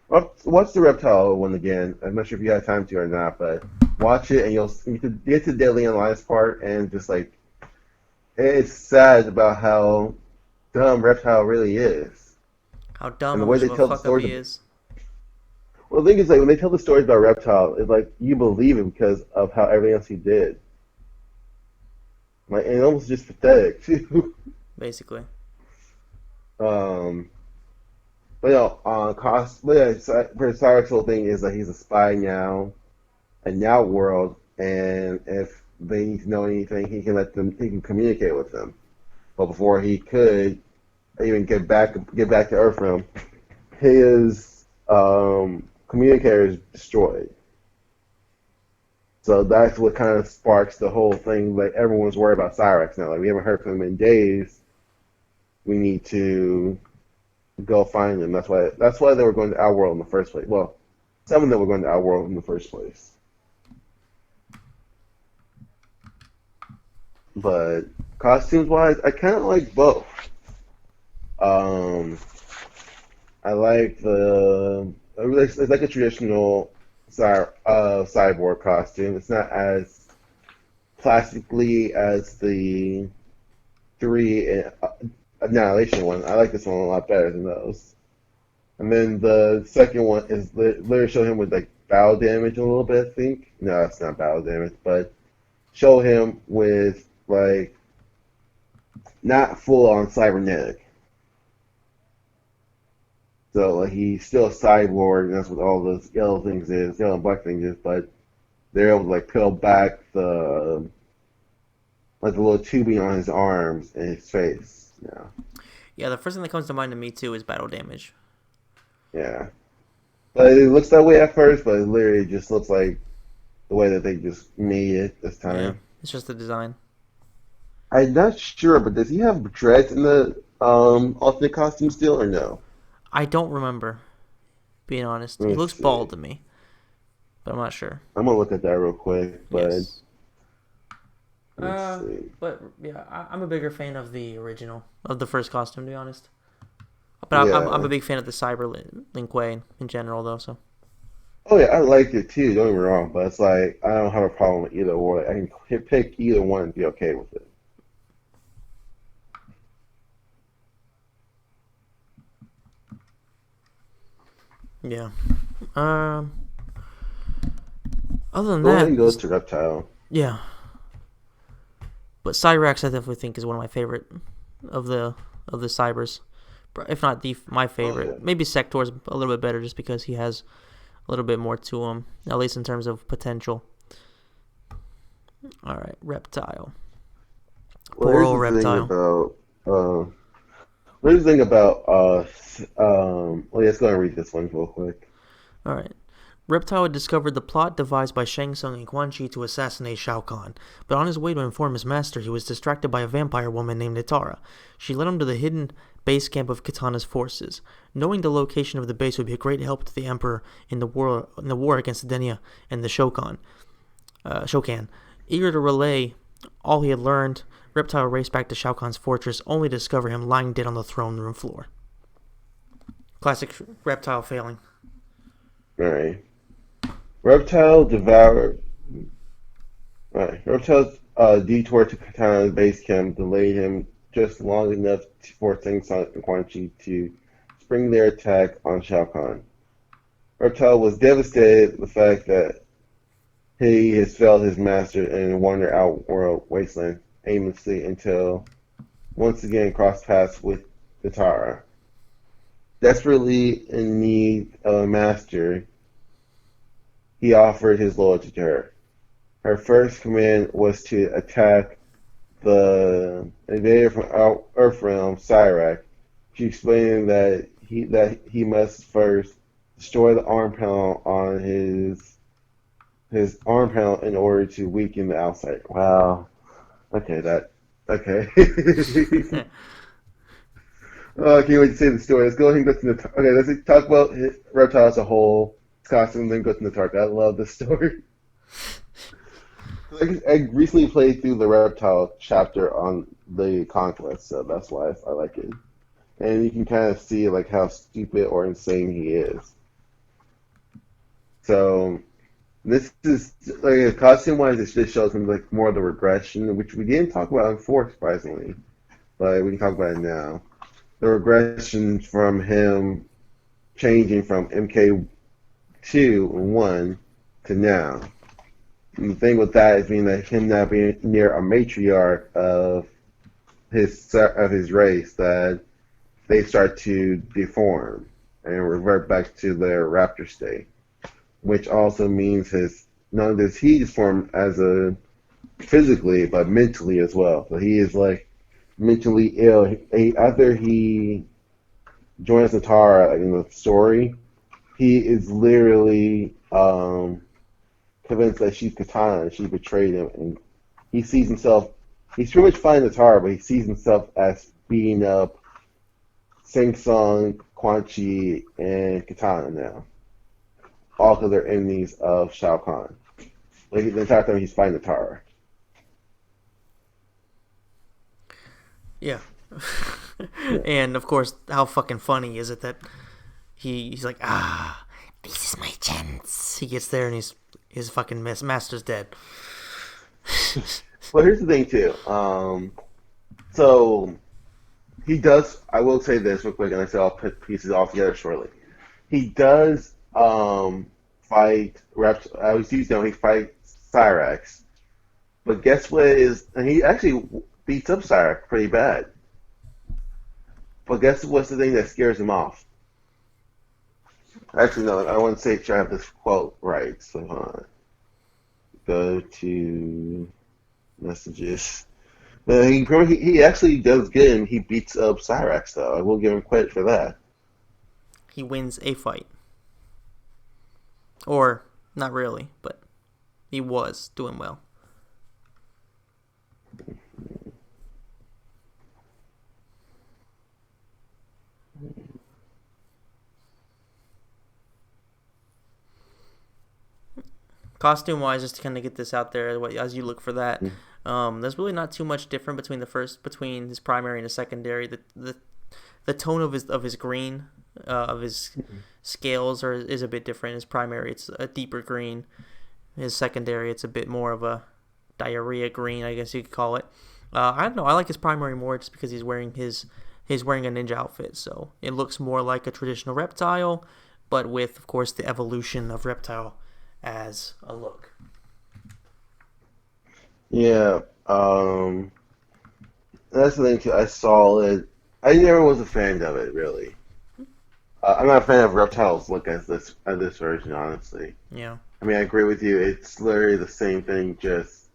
what's the reptile one again? I'm not sure if you have time to or not, but watch it and you can get to Deadly Alliance part and just like it's sad about how dumb Reptile really is. How dumb And the and way much they of a tell the fuck up stories. he is. Well, the thing is, like when they tell the stories about Reptile, it's like you believe him because of how everything else he did. Like, and it almost just pathetic too. Basically. um, but you know, cost. But yeah, for Cyrax's whole thing is that he's a spy now, a now world, and if they need to know anything, he can let them. He can communicate with them. But before he could even get back to Earthrealm, his communicator is destroyed. So that's what kind of sparks the whole thing. Like everyone's worried about Cyrax now. Like we haven't heard from him in days. We need to go find him. That's why they were going to Outworld in the first place. Well, some of them were going to Outworld in the first place. But costumes wise, I kind of like both. Um, I like it's like a traditional cyborg costume. It's not as plastically as the three Annihilation one. I like this one a lot better than those. And then the second one is literally show him with like battle damage a little bit. I think no, it's not battle damage, but show him with like not full on cybernetic. So like he's still a cyborg, and that's what all those yellow things is, yellow and black things is. But they're able to like peel back the little tubing on his arms and his face. Yeah, Yeah, the first thing that comes to mind to me too is battle damage. yeah. But it looks that way at first, but it literally just looks like the way that they just made it this Yeah, time. it's just the design. I'm not sure, but does he have dreads in the alternate costume still or no? I don't remember, being honest. Let He me looks bald see. to me, but I'm not sure. I'm gonna look at that real quick, but Yes. let's see. But yeah, I'm a bigger fan of the original, of the first costume, to be honest. But I'm a Yeah. big fan of the Cyber Link Way in general, though. So Oh yeah, I like it too. Don't get me wrong, but it's like I don't have a problem with either or. I can pick either one and be okay with it. yeah. Um. Other than Go ahead that, and go to Reptile. yeah. But Cyrax, I definitely think is one of my favorite of the cybers, if not the my Oh yeah. favorite. Maybe Sector's a little bit better just because he has a little bit more to him, at least in terms of potential. All right, Reptile. Well, Poor here's old the thing Reptile. about here's the thing about well, yeah, let's go and read this one real quick. All right. Reptile had discovered the plot devised by Shang Tsung and Quan Chi to assassinate Shao Kahn, but on his way to inform his master, he was distracted by a vampire woman named Nitara. She led him to the hidden base camp of Katana's forces. Knowing the location of the base would be a great help to the Emperor in the war against Denia and the Shokan. Eager to relay all he had learned, Reptile raced back to Shao Kahn's fortress, only to discover him lying dead on the throne room floor. Classic Reptile failing. All right. Reptile devoured. Right. Reptile's detour to Katana's base camp delayed him just long enough for Shang Tsung and Quan Chi to spring their attack on Shao Kahn. Reptile was devastated at the fact that he has failed his master and wandered out world wasteland aimlessly until once again crossed paths with Katara. Desperately in need of a master, he offered his loyalty to her. Her first command was to attack the invader from Earthrealm, Cyrax. She explained that he must first destroy the arm panel on his arm panel in order to weaken the outside. Wow. Okay, okay. Oh, I can't wait to say the story. Let's go ahead and go to the okay. Let's talk about Reptile as a whole, his costume, then go to the Tark. I love this story. I recently played through the Reptile chapter on the Conquest, so that's why I like it. and you can kind of see like how stupid or insane he is. So this is like costume wise, it just shows him like more of the regression, which we didn't talk about before, surprisingly, but we can talk about it now. The regression from him changing from MK2 and 1 to now. And the thing with that is being that him now being near a matriarch of his race, that they start to deform and revert back to their raptor state, which also means his not only does he deform as a physically but mentally as well. So he is like mentally ill. After he joins Natara in the story, he is literally convinced that she's Katana and she betrayed him, and he sees himself. He's pretty much finding Natara, but he sees himself as beating up Sing Song, Quan Chi, and Katana now. All because they're enemies of Shao Kahn. Like the entire time he's fighting Natara. Yeah. Yeah. And of course, how fucking funny is it that he's like, this is my chance. He gets there and his fucking master's dead. Well, here's the thing too. So he does. I will say this real quick, and I said I'll put pieces all together shortly. He does fight reps. I was used to he fights Cyrax, but guess what is? And he actually beats up Cyrax pretty bad. But guess what's the thing that scares him off? Actually, no. I want to say sure I have this quote right. So hold on. Go to messages. He actually does good and he beats up Cyrax though. I will give him credit for that. He wins a fight. Or, not really, but he was doing well. Costume wise, just to kind of get this out there, as you look for that, there's really not too much different between his primary and his secondary. The tone of his green, of his scales is a bit different. His primary, it's a deeper green. His secondary, it's a bit more of a diarrhea green, I guess you could call it. I don't know. I like his primary more just because he's wearing a ninja outfit, so it looks more like a traditional reptile, but with, of course, the evolution of reptile as a look. Yeah, that's the thing too. I saw it. I never was a fan of it really. I'm not a fan of Reptile's look as this version, honestly. Yeah. I mean, I agree with you. It's literally the same thing, just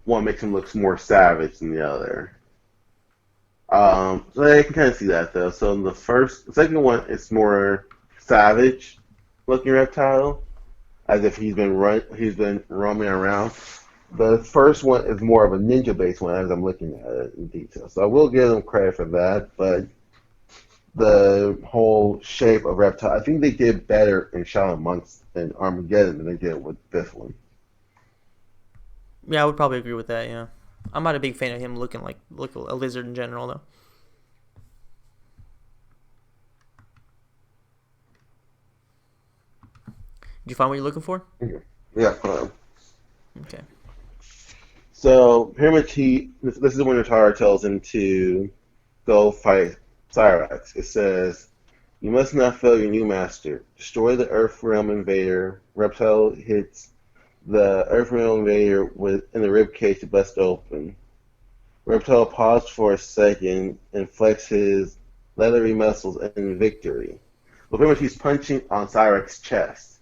one makes him look more savage than the other. So I can kind of see that though. So in the second one, it's more savage looking reptile, as if he's been roaming around. The first one is more of a ninja based one as I'm looking at it in detail. So I will give them credit for that, but the whole shape of reptile, I think they did better in Shadow Monks and Armageddon than they did with this one. Yeah, I would probably agree with that, yeah. I'm not a big fan of him looking like a lizard in general, though. Did you find what you're looking for? Yeah. Okay. So pretty much this is when Natara tells him to go fight Cyrax. It says, "You must not fail your new master. Destroy the Earth Realm Invader." Reptile hits the Earth Realm Invader in the rib cage to bust open. Reptile paused for a second and flexed his leathery muscles in victory. Well, pretty much he's punching on Cyrax's chest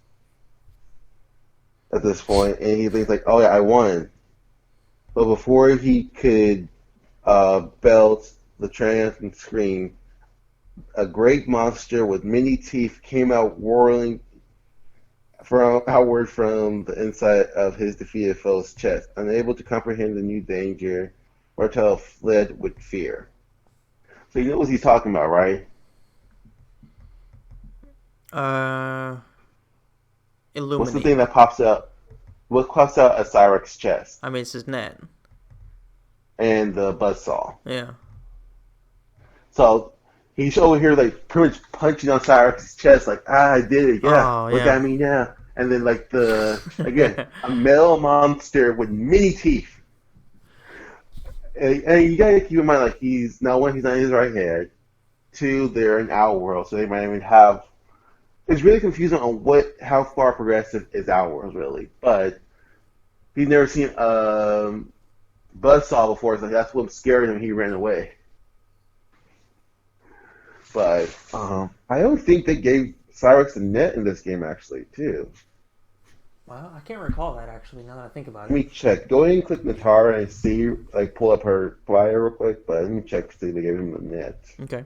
at this point, and he thinks like, "Oh yeah, I won." But before he could belt the triumphant scream, a great monster with many teeth came out whirling outward from the inside of his defeated foe's chest. Unable to comprehend the new danger, Martel fled with fear. So you know what he's talking about, right? Uh, What's the Illuminate. thing that pops out? What pops out at Cyrax's chest? I mean, it's his net. And the buzzsaw. Yeah. So he's over here like pretty much punching on Cyrus's chest, like, I did it, yeah, Oh look yeah. at me now. And then like the again, a metal monster with many teeth. And you gotta keep in mind, like he's not in his right head. Two, they're in our world, so they might even have. It's really confusing on how far progressive is our world really, but he's never seen Buzzsaw before, so that's what scared him. He ran away. But I don't think they gave Cyrix a net in this game actually, too. Well, I can't recall that actually. Now that I think about Let it. me check. Go ahead and click Natara and see, like, pull up her flyer real quick. But let me check to see if they gave him a net. Okay.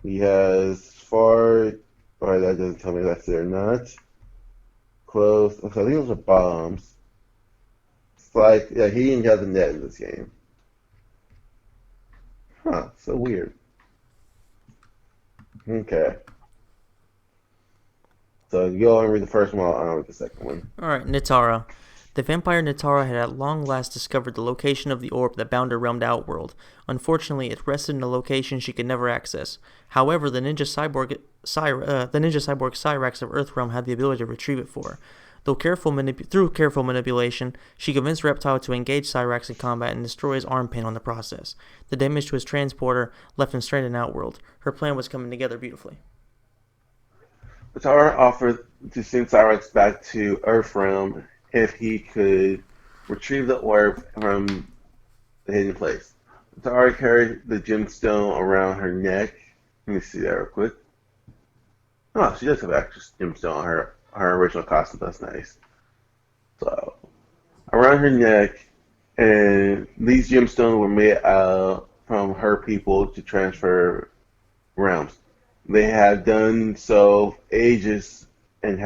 He has far. Alright, that doesn't tell me that's there or not. Close. Okay, I think those are bombs. It's like, yeah, he didn't have the net in this game. Huh, so weird. Okay. So you go and read the first one, I'll read the second one. All right, Nitara. The vampire Nitara had at long last discovered the location of the orb that bound her realm to Outworld. Unfortunately, it rested in a location she could never access. However, the ninja cyborg Cyrax of Earthrealm had the ability to retrieve it for her. Through careful manipulation, she convinced Reptile to engage Cyrax in combat and destroy his arm pin on the process. The damage to his transporter left him stranded in Outworld. Her plan was coming together beautifully. Tara offered to send Cyrix back to Earthrealm if he could retrieve the orb from the hidden place. Tara carried the gemstone around her neck. Let me see that real quick. Oh, she does have extra gemstone on her original costume. That's nice. So around her neck, and these gemstones were made from her people to transfer realms. They had done so for ages and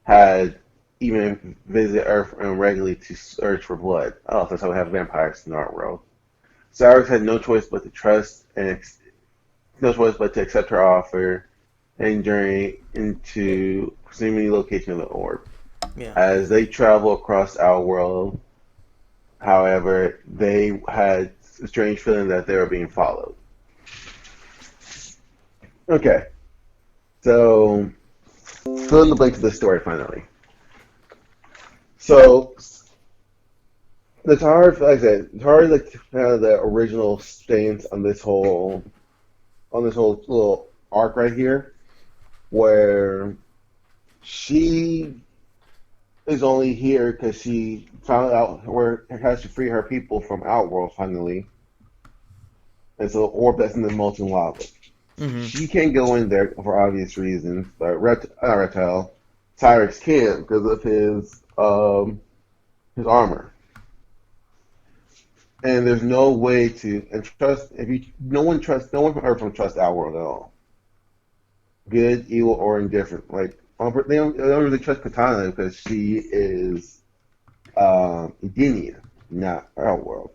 had even visited Earth regularly to search for blood. Oh, that's how we have vampires in our world. Cyrus had no choice but to accept her offer and journey into presumably location of the orb. Yeah. As they travel across our world, however, they had a strange feeling that they were being followed. Okay, so fill in the blanks of the story finally. So the Tar, like I said, Tar is like kind of the original stance on this whole little arc right here, where she is only here because she found out where it has to free her people from Outworld finally, and so orb that's in the molten lava. Mm-hmm. She can't go in there for obvious reasons, but Reptile, Cyrix can because of his armor. And there's no way to and trust if you no one from Earth from trust our world at all. Good, evil, or indifferent. Like they don't really trust Katana because she is Edenia, not our world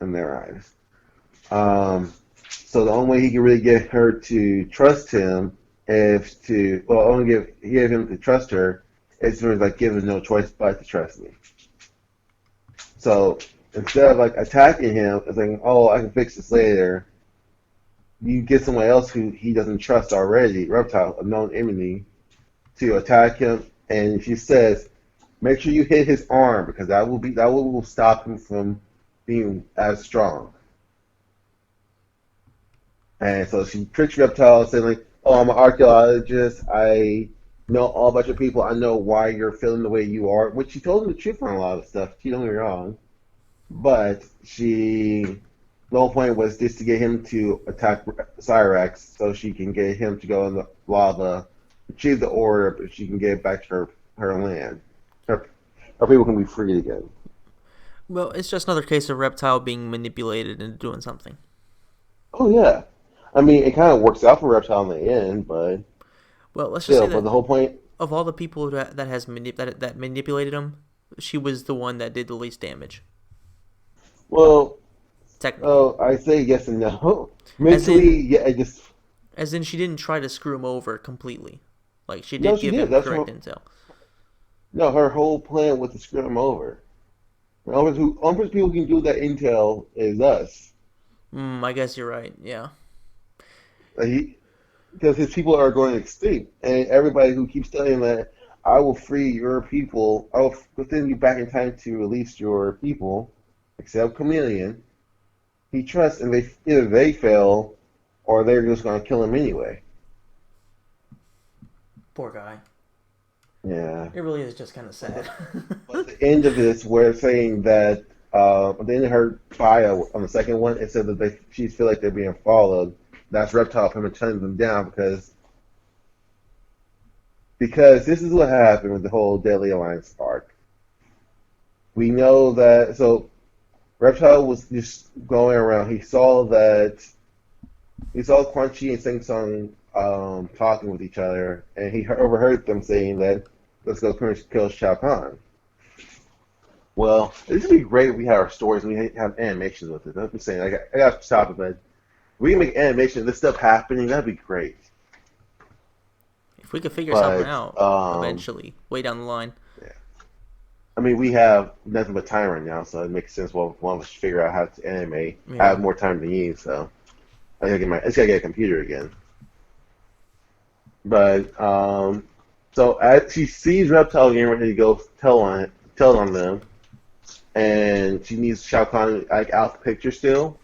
in their eyes. So the only way he can really get her to trust him is to only give him to trust her is to like give him no choice but to trust me. So instead of like attacking him and saying, "Oh, I can fix this later," you get someone else who he doesn't trust already, Reptile, a known enemy, to attack him. And she says, "Make sure you hit his arm because that will stop him from being as strong." And so she tricks Reptile, saying like, "Oh, I'm an archaeologist. I know all about your people. I know why you're feeling the way you are." Which she told him the truth on a lot of stuff. She don't get me wrong, but the whole point was just to get him to attack Cyrax so she can get him to go in the lava, retrieve the orb, and she can get it back to her land. Her people can be freed again. Well, it's just another case of Reptile being manipulated into doing something. Oh yeah, I mean it kind of works out for Reptile in the end, but Well, let's just say still, but that the whole point. of all the people that manipulated him, she was the one that did the least damage, Well, technically. oh, I say yes and no. As Mentally, in, yeah, I just she didn't try to screw him over completely. Like she no, did she give did. him That's her. correct intel. No, her whole plan was to screw him over. The only people who can do that intel is us. I guess you're right. Yeah. Like because his people are going extinct, and everybody who keeps telling him that I will free your people, I will send you back in time to release your people, except Chameleon. He trusts, and they either they fail or they're just going to kill him anyway. Poor guy. Yeah. It really is just kind of But, sad. but at the end of this, we're saying that at the end of her bio on the second one, it said that she feel like they're being followed. That's Reptile coming turning them down because this is what happened with the whole Deadly Alliance arc. We know that Reptile was just going around. He saw Quan Chi and Sing Sung talking with each other, and he overheard them saying that let's go kill Shao Kahn. Well, this would be great if we have our stories and we have animations with it. I'm saying I got to stop it, but if we can make animation of this stuff happening, that'd be great. If we could figure something But out eventually, way down the line. yeah. I mean, we have nothing but time right now, so it makes sense. Well, one of us figure out how to animate. I Yeah. have more time than you, so I just gotta get a computer again. But so as she sees Reptile getting ready to go tell on them, and she needs Shao Kahn like out the picture still.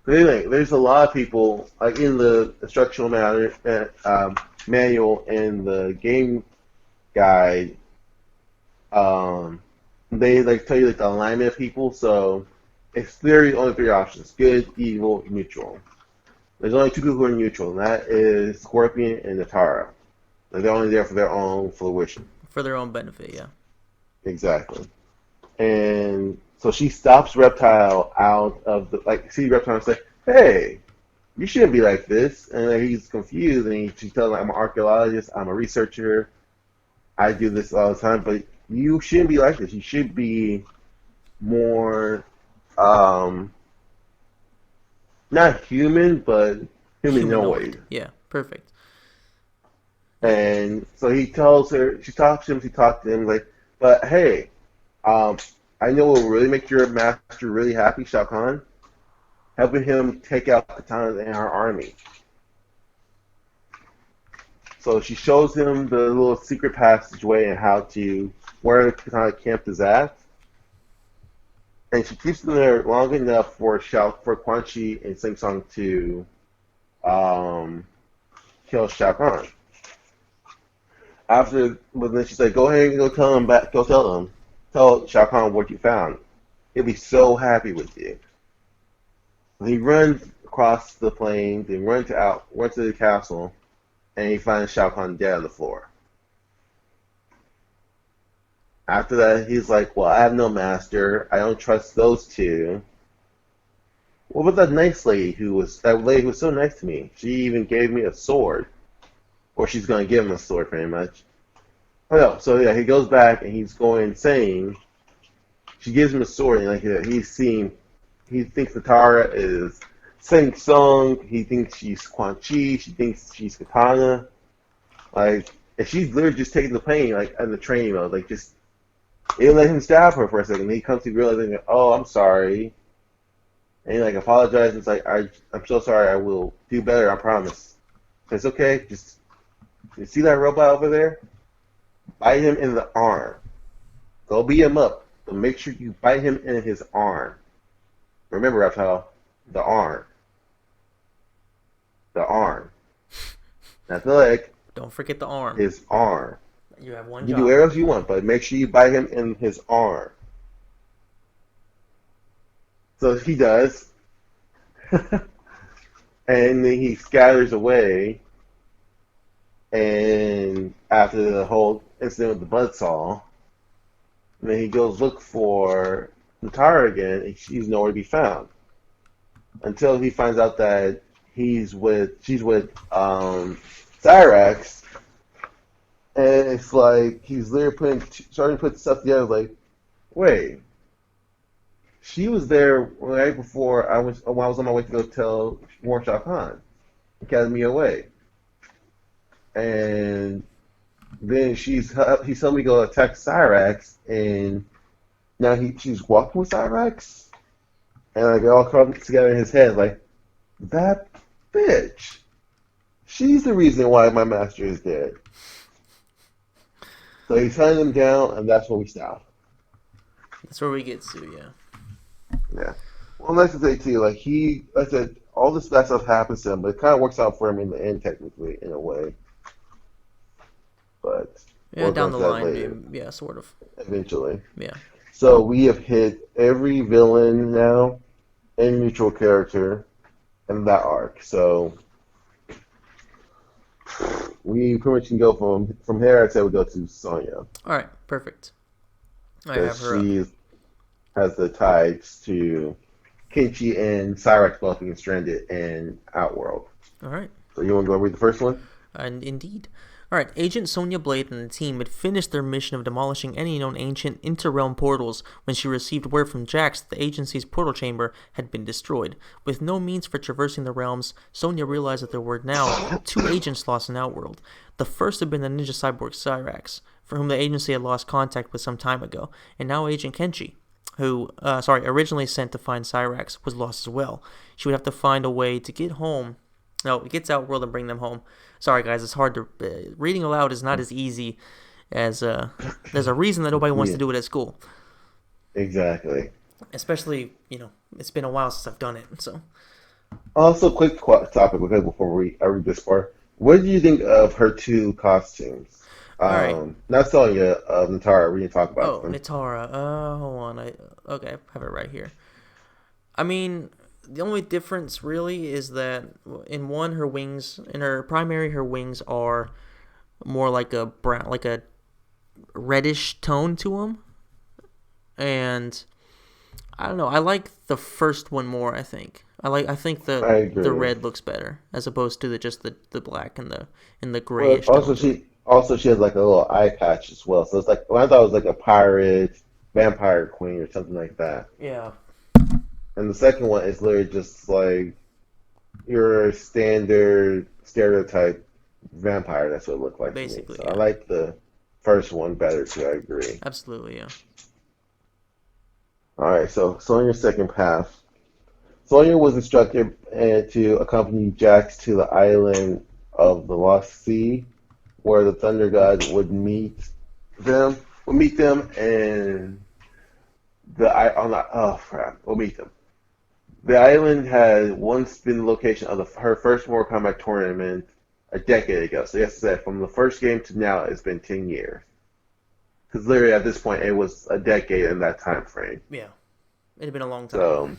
But anyway, there's a lot of people like in the instructional manual and the game guide. Um, they like tell you like the alignment of people. So it's theory only three options: good, evil, neutral. There's only two people who are neutral, and that is Scorpion and Natara. Like, they're only there for their own fruition. For their own benefit, yeah. Exactly. And so she stops Reptile out of the see Reptile and say, "Hey, you shouldn't be like this." And then he's confused, and she tells him, "I'm an archaeologist. I'm a researcher. I do this all the time, but you shouldn't be like this. You should be more, um, not human, but Humanoid. humanoid." Yeah, perfect. Yeah. And so he tells her, she talks to him, she talks to him, like, but hey, um, I know what will really make your master really happy, Shao Kahn, helping him take out Katana and her army. So she shows him the little secret passageway and how to, where the Katana camp is at. And she keeps them there long enough for Quan Chi and Sing Song to um, kill Shao Kahn. But then she's like, "Go ahead and go tell him back. Go tell him, tell Shao Kahn what you found. He'll be so happy with you." And he runs across the plains and run to the castle, and he finds Shao Kahn dead on the floor. After that, he's like, "Well, I have no master. I don't trust those two. What about that lady who was so nice to me? She even gave me a sword, or she's gonna give him a sword, pretty much." Oh no, so yeah, he goes back and he's going insane. She gives him a sword, and like he thinks Katara is Sing Song. He thinks she's Quan Chi. She thinks she's Katana. Like, and she's literally just taking the pain, like in the training mode, like just it let him stab her for a second. He comes to realizing, "Oh, I'm sorry," and he like apologizes. It's like, I'm so sorry. I will do better. I promise." It's okay. Just you see that robot over there? Bite him in the arm. Go beat him up, but make sure you bite him in his arm. Remember, Reptile, the arm. The arm. Not the leg, Don't forget the arm. his arm. You have one You can do job. whatever else you want, but make sure you bite him in his arm. So he does. And then he scatters away. And after the whole incident with the buzzsaw, then he goes look for Natara again, and she's nowhere to be found. Until he finds out that she's with Cyrax, and it's like he's literally starting to put stuff together. Like, wait, she was there right before when I was on my way to go tell Warren Shao Kahn and carried me away, and then he's helping me go attack Cyrax, and now she's walking with Cyrax. And like it all comes together in his head, like that bitch. She's the reason why my master is dead. So he's hunting them down, and that's where we stop. That's where we get to, yeah. Yeah. Well, nice to say too, like I said, all this bad stuff happens to him, but it kind of works out for him in the end, technically, in a way. But Yeah, we'll go down the into that line, later, maybe, yeah, sort of. eventually. Yeah. So we have hit every villain now and neutral character in that arc. So we pretty much can go from here. I'd say we go to Sonya All right, perfect. I have because her up. she has the ties to Kenshi and Cyrax both being stranded in Outworld. All right. So you want to go read the first one? And indeed. Alright, Agent Sonya Blade and the team had finished their mission of demolishing any known ancient interrealm portals when she received word from Jax that the agency's portal chamber had been destroyed. With no means for traversing the realms, Sonya realized that there were now two agents lost in Outworld. The first had been the ninja cyborg Cyrax, for whom the agency had lost contact with some time ago, and now Agent Kenshi, who, originally sent to find Cyrax, was lost as well. She would have to find a way to get home. No, it gets Outworld and bring them home. Sorry, guys, it's hard to. Reading aloud is not as easy as. There's a reason that nobody wants to Yeah, do it at school. exactly. Especially, it's been a while since I've done it. So, Also, quick topic because before I read this part, what did you think of her two costumes? alright. Not Sonya, of Natara. We didn't talk about Oh, them. Nitara. Hold on. Okay, I have it right here. I mean, the only difference really is that in one, her wings, in her primary, her wings are more like a brown, like a reddish tone to them. And I don't know. I like the first one more. I think. I think the I the agree. red looks better as opposed to the black and the Well, grayish tone to it. also she has like a little eye patch as well. So it's like well, I thought it was like a pirate, vampire queen or something like that. Yeah, And the second one is literally just like your standard stereotype vampire. That's what it looked like to me. basically, So I yeah, like the first one better too. I agree. absolutely, yeah. All right, so Sonya's second path. Sonya was instructed to accompany Jax to the island of the Lost Sea, where the Thunder God them. Would meet them, and the I on the oh crap, will meet them. The island had once been the location of her first Mortal Kombat tournament a decade ago. So yes, I said from the first game to now, it's been 10 years. Because literally at this point, it was a decade in that time frame. Yeah, it had been a long time. So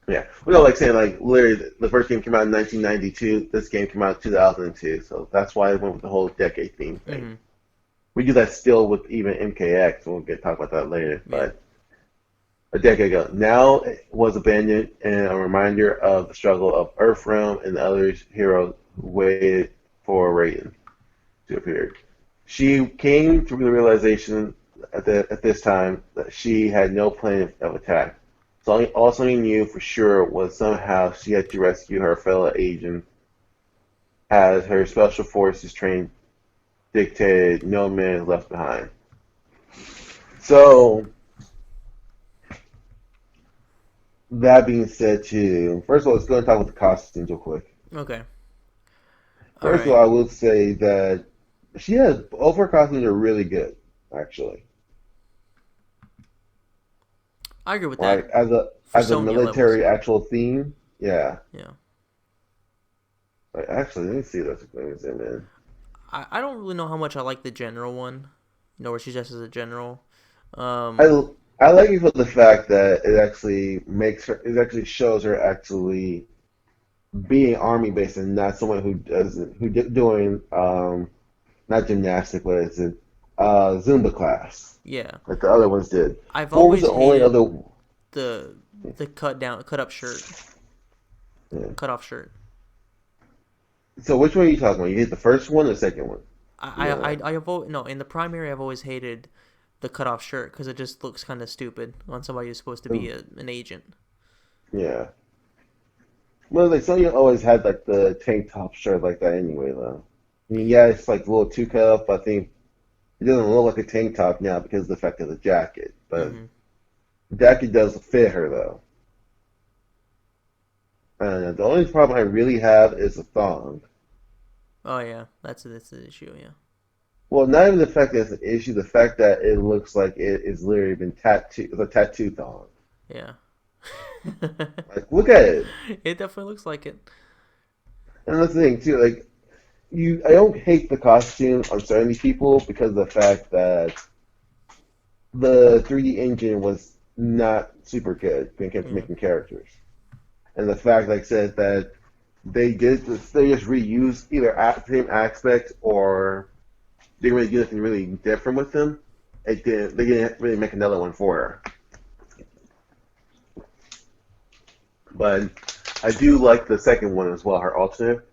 yeah, we don't like saying like literally the first game came out in 1992. This game came out in 2002. So that's why I went with the whole decade theme thing. Hmm. We do that still with even MKX. We'll get talk about that later. Yeah, But a decade ago, now it was abandoned and a reminder of the struggle of Earthrealm and the other heroes who waited for Raiden to appear. She came to the realization at this time that she had no plan of attack. So all Sonya knew for sure was somehow she had to rescue her fellow agent as her special forces training dictated no man is left behind. So that being said too, first of all, let's go and talk about the costumes real quick. okay, all First of right. all, I will say that she has both her costumes are really good, actually. I agree with that Like for as a Sonya levels. military actual theme, yeah. Yeah, Like, actually, let me see those things in there. I don't really know how much I like the general one. Where she's just as a general. I Um, I like it for the fact that it actually shows her actually being army based and not someone doing not gymnastic, but it's a Zumba class yeah, like the other ones did. I've What was always the only hated other? the cut up shirt, Yeah. cut off shirt. So which one are you talking about? You hit the first one or the second one? You I know I that. I have no, in the primary I've always hated the cut off shirt because it just looks kind of stupid on somebody who's supposed to be an agent. Yeah. Well, like Sonya always had like the tank top shirt like that anyway, though. I mean, yeah, it's like a little too cut off. But I think it doesn't look like a tank top now because of the fact of the jacket. But Hmm. the jacket does fit her though. The only problem I really have is the thong. Oh yeah, that's the issue. Yeah. Well, not even the fact that it's an issue, the fact that it looks like it is literally been tattooed, it's a tattoo thong. Yeah. Like, look at it. It definitely looks like it. And that's the thing too. Like, I don't hate the costume on certain people because of the fact that the 3D engine was not super good when it came to Yeah. making characters, and the fact, like I said, that they just reused either the same aspect or they didn't really do anything really different with them. They didn't really make another one for her. But I do like the second one as well, her alternate.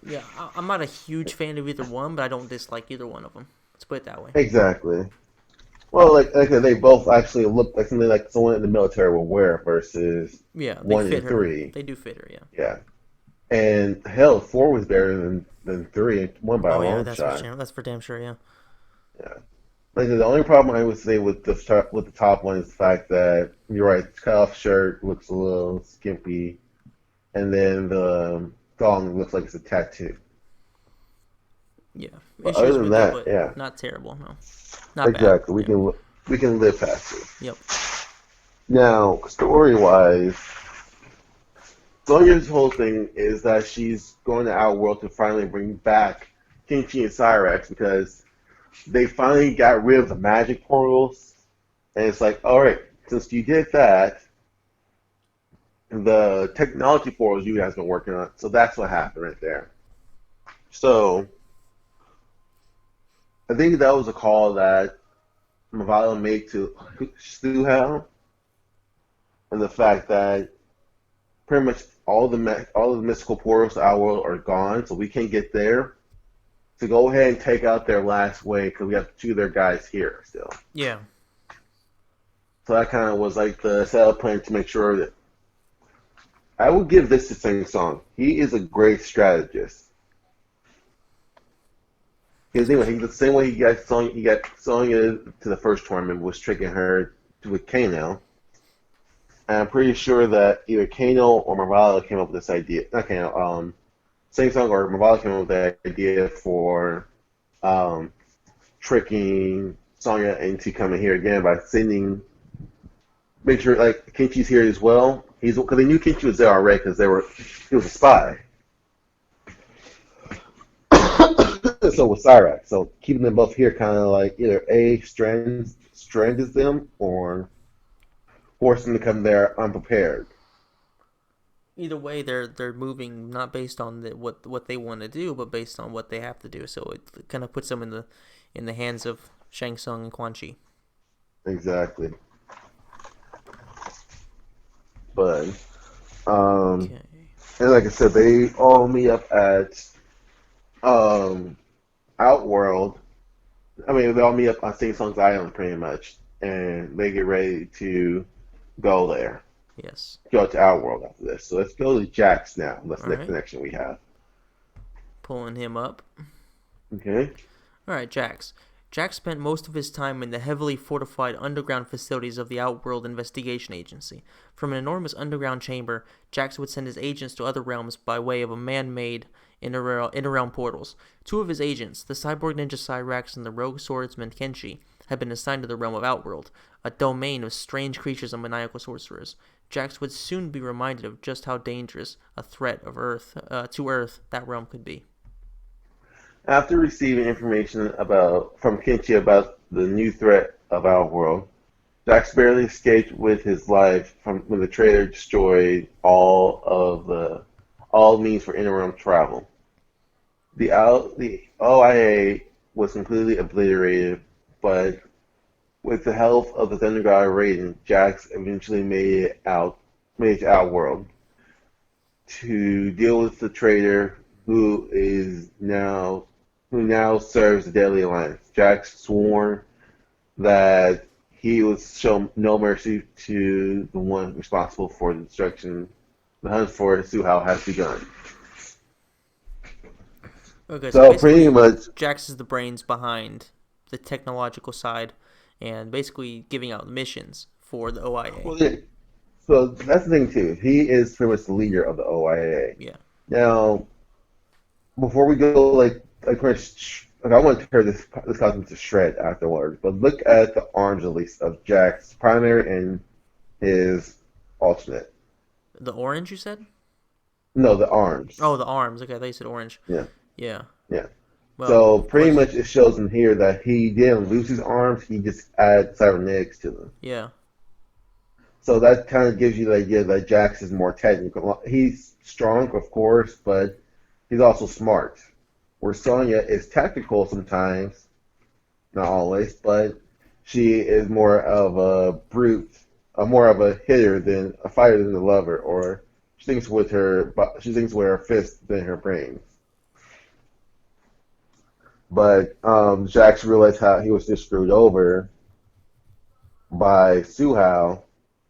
Yeah, I'm not a huge fan of either one, but I don't dislike either one of them. Let's put it that way. Exactly. Well, like they both actually look like something like someone in the military will wear versus Yeah, they one fit and her. three. They do fit her. Yeah. Yeah. And hell, four was better than three, and one by a Oh yeah, long shot. that's for damn sure. Yeah. Yeah. Like the only problem I would say with the top one is the fact that you're right, the cutoff shirt looks a little skimpy, and then the thong looks like it's a tattoo. Yeah. But other Issues than with it, that, but yeah, not terrible. No, not bad. exactly. Yeah. We can live past it. Yep. Now, story wise, Sonya's whole thing is that she's going to Outworld to finally bring back Kinchi and Cyrax because they finally got rid of the magic portals, and it's like, all right, since you did that, the technology portals you guys been working on, so that's what happened right there. So I think that was a call that Mavala made to Stuhel, and the fact that pretty much all the mystical portals to our world are gone, so we can't get there. To go ahead and take out their last wave because we have two of their guys here still. Yeah. So that kind of was like the setup plan to make sure that I will give this to Sing Song. He is a great strategist. Because That's for anyway, sure. the same way he got Sonya to the first tournament was tricking her with Kano. And I'm pretty sure that either Kano or Mavala came up with this idea. Not Kano, Sing Song or Mavala came up with the idea for um, tricking Sonya into coming here again by sending, make sure like Kinchi's here as well. He's because they knew Kinchi was there already because he was a spy. So was Cyrax. So keeping them both here kind of like either A strands them or force them to come there unprepared. Either way, they're moving not based on what they want to do, but based on what they have to do. So it kind of puts them in the hands of Shang Tsung and Quan Chi. Exactly. But um, Okay. and like I said, they all meet up at um, Outworld. I mean, they all meet up on Sing Song's Island pretty much, and they get ready to go there. Yes. Go to Outworld after this. So let's go to Jax now. That's All the next right. connection we have. Pulling him up. Okay. All right, Jax. Jax spent most of his time in the heavily fortified underground facilities of the Outworld Investigation Agency. From an enormous underground chamber, Jax would send his agents to other realms by way of a man-made inter-realm portals. Two of his agents, the cyborg ninja Cyrax and the rogue swordsman Kenshi, had been assigned to the realm of Outworld, a domain of strange creatures and maniacal sorcerers. Jax would soon be reminded of just how dangerous a threat of to Earth that realm could be. After receiving information from Kinchi about the new threat of our world, Jax barely escaped with his life from when the traitor destroyed all means for interim travel. The OIA was completely obliterated, but with the help of the Thunder God Raiden, Jax eventually made it to our world to deal with the traitor who now serves the Deadly Alliance. Jax swore that he would show no mercy to the one responsible for the destruction. The hunt for Suhao has begun. Okay, so So pretty basically, much, Jax is the brains behind the technological side and basically giving out missions for the OIA. well, yeah, So that's the thing too. He is pretty much the leader of the OIA. Yeah. Now, before we go, like I want to tear this costume to shred afterwards. But look at the arms, at least, of Jack's primary and his alternate. The orange, you said? No, the arms. Oh, the arms. Okay, I thought you said orange. Yeah, Yeah. yeah. Well, So of pretty course. much it shows in here that he didn't lose his arms. He just added cybernetics to them. Yeah. So that kind of gives you the idea that Jax is more technical. He's strong, of course, but he's also smart. Where Sonya is tactical sometimes, not always, but she is more of a brute, more of a hitter than a fighter than a lover, or she thinks with her fist than her brains. But Jax realized how he was just screwed over by Suhao,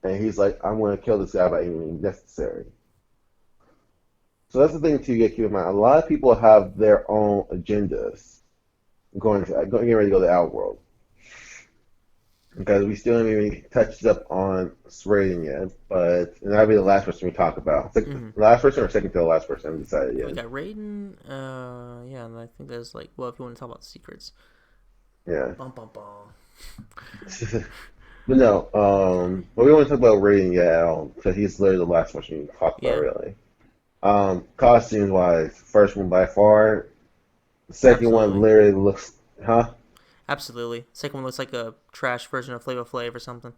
and he's like, I'm going to kill this guy by any means necessary. So that's the thing too. You keep in mind. A lot of people have their own agendas getting ready to go to the outworld because we still haven't even touched up on Raiden yet. But and that'll be the last person we talk about. Mm-hmm. Last person or second to the last person? I haven't decided We yet. got Raiden. Yeah, and I think there's like, well, if you want to talk about secrets. Yeah. Bum bum bum. But no. But we don't want to talk about Raiden yet at all because he's literally the last person we talk about Yeah. really. Costumes wise, first one by far. The second one Absolutely. literally looks, huh? Absolutely. Second one looks like a trash version of Flavor Flav or something.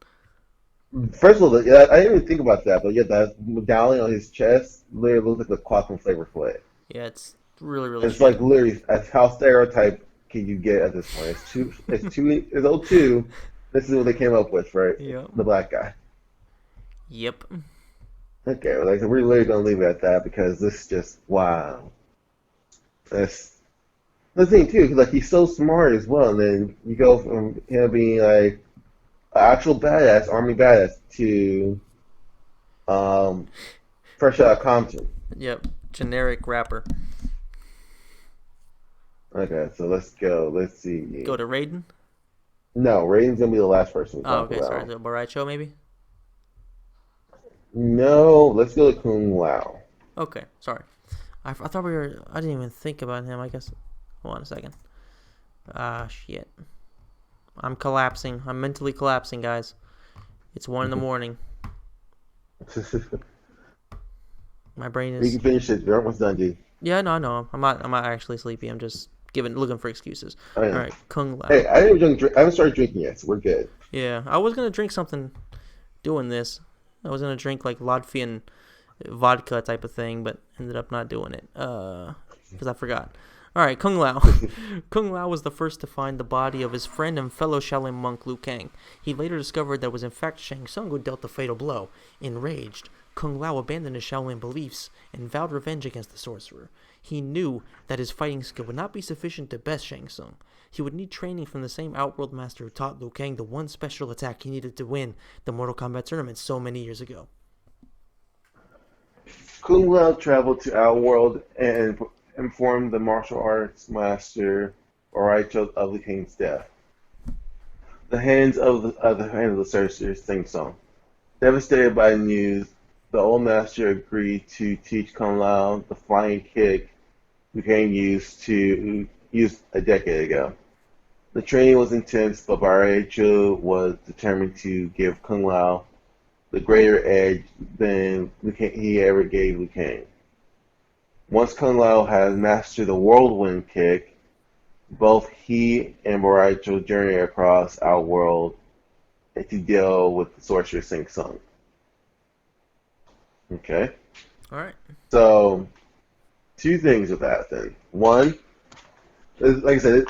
First of all, yeah, I didn't even think about that, but yeah, that medallion on his chest literally looks like the Quantum Flavor Flay. Yeah, it's really really It's shit. like literally, as how stereotype can you get at this point? It's 02. This is what they came up with, right? Yep. The black guy. Yep. Okay, well, like we're literally gonna leave it at that because this is just wow. That's the thing too. Like he's so smart as well, and then you go from him being like an actual badass, army badass, to um, fresh out of Compton. Yep. Generic rapper. Okay, so let's go. Let's see. Go to Raiden. No, Raiden's gonna be the last person we Oh, talk okay. Sorry. about. So Boraicho maybe. No, let's go to Kung Lao. Okay. Sorry. I thought we were. I didn't even think about him. I guess. Hold on a second. Ah, shit. I'm collapsing. I'm mentally collapsing, guys. It's 1 in the morning. My brain We is. can finish it. We're almost done, dude. Yeah, no, no. I'm not. I'm not actually sleepy. I'm just looking for excuses. Oh, All yeah. right, Kung Lao. Hey, I didn't even drink. I haven't started drinking yet, so we're good. Yeah, I was gonna drink something doing this. I was gonna drink like Latvian vodka type of thing, but ended up not doing it. Because I forgot. All right, Kung Lao. Kung Lao was the first to find the body of his friend and fellow Shaolin monk Liu Kang. He later discovered that it was in fact Shang Tsung who dealt the fatal blow. Enraged, Kung Lao abandoned his Shaolin beliefs and vowed revenge against the sorcerer. He knew that his fighting skill would not be sufficient to best Shang Tsung. He would need training from the same Outworld master who taught Liu Kang the one special attack he needed to win the Mortal Kombat tournament so many years ago. Kung Lao traveled to our world and informed the martial arts master Oraicho of the king's death. The hands of the sorcerer Sing Song. Devastated by the news, the old master agreed to teach Kung Lao the flying kick Liu Kang used a decade ago. The training was intense, but Oraicho was determined to give Kung Lao the greater edge than he ever gave Liu Kang. Once Kung Lao had mastered the whirlwind kick, both he and Boraicho journey across our world to deal with the sorcerer Sing Sung. Okay? All right. So, two things with that then. One, like I said,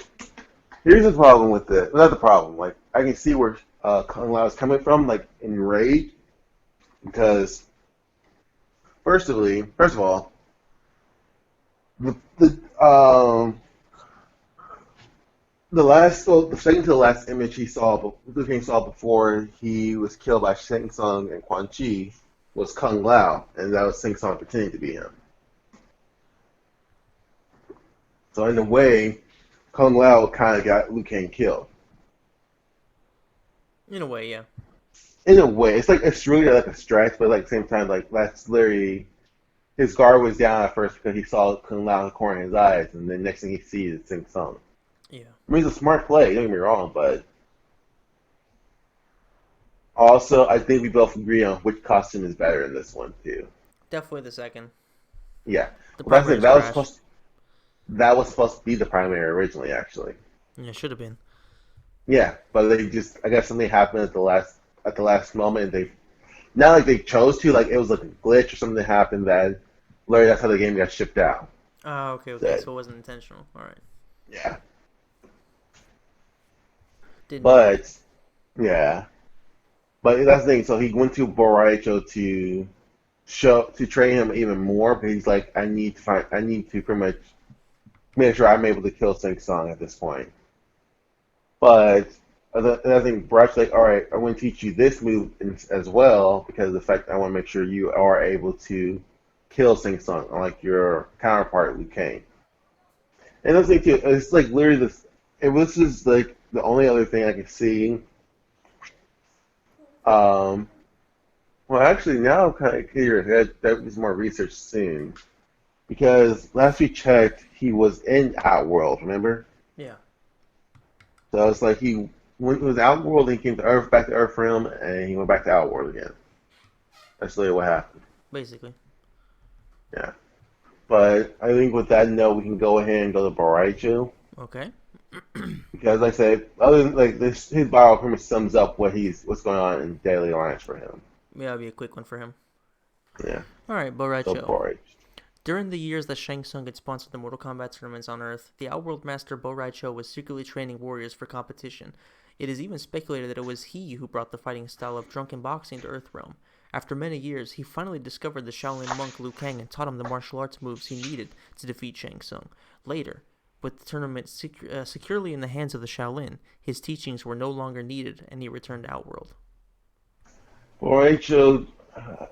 here's the problem with it. Not the problem. Like, I can see where Kung Lao is coming from, like, in rage, because, first of all, the second to the last image Liu Kang saw before he was killed by Shang Tsung and Quan Chi was Kung Lao, and that was Shang Tsung pretending to be him. So in a way, Kung Lao kind of got Liu Kang killed. In a way, yeah. in a way, it's really like a stretch, but like at the same time, like that's literally his guard was down at first because he saw Kung Lao in the corner of his eyes, and then next thing he sees is Sing Sung. Yeah, I mean, it's a smart play. Don't get me wrong, but also I think we both agree on which costume is better in this one too. definitely the second. Yeah, The well, that's primary it. is trash. That was supposed to be the primary originally, actually. Yeah, should have been. Yeah, but they just I guess something happened at the last moment. And they not like they chose to, like it was like a glitch or something happened that literally that's how the game got shipped out. Oh, okay, okay. So, So it wasn't intentional. All right. yeah, Didn't know that. but yeah, but that's the thing. So he went to Boraicho to train him even more. But he's like, I need to pretty much make sure I'm able to kill Sing Song at this point. But I think Brock's like, all right, I want to teach you this move as well because of the fact I want to make sure you are able to kill Sing Song, unlike your counterpart Liu Kang. And that's the thing too. It's like literally this. If this is like the only other thing I can see. Um, well, actually, now I'm kind of curious. That was more research soon because last we checked, he was in Outworld. Remember? Yeah, So it's like he went to his Outworld, and he came to Earth, back to Earth realm, and he went back to Outworld again. That's literally what happened. basically. Yeah. But I think with that note, we can go ahead and go to Boraichu. Okay. Because like I said, other than like this, his bio pretty much sums up what's going on in Daily Alliance for him. Yeah, that'll be a quick one for him. Yeah. All right, So Boracho. Boraichu. During the years that Shang Tsung had sponsored the Mortal Kombat tournaments on Earth, the Outworld Master Bo Raicho was secretly training warriors for competition. It is even speculated that it was he who brought the fighting style of drunken boxing to Earthrealm. After many years, he finally discovered the Shaolin monk Liu Kang and taught him the martial arts moves he needed to defeat Shang Tsung. Later, with the tournament securely in the hands of the Shaolin, his teachings were no longer needed, and he returned to Outworld. Boraichu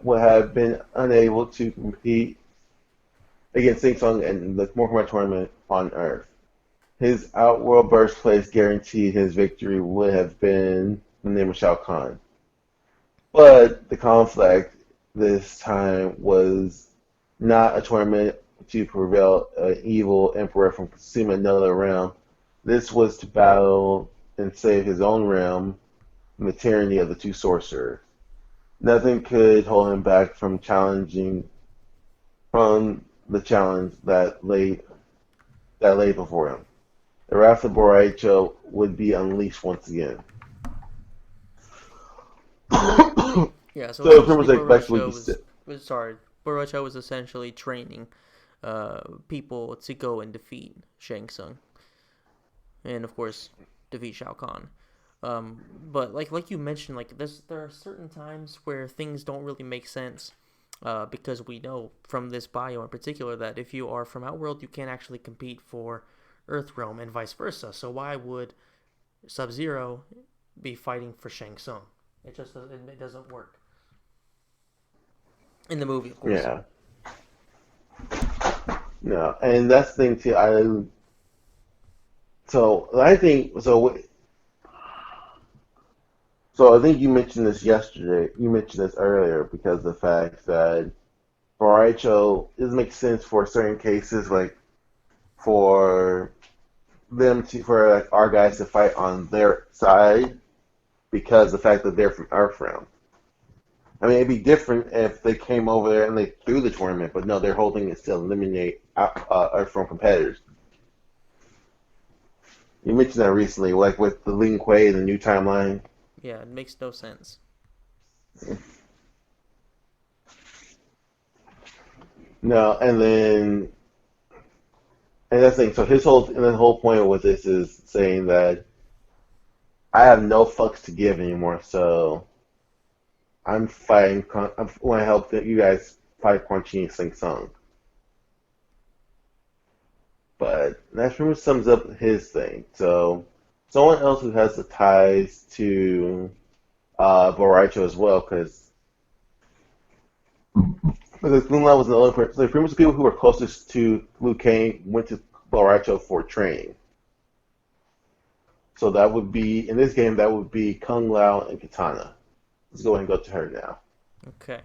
would have been unable to compete against Sing Song in the Mortal Kombat tournament on Earth. His Outworld birthplace guaranteed his victory would have been the name of Shao Kahn. But the conflict this time was not a tournament to prevail an evil emperor from consuming another realm. This was to battle and save his own realm from the tyranny of the two sorcerers. Nothing could hold him back from the challenge that lay before him. The wrath of Boraicho would be unleashed once again. So Yeah, so pretty much essentially, like back to what you said. Boruto was essentially training people to go and defeat Shang Tsung, and of course, defeat Shao Kahn. But like you mentioned, there are certain times where things don't really make sense. Because we know from this bio in particular that if you are from Outworld, you can't actually compete for Earthrealm and vice versa. So why would Sub Zero be fighting for Shang Tsung? It doesn't work in the movie, of course. Yeah. No, and that's the thing too. I think so. So I think you mentioned this yesterday. You mentioned this earlier because of the fact that for IHO, it doesn't make sense for certain cases, like for for like our guys to fight on their side because the fact that they're from Earthrealm. I mean, it'd be different if they came over there and they threw the tournament, but no, they're holding it to eliminate Earthrealm competitors. You mentioned that recently, like with the Lin Kuei and the new timeline. Yeah, it makes no sense. No, and that's the thing. So the whole point with this is saying that I have no fucks to give anymore. So I'm fighting. I want to help you guys fight Quan Chi and Sing Sung. But that pretty much sums up his thing. So someone else who has the ties to Boraicho as well, because Lin Lao was the only person. So pretty much the people who were closest to Liu Kang went to Boraicho for training. So that would be in this game. That would be Kung Lao and Katana. Let's go ahead and go to her now. Okay.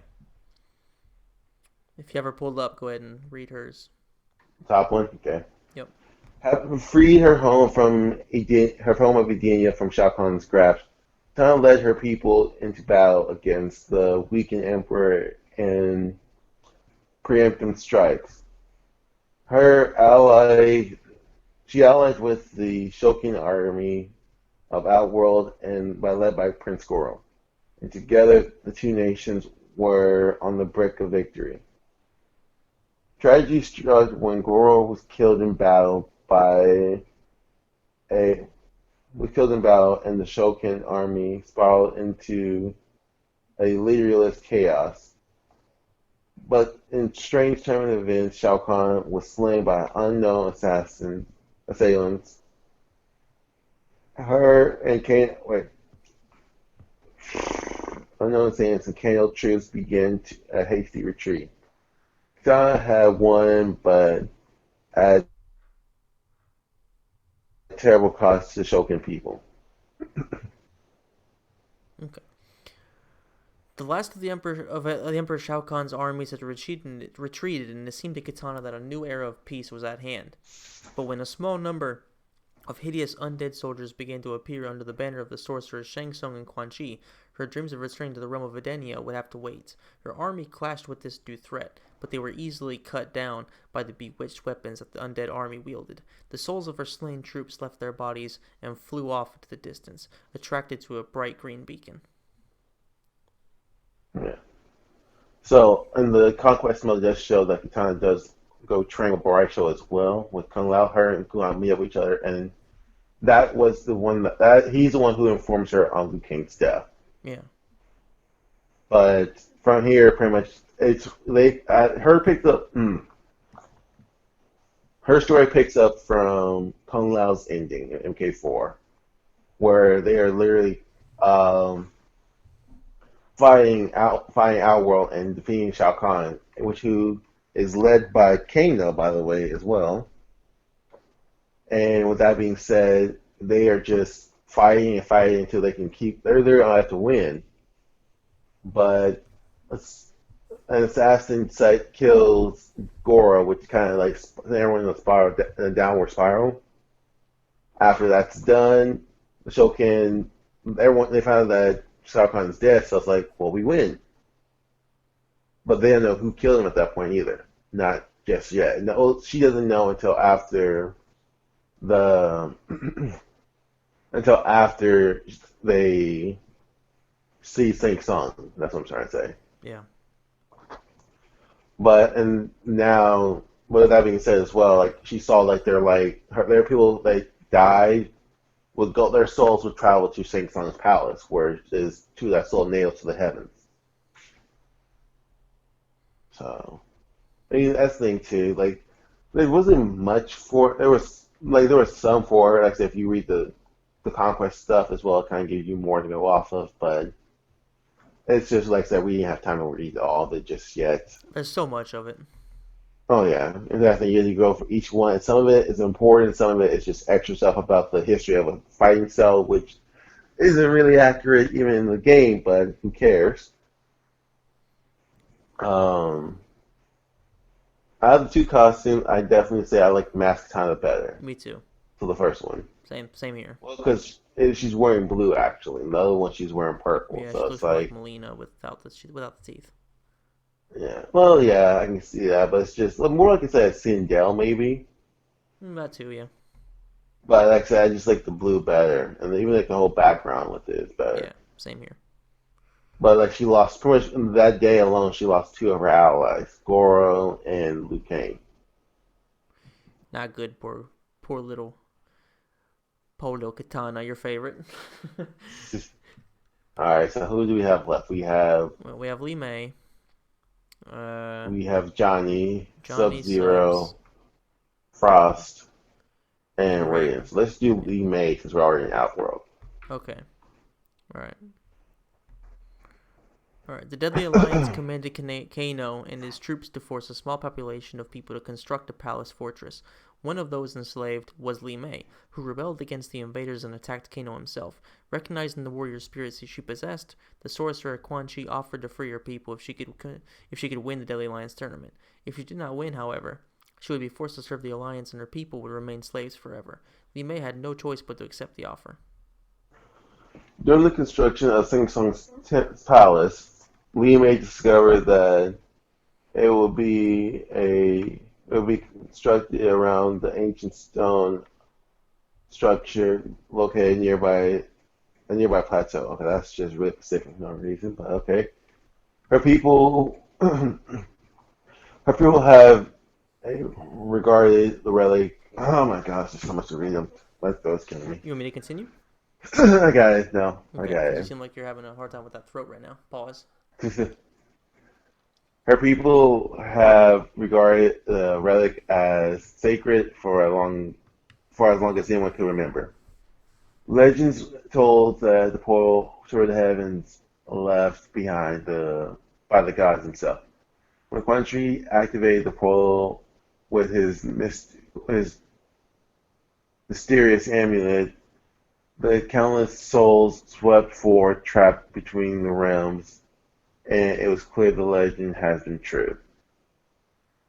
If you ever pulled up, go ahead and read hers. Top one? Okay. Yep. Having freed her home from her home of Edenia from Shao Kahn's grasp, Tana led her people into battle against the weakened emperor in preemptive strikes. Her ally, she allied with the Shokin army of Outworld and led by Prince Goro. And together, the two nations were on the brink of victory. Tragedy struck when Goro was killed in battle a and the Shokin army spiraled into a leaderless chaos. But in strange turn of events, Shao Kahn was slain by unknown assailants. Her and Kane, wait, unknown assailants and Kano troops began a hasty retreat. Katana had won, but at terrible cost to Shokin people. Okay. The last of the Emperor Shao Kahn's armies had retreated, and it seemed to Kitana that a new era of peace was at hand. But when a small number of hideous undead soldiers began to appear under the banner of the sorcerers Shang Tsung and Quan Chi, her dreams of returning to the realm of Edenia would have to wait. Her army clashed with this new threat, but they were easily cut down by the bewitched weapons that the undead army wielded. The souls of her slain troops left their bodies and flew off into the distance, attracted to a bright green beacon. Yeah. So, in the Conquest mode, does show that Katana does go train with Boraisho as well, with Kung Lao, her, and Kung Lao meet up with each other, and that was the one that he's the one who informs her on Liu Kang's death. Yeah. But from here, pretty much, it's her picked up. Her story picks up from Kung Lao's ending in MK4, where they are literally fighting Outworld and defeating Shao Kahn, who is led by Kano, by the way, as well. And with that being said, they are just fighting and fighting until they can keep. They're gonna have to win, but an assassin site kills Goro, which kind of like everyone in a downward spiral. After that's done, the Shokin, everyone they found that Shao Kahn is dead, so it's like, well, we win. But they don't know who killed him at that point either. Not just yet. No, she doesn't know until after the until after they see Shang Tsung. That's what I'm trying to say. Yeah. But and now, with that being said as well, like she saw like there are people that died would go their souls would travel to Shang Tsung's palace, where is to that soul nailed to the heavens. So I mean that's the thing too. Like there wasn't much for there was some for it. Like I said, if you read the conquest stuff as well, it kind of gives you more to go off of. But it's just like I said, we didn't have time to read all of it just yet. There's so much of it. Oh yeah, and that's the you go for each one. And some of it is important. Some of it is just extra stuff about the history of a fighting cell, which isn't really accurate even in the game. But who cares? Out of the two costumes, I definitely say I like Mask Katana better. Me too. So the first one. Same here. Well, because she's wearing blue actually, and the other one she's wearing purple. Yeah, So she it's looks more like like, Melina without the teeth. yeah. Well, yeah, I can see that, but it's just more like I said, Sindel maybe. That too, yeah. But like I said, I just like the blue better, and even like the whole background with it is better. Yeah, same here. But like she lost pretty much that day alone, she lost two of her allies, Goro and Liu Kang. Not good, poor little Polo Katana, your favorite. All right, so who do we have left? Well, we have Lee May, We have Johnny, Sub Johnny Zero, Subs, Frost, and and Raiden. Raiden. So let's do Lee May since we're already in Outworld. Okay. Alright. Alright. The Deadly Alliance commanded Kano and his troops to force a small population of people to construct a palace fortress. One of those enslaved was Li Mei, who rebelled against the invaders and attacked Kano himself. Recognizing the warrior spirits she possessed, the sorcerer Quan Chi offered to free her people if she could win the Deadly Alliance tournament. If she did not win, however, she would be forced to serve the Alliance and her people would remain slaves forever. Li Mei had no choice but to accept the offer. During the construction of Sing Song's palace, Li Mei discovered that it would be constructed around the ancient stone structure located nearby a nearby plateau. Okay, that's just really specific for no reason, but okay. Her people her people have regarded the relic. Oh my gosh, there's so much to read them. My throat's killing me. You want me to continue? I got it. No, I Okay, got because you it. seem like you're having a hard time with that throat right now. Pause. Her people have regarded the relic as sacred for as long as anyone can remember. Legends told that the portal toward the heavens left behind by the gods themselves. When Quan Chi activated the portal with his mysterious amulet, the countless souls swept forward, trapped between the realms, and it was clear the legend has been true.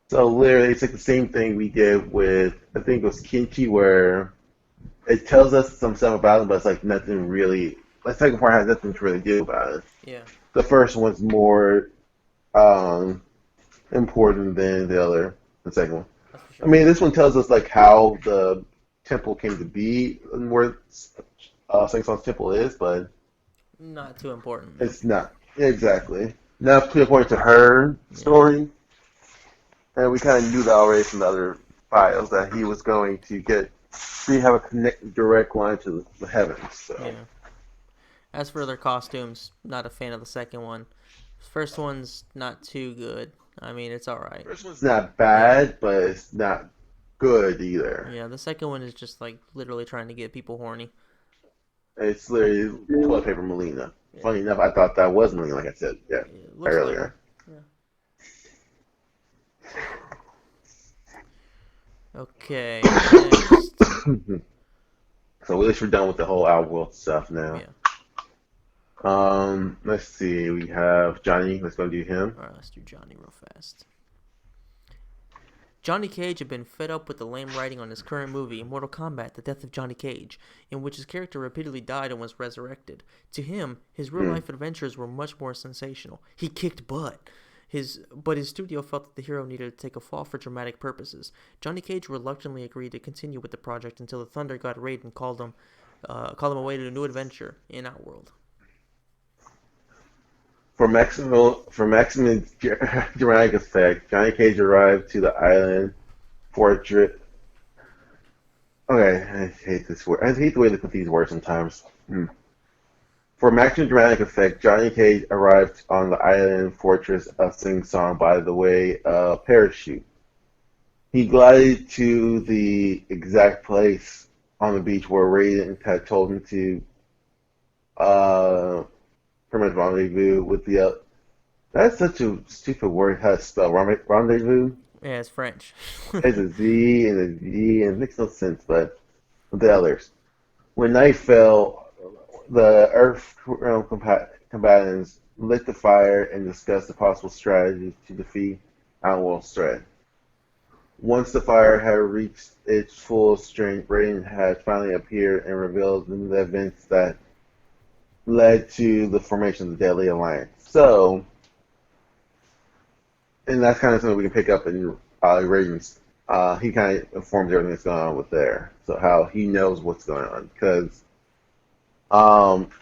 So literally, it's like the same thing we did with, I think it was Kimchi, where it tells us some stuff about it, but it's like nothing really. The second part has nothing to really do about it. Yeah, The first one's more um, important than the second one. that's for I sure. mean, this one tells us like how the temple came to be and where Saint Song's temple is, but Not too important, no. it's not exactly not clear according to her Yeah. story, and we kind of knew that already from the other files that he was going to get. We have a direct line to the heavens. So Yeah. As for their costumes, not a fan of the second one. First one's not too good. I mean, it's alright. first one's not Yeah. bad, but it's not good either. Yeah, the second one is just like literally trying to get people horny. It's literally toilet paper Melina. Yeah. Funny enough, I thought that was Melina, like I said, yeah, It looks like her. earlier. Yeah. Okay, next. So at least we're done with the whole Outworld stuff now. Yeah. Let's see. We have Johnny. Let's go do him. Alright, let's do Johnny real fast. Johnny Cage had been fed up with the lame writing on his current movie, Mortal Kombat: The Death of Johnny Cage, in which his character repeatedly died and was resurrected. To him, his real-life adventures were much more sensational. He kicked butt. But his studio felt that the hero needed to take a fall for dramatic purposes. Johnny Cage reluctantly agreed to continue with the project until the Thunder God Raiden called him away to a new adventure in Outworld. For maximum dramatic effect, Johnny Cage arrived to the island fortress. Okay, I hate this word. I hate the way they put these words sometimes. For maximum dramatic effect, Johnny Cage arrived on the island fortress of Sing Song by the way of parachute. He glided to the exact place on the beach where Raiden had told him to uh, pretty much rendezvous with the. That's such a stupid word. How to spell rendezvous? Yeah, it's French. It's a Z and a V, and it makes no sense. But the others. When night fell, the Earth realm combatants lit the fire and discussed the possible strategies to defeat Outworld's threat. Once the fire had reached its full strength, Raiden had finally appeared and revealed the events that led to the formation of the Deadly Alliance. So, and that's kind of something we can pick up in Raiden's. He kind of informs everything that's going on with there. So how he knows what's going on. Because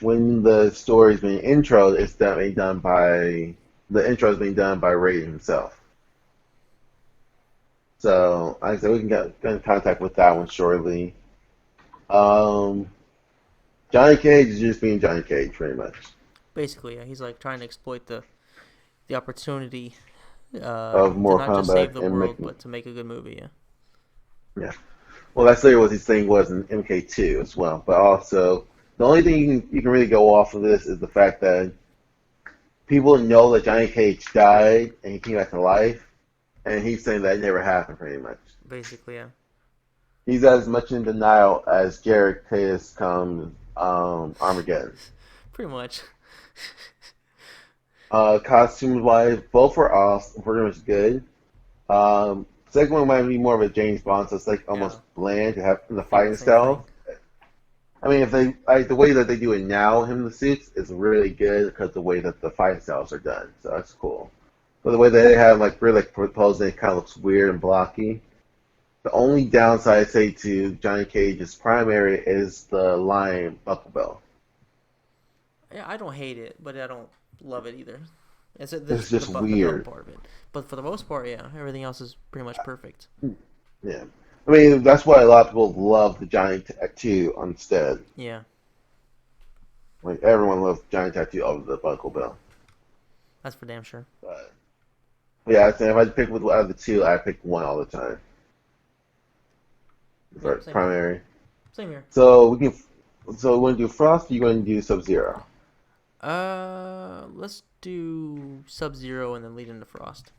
when the story is being introed, it's being done by, the intro is being done by Raiden himself. So, like I said, we can get in contact with that one shortly. Um, Johnny Cage is just being Johnny Cage, pretty much. Basically, yeah, he's like trying to exploit the opportunity Of to Mortal not just save Kombat the and world, making, but to make a good movie. Yeah, yeah. Well, that's literally what his thing was in MK2 as well. But also, the only thing you can really go off of this is the fact that people know that Johnny Cage died and he came back to life, and he's saying that it never happened, pretty much. basically, yeah. He's as much in denial as Garrett Case comes Armageddon. Pretty much. Costumes wise, both are awesome, pretty much good. Second one might be more of a James Bond, so it's like Yeah, almost bland to have in the thinking the fighting same thing. style. I mean, if they like the way that they do it now, him in the suits is really good because the way that the fighting styles are done, so that's cool. But the way that they have like really like proposed, it kind of looks weird and blocky. The only downside I say to Johnny Cage's primary is the lion buckle bell. Yeah, I don't hate it, but I don't love it either. It's It's the just the belt weird. part of it, but for the most part, yeah, everything else is pretty much perfect. Yeah. I mean, that's why a lot of people love the Johnny Tattoo instead. Yeah, Like everyone loves Johnny Tattoo over the buckle bell. that's for damn sure. But yeah, I think if I had to pick with out of the two, I pick one all the time for Yep, same here. primary. Same here. So we can. So we want to do Frost. Or you want to do Sub Zero? Let's do Sub Zero and then lead into Frost.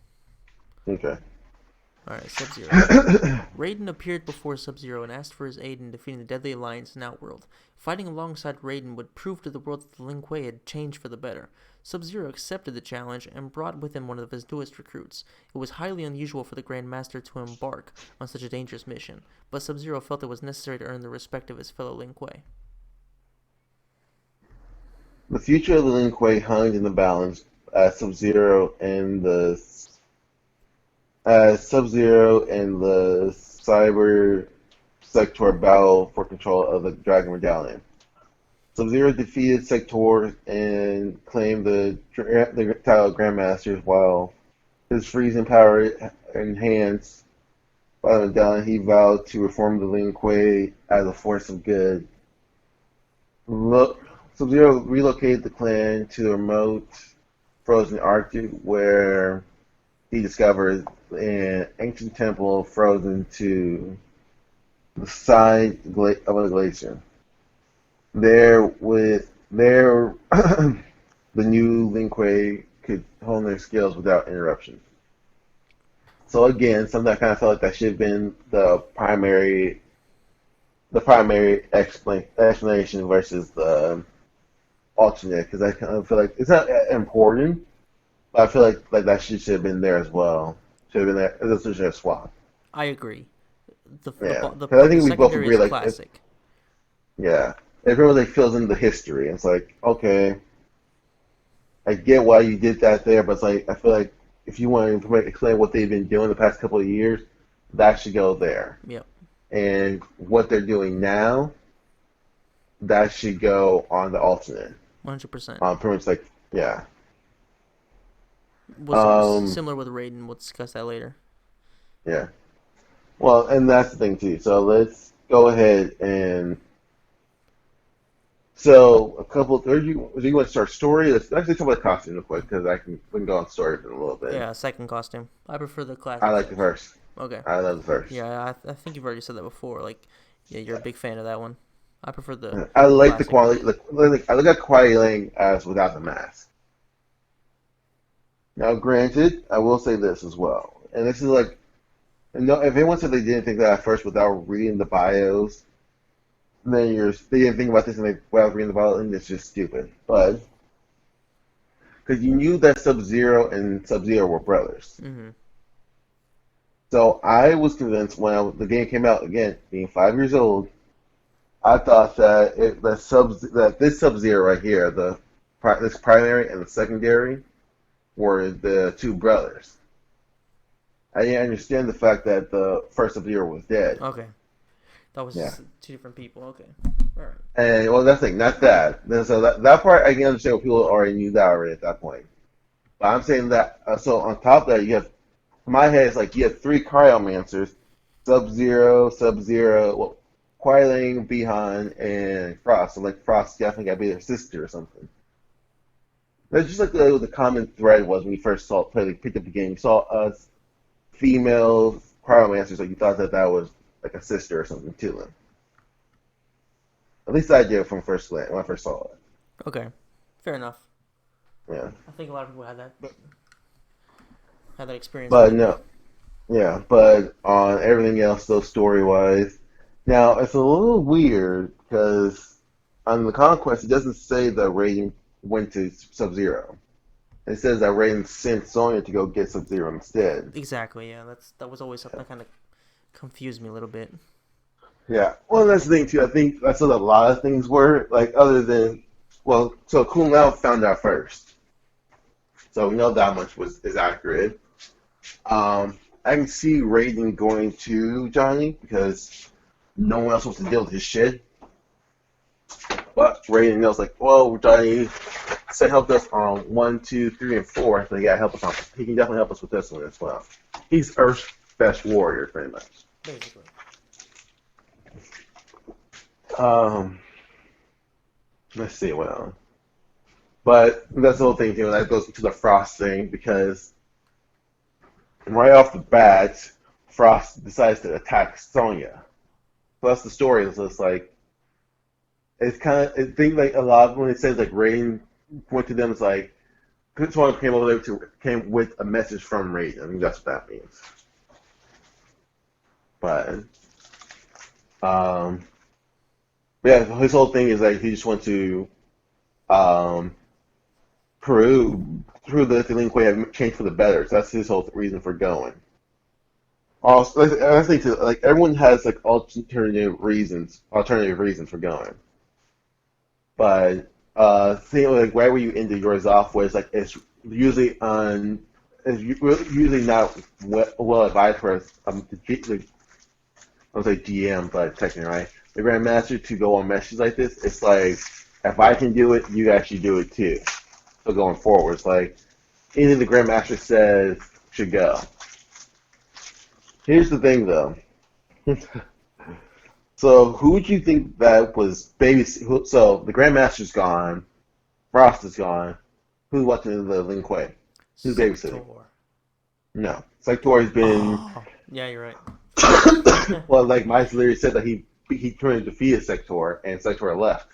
Okay. All right, Sub Zero. Raiden appeared before Sub-Zero and asked for his aid in defeating the Deadly Alliance in Outworld. Fighting alongside Raiden would prove to the world that the Lin Kuei had changed for the better. Sub-Zero accepted the challenge and brought with him one of his newest recruits. It was highly unusual for the Grand Master to embark on such a dangerous mission, but Sub-Zero felt it was necessary to earn the respect of his fellow Lin Kuei. The future of the Lin Kuei hung in the balance as Sub-Zero and the Cyber Sector battle for control of the Dragon Medallion. Sub-Zero defeated Sector and claimed the title of Grandmasters while his freezing power enhanced by the medallion. He vowed to reform the Lin Kuei as a force of good. Sub-Zero relocated the clan to the remote frozen Arctic where he discovered an ancient temple frozen to the side of a glacier. There, the new Lin Kuei could hone their skills without interruption. So again, something I kind of felt like that should have been the primary explanation versus the alternate, because I kind of feel like it's not important, but I feel like that should have been there as well. Should have been there. This should have swapped. I agree. Yeah, because I The think we both secondary agree. is Like, classic. yeah, it really fills in the history. It's like, okay, I get why you did that there, but it's like I feel like if you want to explain what they've been doing the past couple of years, that should go there. Yep, And what they're doing now, that should go on the alternate. 100%. Pretty much like, yeah. Was Um, similar with Raiden. We'll discuss that later. yeah. Well, and that's the thing too. So let's go ahead and so a couple. Do you want to start story? Let's actually talk about costume real quick because we can go on story in a little bit. Yeah, second costume. I prefer the I classic like the section. first. Okay. I love the first. Yeah, I think you've already said that before. Like, yeah, you're a big fan of that one. I prefer the I like the classic. quality. I look at Kuai Ling as without the mask. Now, granted, I will say this as well, and this is like, no, if anyone said they didn't think that at first without reading the bios, then they didn't think about this and without reading the bio, and it's just stupid. But because you knew that Sub-Zero and Sub-Zero were brothers, Mm-hmm. so I was convinced when the game came out again, being 5 years old, I thought that this Sub-Zero right here, this primary and the secondary, were the two brothers. I didn't understand the fact that the first Sub-Zero was dead. Okay. That was Yeah. two different people. Okay. All right. And well, that's the thing, not that. So that part I can understand what people already knew that already at that point. But I'm saying that so on top of that, you have in my head it's like you have three cryomancers: Sub-Zero, well, Kuai Ling, Bihan, and Frost. So like Frost definitely got to be their sister or something. That's just like the common thread was when you first picked up the game. You saw us female cryomancers, like you thought that was like a sister or something to them. At least I did from first glance when I first saw it. Okay. Fair enough. Yeah, I think a lot of people had that experience with but it. no, yeah, but on everything else, though, story wise, Now, it's a little weird because on the Conquest, it doesn't say that Raiden went to Sub-Zero. It says that Raiden sent Sonya to go get Sub-Zero instead. Exactly. Yeah, that was always something that kind of confused me a little bit. Yeah. Well, that's the thing, too. I think that's what a lot of things were. Like, other than, well, so Kung Lao found out first. So we know that much is accurate. I can see Raiden going to Johnny because no one else wants to deal with his shit. But Raiden knows, like, well, Johnny said helped us on 1, 2, 3, and 4, so he got to help us on. He can definitely help us with this one as well. He's Earth's best warrior, pretty much. Basically. Um, let's see what else. But that's the whole thing, you know, that goes into the Frost thing because right off the bat, Frost decides to attack Sonya. So that's the story. It's just like it's kind of. I think like a lot when it says like Raiden went to them, it's like someone came over there to came with a message from Raiden. I think that's what that means. But um, yeah, his whole thing is like he just went to um prove that the Lin Kuei had changed for the better. So that's his whole reason for going. Also, I think too, like everyone has like alternative reasons for going. But thing like wherever you end yours off with, like usually on usually not well advised for us. I would say GM, but technically right. The Grandmaster to go on messages like this, it's like if I can do it, you guys should do it too. So going forward, it's like anything the Grandmaster says should go. Here's the thing, though. So, who would you think that was baby? So, the Grandmaster's gone. Frost is gone. Who's watching the Lin Kuei? Who's babysitting? Sector. No. Sector's been. Oh, yeah, you're right. Well, like Miles literally said that he turned to defeat Sector, and Sector left.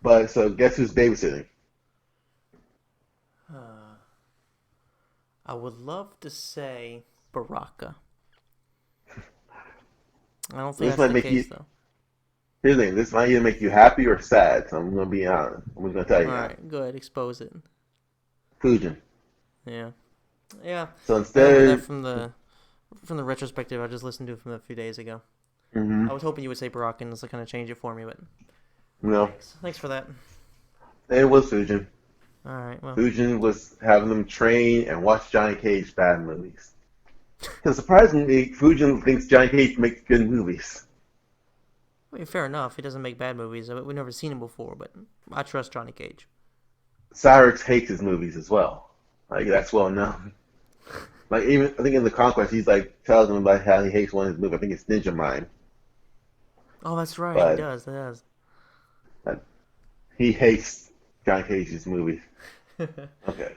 But, so guess who's babysitting? I would love to say Baraka. I don't think This that's might the make you. case though. Here's the thing. This might either make you happy or sad. So I'm gonna be honest. I'm just gonna tell All you now. right, go ahead, expose it. Fujin. Yeah, yeah. So I remember that instead, from the retrospective I just listened to from a few days ago. mm-hmm, I was hoping you would say Baraka and just kind of change it for me, but no, thanks for that. it was Fujin. All right, well, Fujin was having them train and watch Johnny Cage bad movies. Because surprisingly, Fujin thinks Johnny Cage makes good movies. I mean, fair enough. He doesn't make bad movies. We've never seen him before, but I trust Johnny Cage. Cyrix hates his movies as well. Like that's well known. Like even I think in the Conquest, he's like tells him about how he hates one of his movies. I think it's Ninja Mine, Oh, that's right. He but does. He does. he hates Johnny Cage's movies. All Okay,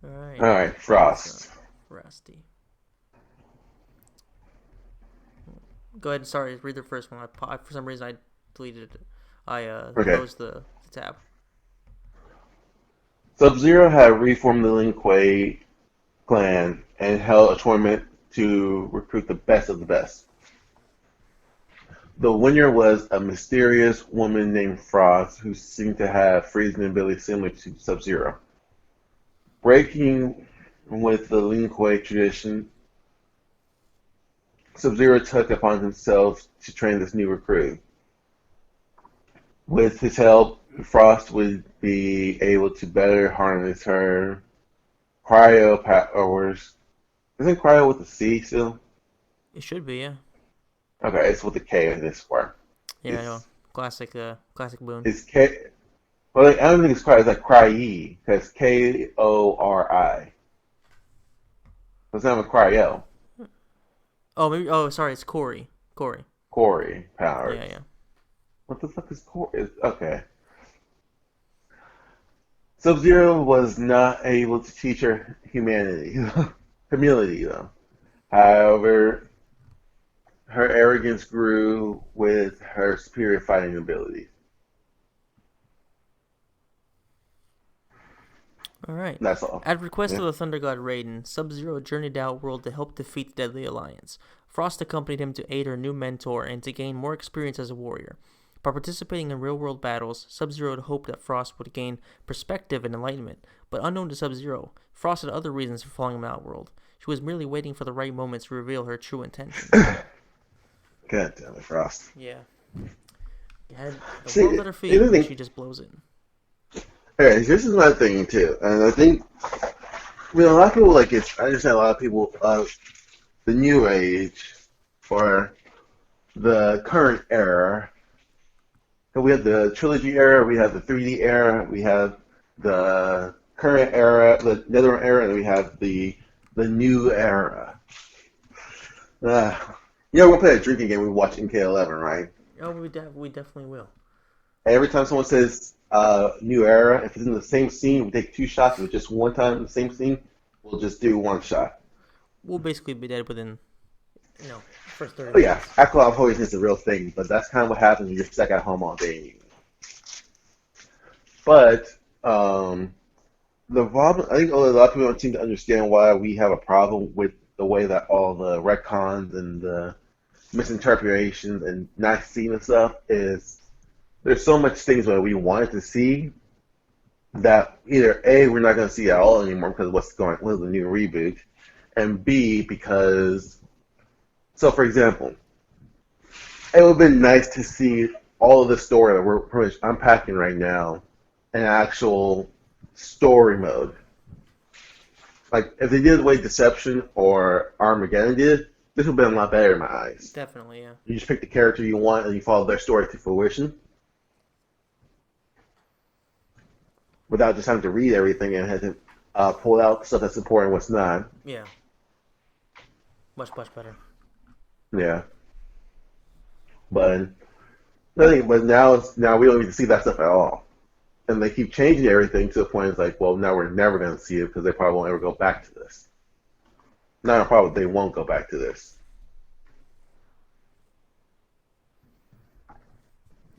right. all right, So, Frost. Rusty. Go ahead and sorry. Read the first one. For some reason I deleted it. I Okay. closed the tab. Sub-Zero had reformed the Lin Kuei clan and held a tournament to recruit the best of the best. The winner was a mysterious woman named Frost who seemed to have freezing ability similar to Sub-Zero. Breaking with the Lin Kuei tradition, Sub-Zero took upon himself to train this new recruit. With his help, Frost would be able to better harness her cryo powers. Isn't cryo with a C still? It should be, yeah. Okay, it's with a K in this part. Yeah, I know. It's Classic Boone. it's K. Well, like, I don't think it's cryo. It's like cryi because Kori. It's not a cryo. Oh, maybe. Oh, sorry. It's Corey. Corey. Corey powers. Yeah, yeah. What the fuck is Corey? Okay. Sub-Zero was not able to teach her humility though. However, her arrogance grew with her superior fighting abilities. All right. That's all. At request Yeah. of the Thunder God Raiden, Sub-Zero journeyed outworld to help defeat the Deadly Alliance. Frost accompanied him to aid her new mentor and to gain more experience as a warrior. By participating in real-world battles, Sub-Zero had hoped that Frost would gain perspective and enlightenment, but unknown to Sub-Zero, Frost had other reasons for following him outworld. She was merely waiting for the right moment to reveal her true intentions. God damn it, Frost. Yeah. You had the See, world at her the feet, other and thing, she just blows it. okay, this is my thing too, and I think, a lot of people like it. I understand a lot of people, the new age or the current era. So we have the trilogy era, we have the 3D era, we have the current era, the Nether era, and we have the new era. Uh, we'll play a drinking game. We watch MK11, right? Oh, we definitely will. Every time someone says new era, if it's in the same scene, we take two shots. If it's just one time in the same scene, we'll just do one shot. We'll basically be dead within, first 30 Oh yeah, minutes. alcohol poisoning is a real thing, but that's kind of what happens when you're stuck at home all day. But the problem, I think a lot of people don't seem to understand why we have a problem with the way that all the retcons and the misinterpretations and not seeing the stuff is there's so much things that we wanted to see that either A, we're not going to see at all anymore because of what's going on with the new reboot, and B, because, so for example, it would have been nice to see all of the story that we're pretty much unpacking right now in actual story mode. Like, if they did the way Deception or Armageddon did, this would have been a lot better in my eyes. Definitely, yeah. You just pick the character you want and you follow their story to fruition without just having to read everything and have to pull out stuff that's important and what's not. Yeah. Much, much better. Yeah. But I think, but now we don't even see that stuff at all. And they keep changing everything to the point it's like, well, now we're never going to see it because they probably won't ever go back to this. Not a problem, they won't go back to this.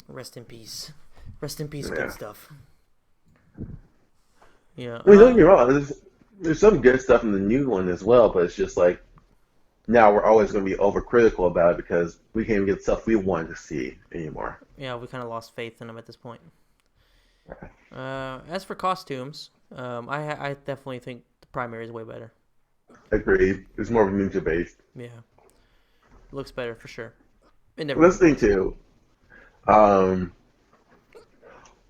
Rest in peace. Rest in peace, good Yeah. stuff. Yeah. I mean, don't get me wrong, there's some good stuff in the new one as well, but it's just like, now we're always going to be overcritical about it because we can't even get stuff we wanted to see anymore. Yeah, we kind of lost faith in them at this point. As for costumes, I definitely think the primary is way better. Agreed. It's more of a ninja based. Yeah. Looks better for sure. It never Let's think complains. too. Um,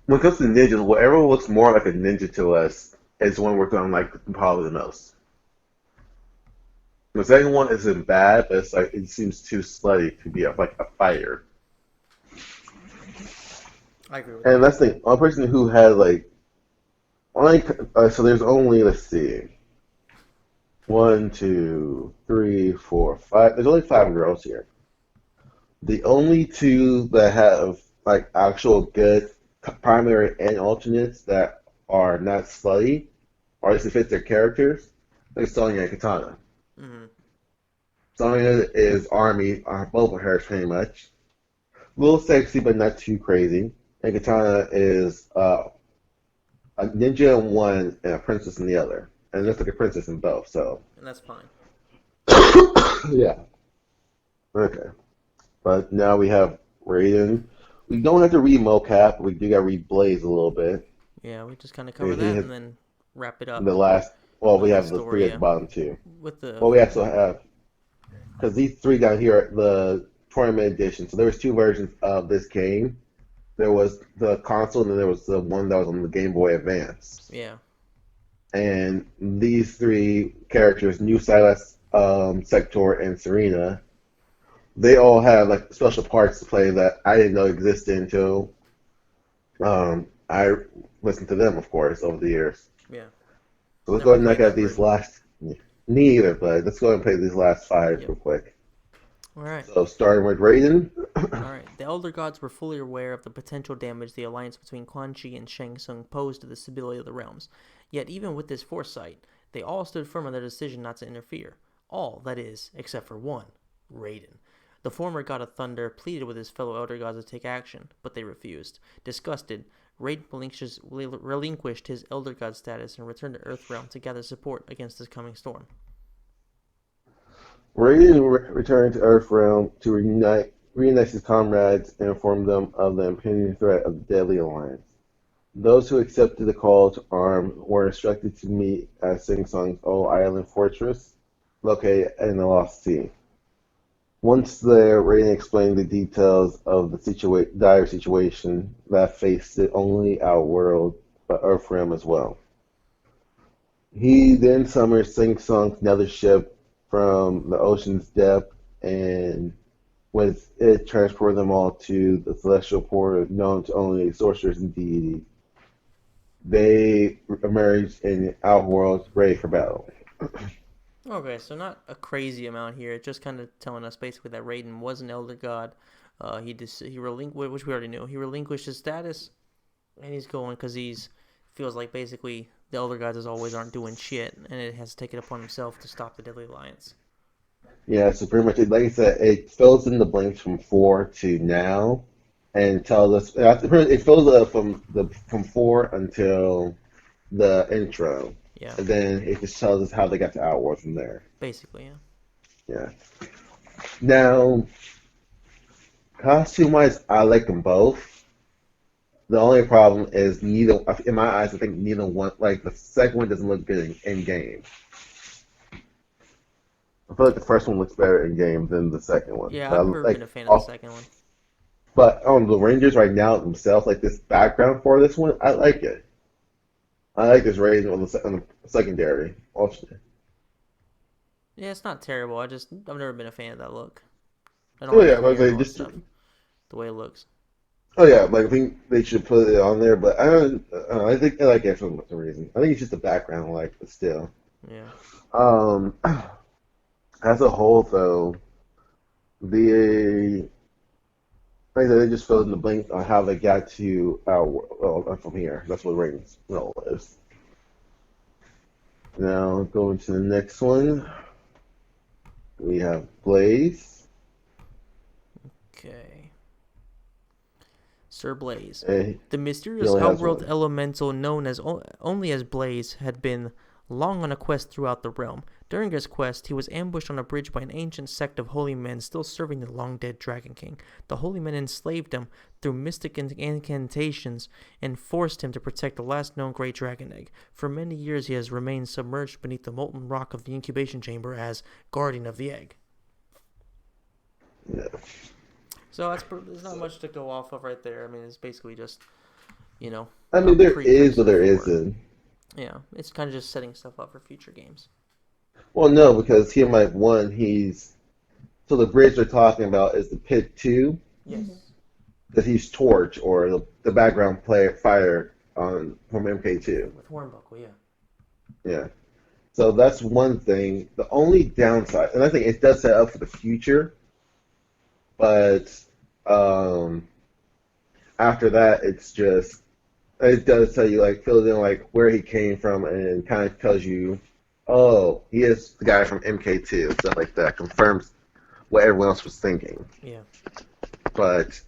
when it comes to ninjas, whatever looks more like a ninja to us is one we're going to like probably the most. The second one isn't bad, but it's like it seems too slutty to be like a fighter. I agree with And that. that's the only person who had like only so there's only let's see, one, two, three, four, five. There's only five girls here. The only two that have like actual good primary and alternates that are not slutty, or at least it fits their characters, like Sonya and Katana. Mm-hmm. Sonya is army, both of hers pretty much. A little sexy, but not too crazy. And Katana is a ninja in one and a princess in the other. And Yep. looks like a princess in both, so. And that's fine. Yeah. Okay. But now we have Raiden. We don't have to read mocap. We do got to read Blaze a little bit. Yeah, we just kind of cover And he that has and then wrap it up the last. Well, we with the have the three story. at the Yeah, bottom too. with the Well, we also have because these three down here are the tournament edition. So there was two versions of this game. There was the console, and then there was the one that was on the Game Boy Advance. yeah. And these three characters, New Silas, Sector, and Serena, they all have like special parts to play that I didn't know existed until I listened to them, of course, over the years. Yeah. So let's go Never ahead and knock played out that these version. last. Me either, but let's go ahead and play these last five Yep. real quick. All right. So starting with Raiden. All right. The Elder Gods were fully aware of the potential damage the alliance between Quan Chi and Shang Tsung posed to the stability of the realms. Yet, even with this foresight, they all stood firm on their decision not to interfere. All, that is, except for one, Raiden. The former god of thunder pleaded with his fellow Elder Gods to take action, but they refused. Disgusted, Raiden relinquished his Elder God status and returned to Earthrealm to gather support against his coming storm. Raiden returned to Earthrealm to reunite his comrades and inform them of the impending threat of the Deadly Alliance. Those who accepted the call to arm were instructed to meet at Sing Song's old island fortress, located in the Lost Sea. Once there, Raiden explained the details of the dire situation that faced the only Outworld, but Earthrealm as well. He then summoned Sing Song's nether ship from the ocean's depth, and with it transported them all to the celestial port known to only sorcerers and deities. They emerged in the Outworld ready for battle. Okay, so not a crazy amount here. It's just kind of telling us basically that Raiden was an Elder God. He relinquished, which we already knew. He relinquished his status, and he's going because feels like basically the Elder Gods as always aren't doing shit, and it has to take it upon himself to stop the Deadly Alliance. Yeah, so pretty much, like I said, it fills in the blanks from 4 to now, and tells us it fills up from 4 until the intro, Yeah, and then it just tells us how they got to Outworld from there. basically, yeah. Yeah. Now, costume-wise, I like them both. The only problem is neither, in my eyes, I think neither one, like the second one doesn't look good in game. I feel like the first one looks better in game than the second one. Yeah, I've But never been a fan of the second one. but on the Rangers right now themselves, like this background for this one, I like it. I like this rating on the secondary. Alternate. Yeah, it's not terrible. I've never been a fan of that look. I don't Oh like yeah, the but hair and all that just stuff. The way it looks. oh yeah, like I think they should put it on there, but I don't. I think I like it for some reason. I think it's just the background, like, but still. Yeah. Um, as a whole, though, the like I said, they just filled in the blank on how they got to from here. That's what ratings is. Now going to the next one, we have Blaze. Okay. Sir Blaze. He The mysterious only has outworld one. elemental known as only as Blaze had been long on a quest throughout the realm. During his quest, he was ambushed on a bridge by an ancient sect of holy men still serving the long-dead Dragon King. The holy men enslaved him through mystic incantations and forced him to protect the last known great dragon egg. For many years, he has remained submerged beneath the molten rock of the incubation chamber as guardian of the egg. Yeah. So there's not much to go off of right there. I mean, it's basically just, I mean, there is, precursor but there for. isn't. Yeah, it's kind of just setting stuff up for future games. Well, no, because here, Mike, one, so the bridge they're talking about is the Pit 2, Yes. that he's Torch, or the background fire from MK2. With Hornbuckle, yeah. Yeah. So that's one thing. The only downside, and I think it does set up for the future, but after that, it does tell you, like, fills in, like, where he came from, and kind of tells you, oh, he is the guy from MK2, stuff like that. Confirms what everyone else was thinking. Yeah. But,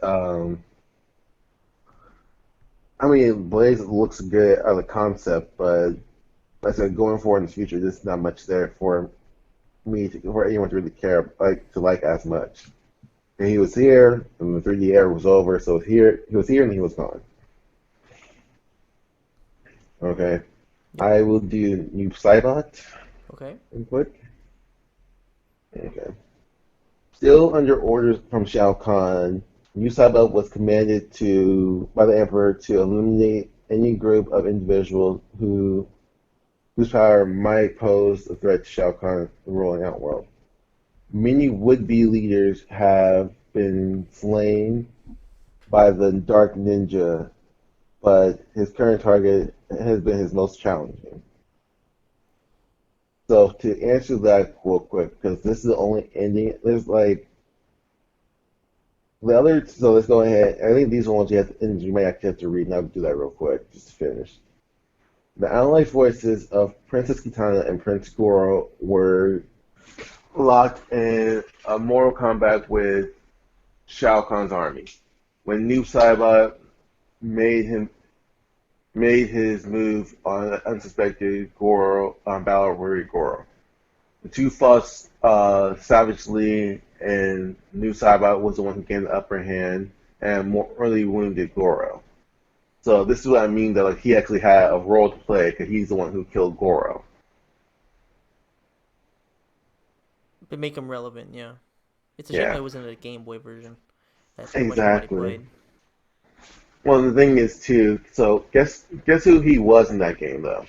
I mean, Blaze looks good as a concept, but like I said, going forward in the future, there's not much there for for anyone to really care, to like as much. And he was here, and the 3D era was over, so he was here, and he was gone. Okay. Yep. I will do new Cybot Okay. real quick. Okay. Still under orders from Shao Kahn, New Cybot was commanded by the Emperor to eliminate any group of individuals whose power might pose a threat to Shao Kahn's ruling Outworld. Many would-be leaders have been slain by the Dark Ninja, but his current target has been his most challenging. So to answer that real quick, because this is the only ending, there's like the other. So let's go ahead. I think these are ones you might actually have to read, and I'll do that real quick just to finish. The allied voices of Princess Kitana and Prince Goro were locked in a mortal combat with Shao Kahn's army. When Noob Saibot made him made his move on an unsuspected Goro battle weary Goro. The two fought savagely, and knew Saiba was the one who gained the upper hand and mortally wounded Goro. So this is what I mean that like he actually had a role to play because he's the one who killed Goro. But make him relevant, yeah. It's a shame Yeah, it wasn't a Game Boy version. That's pretty much nobody exactly. played. Well, the thing is too. So guess who he was in that game though.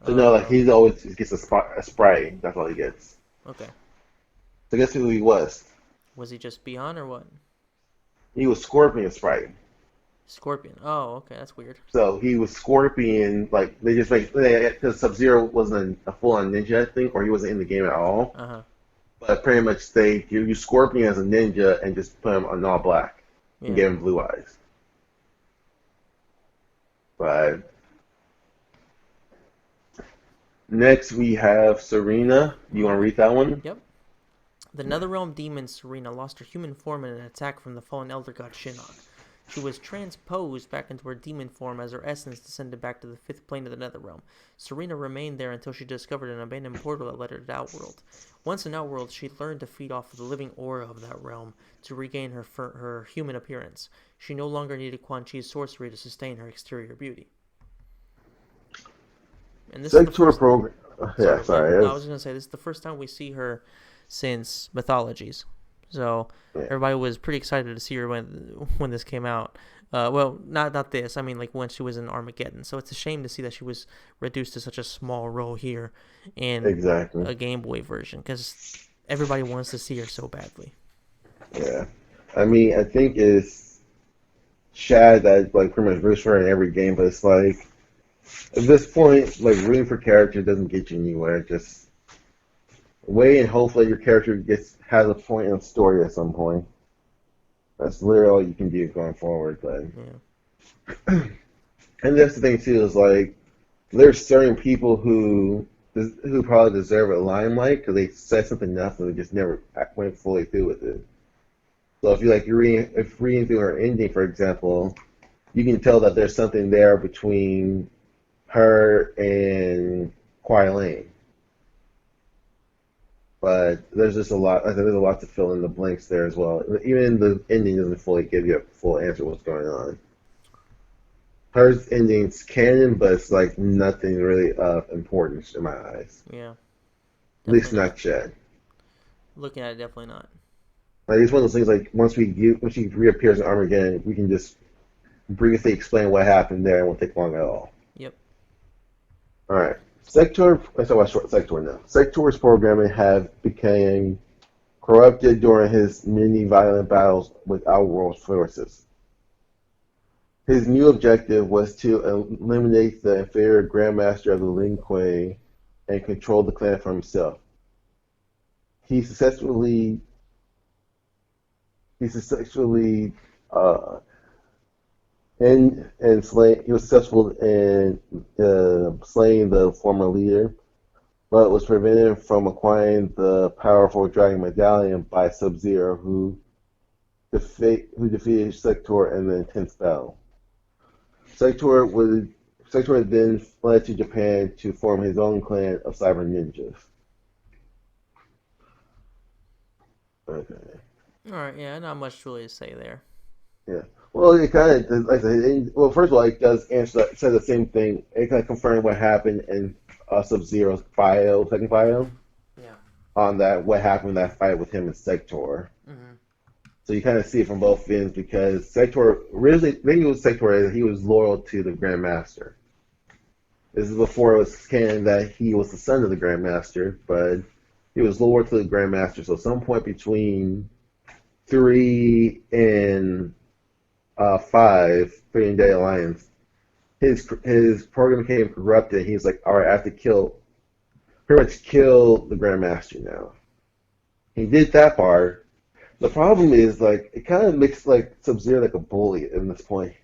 So no, like Um, he's always he gets a spray. That's all he gets. okay. So guess who he was? Was he just beyond or what? He was Scorpion Sprite. Scorpion. Oh, okay, that's weird. So he was Scorpion. Like they just make because Sub Zero wasn't a full on ninja, I think, or he wasn't in the game at all. Uh huh. But pretty much they use Scorpion as a ninja and just put him on all black and Yeah. gave him blue eyes. But next we have Serena. You All want to right. read that one? Yep. The Netherrealm demon Serena lost her human form in an attack from the fallen elder god Shinnok. She was transposed back into her demon form as her essence descended back to the fifth plane of the Netherrealm. Serena remained there until she discovered an abandoned portal that led her to Outworld. Once in Outworld, she learned to feed off of the living aura of that realm to regain her human appearance. She no longer needed Quan Chi's sorcery to sustain her exterior beauty. And this is the Sector first. program. Yeah, Sorry, yeah. sorry. No, I was gonna say this is the first time we see her since Mythologies. So Yeah. everybody was pretty excited to see her when this came out. Well, not this. I mean, like when she was in Armageddon. So it's a shame to see that she was reduced to such a small role here in Exactly. a Game Boy version because everybody wants to see her so badly. Yeah. I mean, I think it's Shad that like pretty much roots for her in every game, but it's like at this point, like rooting for character doesn't get you anywhere. Just wait and hopefully your character gets has a point in the story at some point. That's literally all you can do going forward. But Yeah. and that's the thing too is like there's certain people who probably deserve a limelight because they said something enough and they just never went fully through with it. So if you like if reading through her ending, for example, you can tell that there's something there between her and Kwai Lane. But there's just a lot. I think there's a lot to fill in the blanks there as well. Even the ending doesn't fully give you a full answer what's going on. Her ending's canon, but it's like nothing really of importance in my eyes. Yeah. At least Definitely not. not yet. Looking at it, definitely not. Like it's one of those things. Like when she reappears in Armageddon, we can just briefly explain what happened there and won't take long at all. Yep. All right. Sector. Let's talk about short Sector now. Sector's programming have became corrupted during his many violent battles with Outworld forces. His new objective was to eliminate the inferior Grandmaster of the Lin Kuei and control the clan for himself. He successfully he successfully uh, he was successful in slaying the former leader, but was prevented from acquiring the powerful Dragon Medallion by Sub-Zero, who defeated Sector in the intense battle. Sector would Sector then fled to Japan to form his own clan of cyber ninjas. Okay. All right. Yeah. Not much really to say there. Yeah. Well, it kind of, like I said, well, first of all, it does answer that, says the same thing. It kind of confirmed what happened in Sub-Zero's second bio, Yeah. on that, what happened in that fight with him and Sector. Mm-hmm. So you kind of see it from both ends because Sector, originally, the thing with Sector is he was loyal to the Grandmaster. This is before it was canon that he was the son of the Grandmaster, but he was loyal to the Grandmaster. So at some point between 3 and 5, 3 Day Alliance, his program became corrupted. He's like, all right, I have to pretty much kill the Grandmaster now. He did that part. The problem is, like, it kind of makes like Sub-Zero like a bully at this point.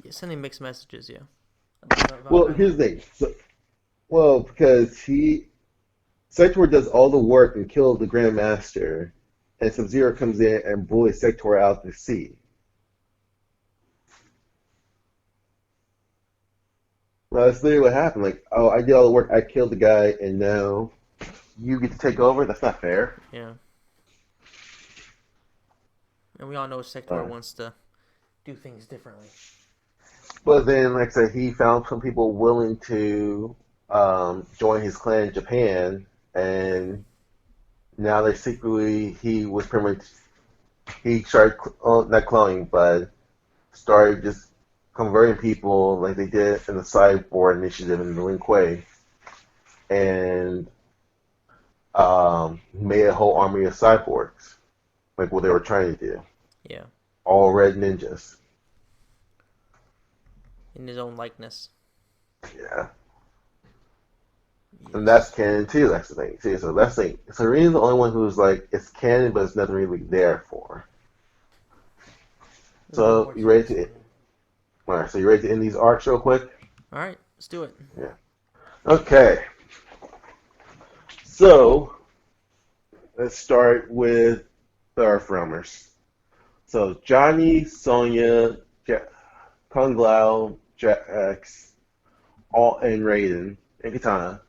Yeah, sending mixed messages. Yeah. Well, About here's him. the thing. Well, because Sector does all the work and kills the Grandmaster, and Sub-Zero comes in and bullies Sector out to sea. Well, that's literally what happened. Like, oh, I did all the work, I killed the guy, and now you get to take over. That's not fair. Yeah. And we all know Sector Uh, wants to do things differently. but then, like I said, he found some people willing to join his clan in Japan, and now they secretly he was pretty much he started not cloning, but started just converting people like they did in the Cyborg Initiative in the Lin Kuei, and made a whole army of cyborgs, like what they were trying to do. Yeah. All red ninjas. In his own likeness. Yeah. And that's Yes. canon too, that's the thing. See, so that's the thing. So Rene's the only one who's like, it's canon, but it's nothing really there for. There's no So more you ready teams to for him. alright, so you ready to end these arcs real quick? Alright, let's do it. Yeah. Okay. So let's start with the Earthrealmers. So Johnny, Sonya, Kung Lao, Jax, all and Raiden and Katana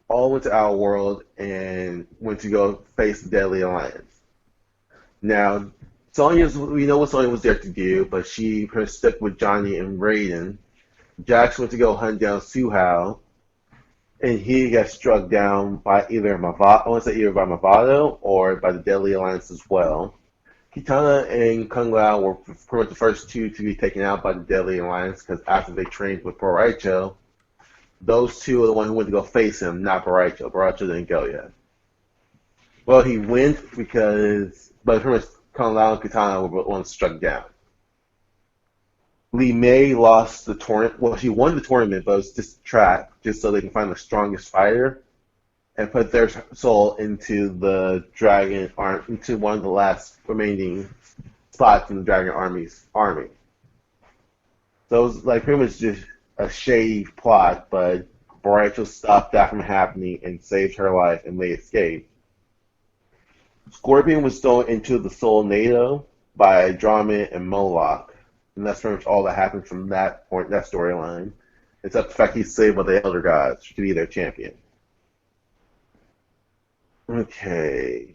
all went to our world and went to go face the Deadly Alliance. Now, we know what Sonya was there to do, but she stuck with Johnny and Raiden. Jax went to go hunt down Suhao, and he got struck down by either Mavado, I want to say either by Mavado or by the Deadly Alliance as well. Kitana and Kung Lao were pretty much the first two to be taken out by the Deadly Alliance because after they trained with Boraicho, those two are the ones who went to go face him, not Boraicho. Boraicho didn't go yet. Well, he went but pretty much Kung Lao and Kitana were the ones struck down. Li Mei lost the tournament. Well, she won the tournament, but it was just track, just so they can find the strongest fighter and put their soul into the dragon arm, into one of the last remaining spots in the dragon army's army. So it was like pretty much just a shady plot, but Boraicho stopped that from happening and saved her life and they escaped. Scorpion was thrown into the Soul NATO by Andromeda and Moloch, and that's pretty much all that happened from that point, that storyline. Except the fact he's saved by the Elder Gods to be their champion. Okay.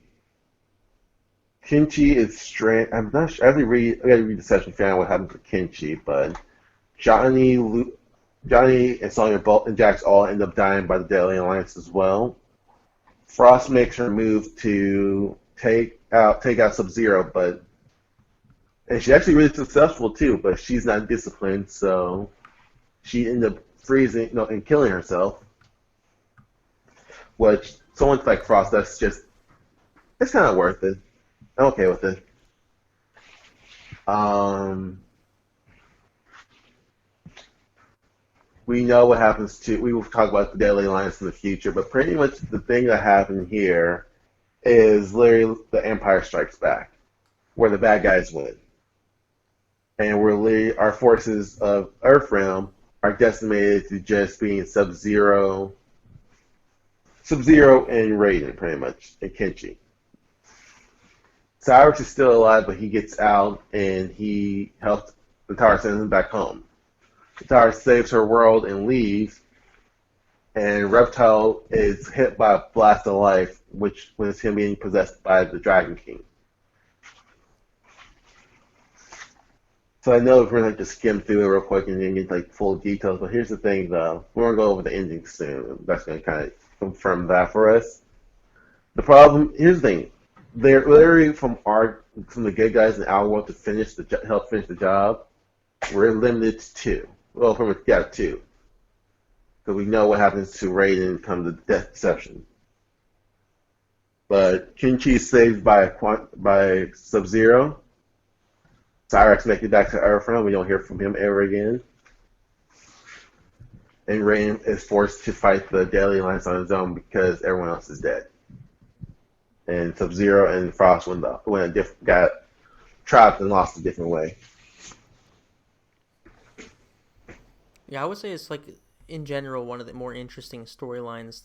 Kenchi is strange. I'm not sure. I gotta read the session to find out what happened for Kenchi, but Johnny and Sonya both and Jax all end up dying by the Deadly Alliance as well. Frost makes her move to take out Sub-Zero, and she's actually really successful too, but she's not disciplined, so she ended up freezing, no, and killing herself. Which someone like Frost, it's kind of worth it. I'm okay with it. We know what happens we will talk about the Deadly Alliance in the future, but pretty much the thing that happened here is literally the Empire Strikes Back, where the bad guys win. And our forces of Earthrealm are decimated to just being Sub-Zero and Raiden, pretty much, and Kenshi. Cyrus is still alive, but he gets out and he helps the Tower send him back home. The Tower saves her world and leaves, and Reptile is hit by a blast of life, which was him being possessed by the Dragon King. So I know we're going to skim through it real quick and then get like full details, but here's the thing though. We're going to go over the ending soon. That's going to kind of confirm that for us. Here's the thing. They're literally from the good guys in our world to help finish the job. We're limited to two. Well, two. Because we know what happens to Raiden come to Death Deception. But Kenchi is saved by Sub-Zero. Cyrax makes it back to Earthrealm. We don't hear from him ever again. And Raiden is forced to fight the Deadly Alliance on his own because everyone else is dead. And Sub-Zero and Frost got trapped and lost a different way. Yeah, I would say it's like, in general, one of the more interesting storylines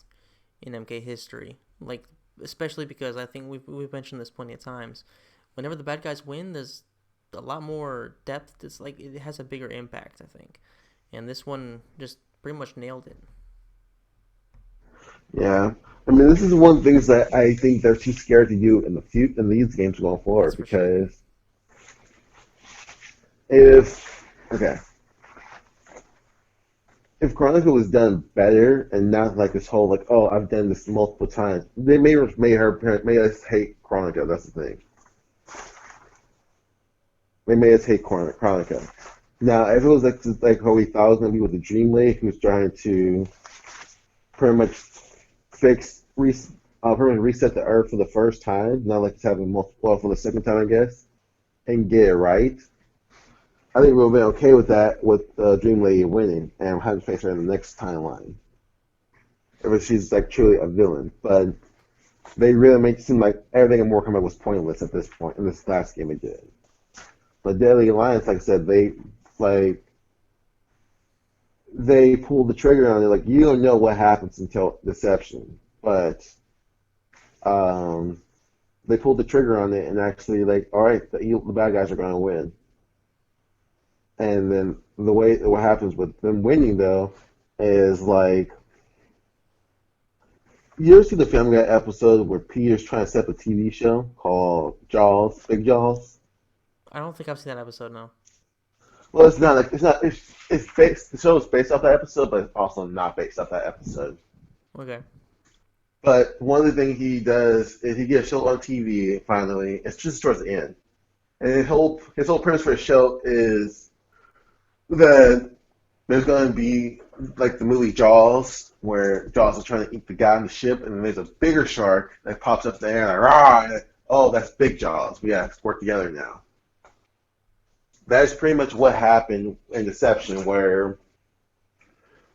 in MK history. Like, especially because I think we've mentioned this plenty of times. Whenever the bad guys win, there's a lot more depth. It's like it has a bigger impact, I think. And this one just pretty much nailed it. Yeah. I mean, this is one of the things that I think they're too scared to do in the in these games going That's forward for sure. because if okay, if Chronicle was done better and not like this whole like, oh, I've done this multiple times, they may have made us hate Chronica. That's the thing. They made us hate Chronica. Now, if it was like how we thought it was gonna be with the Dream Lake, who was trying to pretty much fix pretty much reset the Earth for the first time, not like it's having multiple for the second time, I guess, and get it right. I think we'll be okay with that with Dream Lady winning and having to face her in the next timeline. If she's like truly a villain, but they really make it seem like everything in Mortal Kombat was pointless at this point in this last game it did. But Deadly Alliance, like I said, like they pulled the trigger on it. Like you don't know what happens until Deception, but um, they pulled the trigger on it and actually like, all right, the bad guys are going to win. And then what happens with them winning though is like you ever see the Family Guy episode where Peter's trying to set up a TV show called Jaws, Big Jaws? I don't think I've seen that episode now. Well, it's not like it's based the show is based off that episode, but it's also not based off that episode. Okay. But one of the things he does is he gets a show on TV finally. It's just towards the end, and his whole premise for the show is that there's going to be like the movie Jaws, where Jaws is trying to eat the guy on the ship, and then there's a bigger shark that pops up there, and like, rah, and oh, that's Big Jaws. We have to work together now. That's pretty much what happened in Deception, where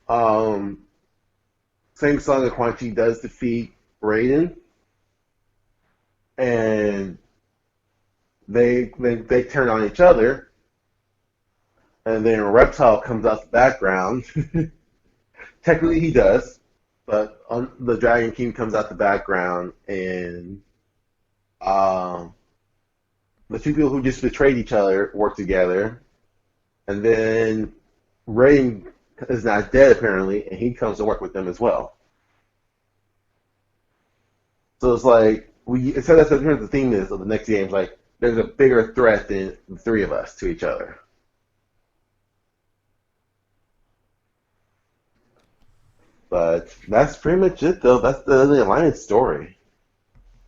um, Sing Song and Quan Chi does defeat Raiden, and they turn on each other, and then a Reptile comes out the background. Technically, he does, but the Dragon King comes out the background, and the two people who just betrayed each other work together, and then Raiden is not dead apparently, and he comes to work with them as well. So it's like so that's here's the theme is of the next game. Like there's a bigger threat than the three of us to each other. But that's pretty much it, though. That's the Alliance story.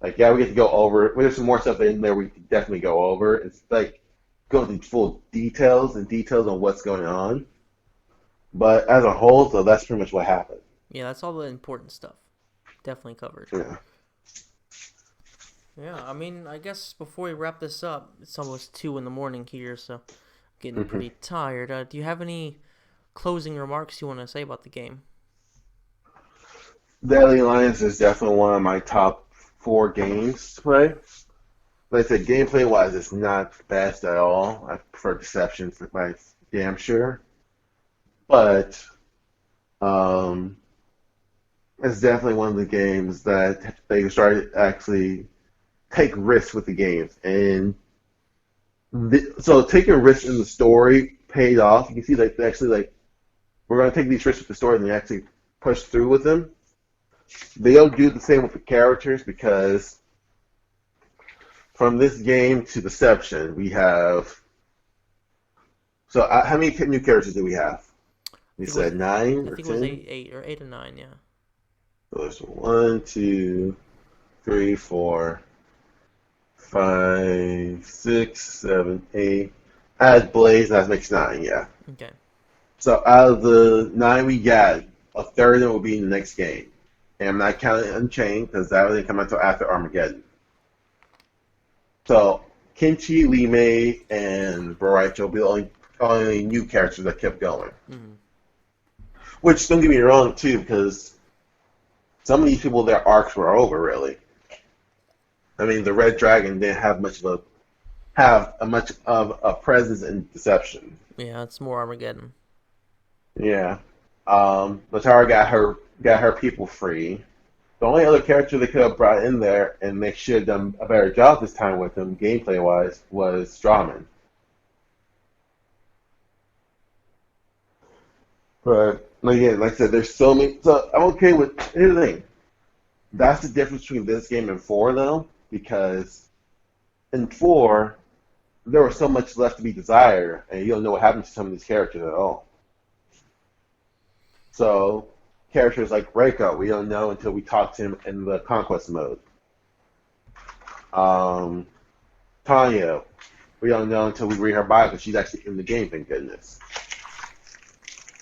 Like, yeah, we get to go over. There's some more stuff in there we could definitely go over. It's like go into full details on what's going on. But as a whole, so that's pretty much what happened. Yeah, that's all the important stuff. Definitely covered. Yeah. Yeah, I mean, I guess before we wrap this up, it's almost 2 in the morning here, so I'm getting pretty tired. Do you have any closing remarks you want to say about the game? Deadly Alliance is definitely one of my top 4 games to play. Like I said, gameplay wise, it's not best at all. I prefer Deception for my damn sure. But it's definitely one of the games that they started to actually take risks with the games. And so taking risks in the story paid off. You can see like they actually like we're going to take these risks with the story and they actually push through with them. They don't do the same with the characters because from this game to Deception, we have. So how many new characters do we have? We said 9 I or think 10. it was 8 or 9, yeah. So there's 1, 2, 3, 4, 5, 6, 7, 8. Add Blaze, that makes 9, yeah. Okay. So out of the 9 we got, a third of them will be in the next game. And I'm not counting Unchained because that didn't come until after Armageddon. So Kimchi, Lee Mei, and Boraicho will be the only new characters that kept going. Mm-hmm. Which, don't get me wrong, too, because some of these people, their arcs were over, really. I mean, the Red Dragon didn't have much of a presence in Deception. Yeah, it's more Armageddon. Yeah. Latara got her people free. The only other character they could have brought in there, and they should have done a better job this time with him, gameplay-wise, was Strawman. But Again, like I said, there's so many. So I'm okay with. Here's the thing. That's the difference between this game and 4, though, because in 4 there was so much left to be desired, and you don't know what happened to some of these characters at all. So characters like Reiko, we don't know until we talk to him in the conquest mode. Um, Tanya, we don't know until we read her bio because she's actually in the game. Thank goodness.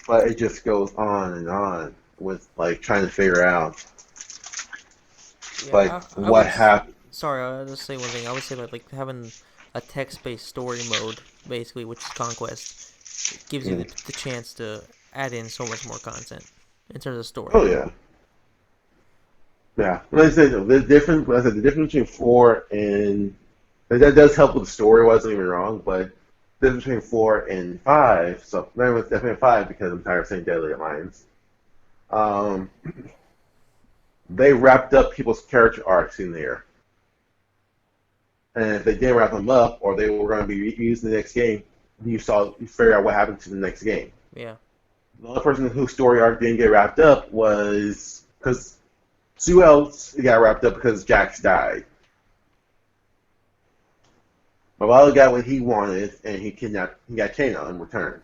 But it just goes on and on with like trying to figure out like Yeah, I what would. happened. Sorry, I'll just say one thing. I would say that like having a text-based story mode, basically, which is Conquest, it gives you Mm. the chance to add in so much more content in terms of story. Oh yeah, yeah. Like I said, the difference. Like I said the difference between 4 and that does help with the story. Wasn't even wrong, but the difference between 4 and 5. So that was definitely 5 because I'm tired of saying Deadly Alliance. Um, they wrapped up people's character arcs in there. And if they didn't wrap them up, or they were going to be used in the next game, you figure out what happened to the next game. Yeah. The only person whose story arc didn't get wrapped up was because Sue else got wrapped up because Jax died. Bravado got what he wanted, and he got Kano in return.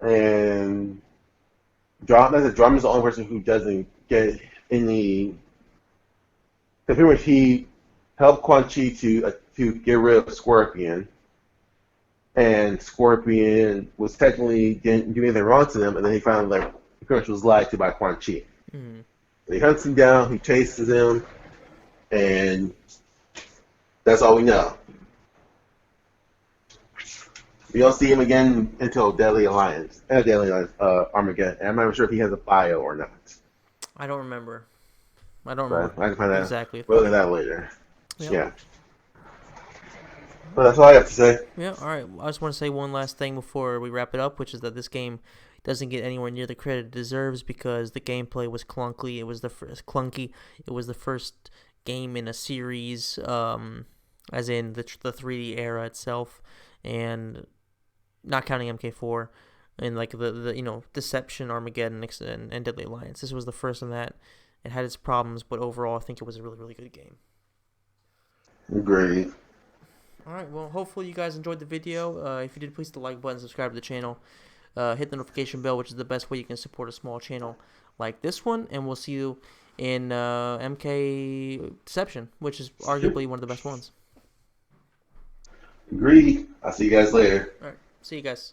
And Drum is the only person who doesn't get any. Because pretty much he helped Quan Chi to get rid of Scorpion, and Scorpion was technically didn't do anything wrong to them, and then he found like he pretty much was lied to by Quan Chi. Mm-hmm. He hunts him down, he chases him, and that's all we know. We don't see him again until Deadly Alliance, Armageddon. And I'm not sure if he has a bio or not, I don't remember. I don't remember but I can find out. exactly. We'll look at that later. Yep. Yeah, but that's all I have to say. Yeah, all right. I just want to say one last thing before we wrap it up, which is that this game doesn't get anywhere near the credit it deserves because the gameplay was clunky. It was the first clunky. It was the first game in a series, as in the 3D era itself, and not counting MK4 and like the Deception, Armageddon, and Deadly Alliance. This was the first in that. It had its problems, but overall, I think it was a really, really good game. Great. Alright, well, hopefully you guys enjoyed the video. If you did, please hit the like button, subscribe to the channel, hit the notification bell, which is the best way you can support a small channel like this one, and we'll see you in MK Deception, which is arguably one of the best ones. Agreed. I'll see you guys later. Alright, see you guys.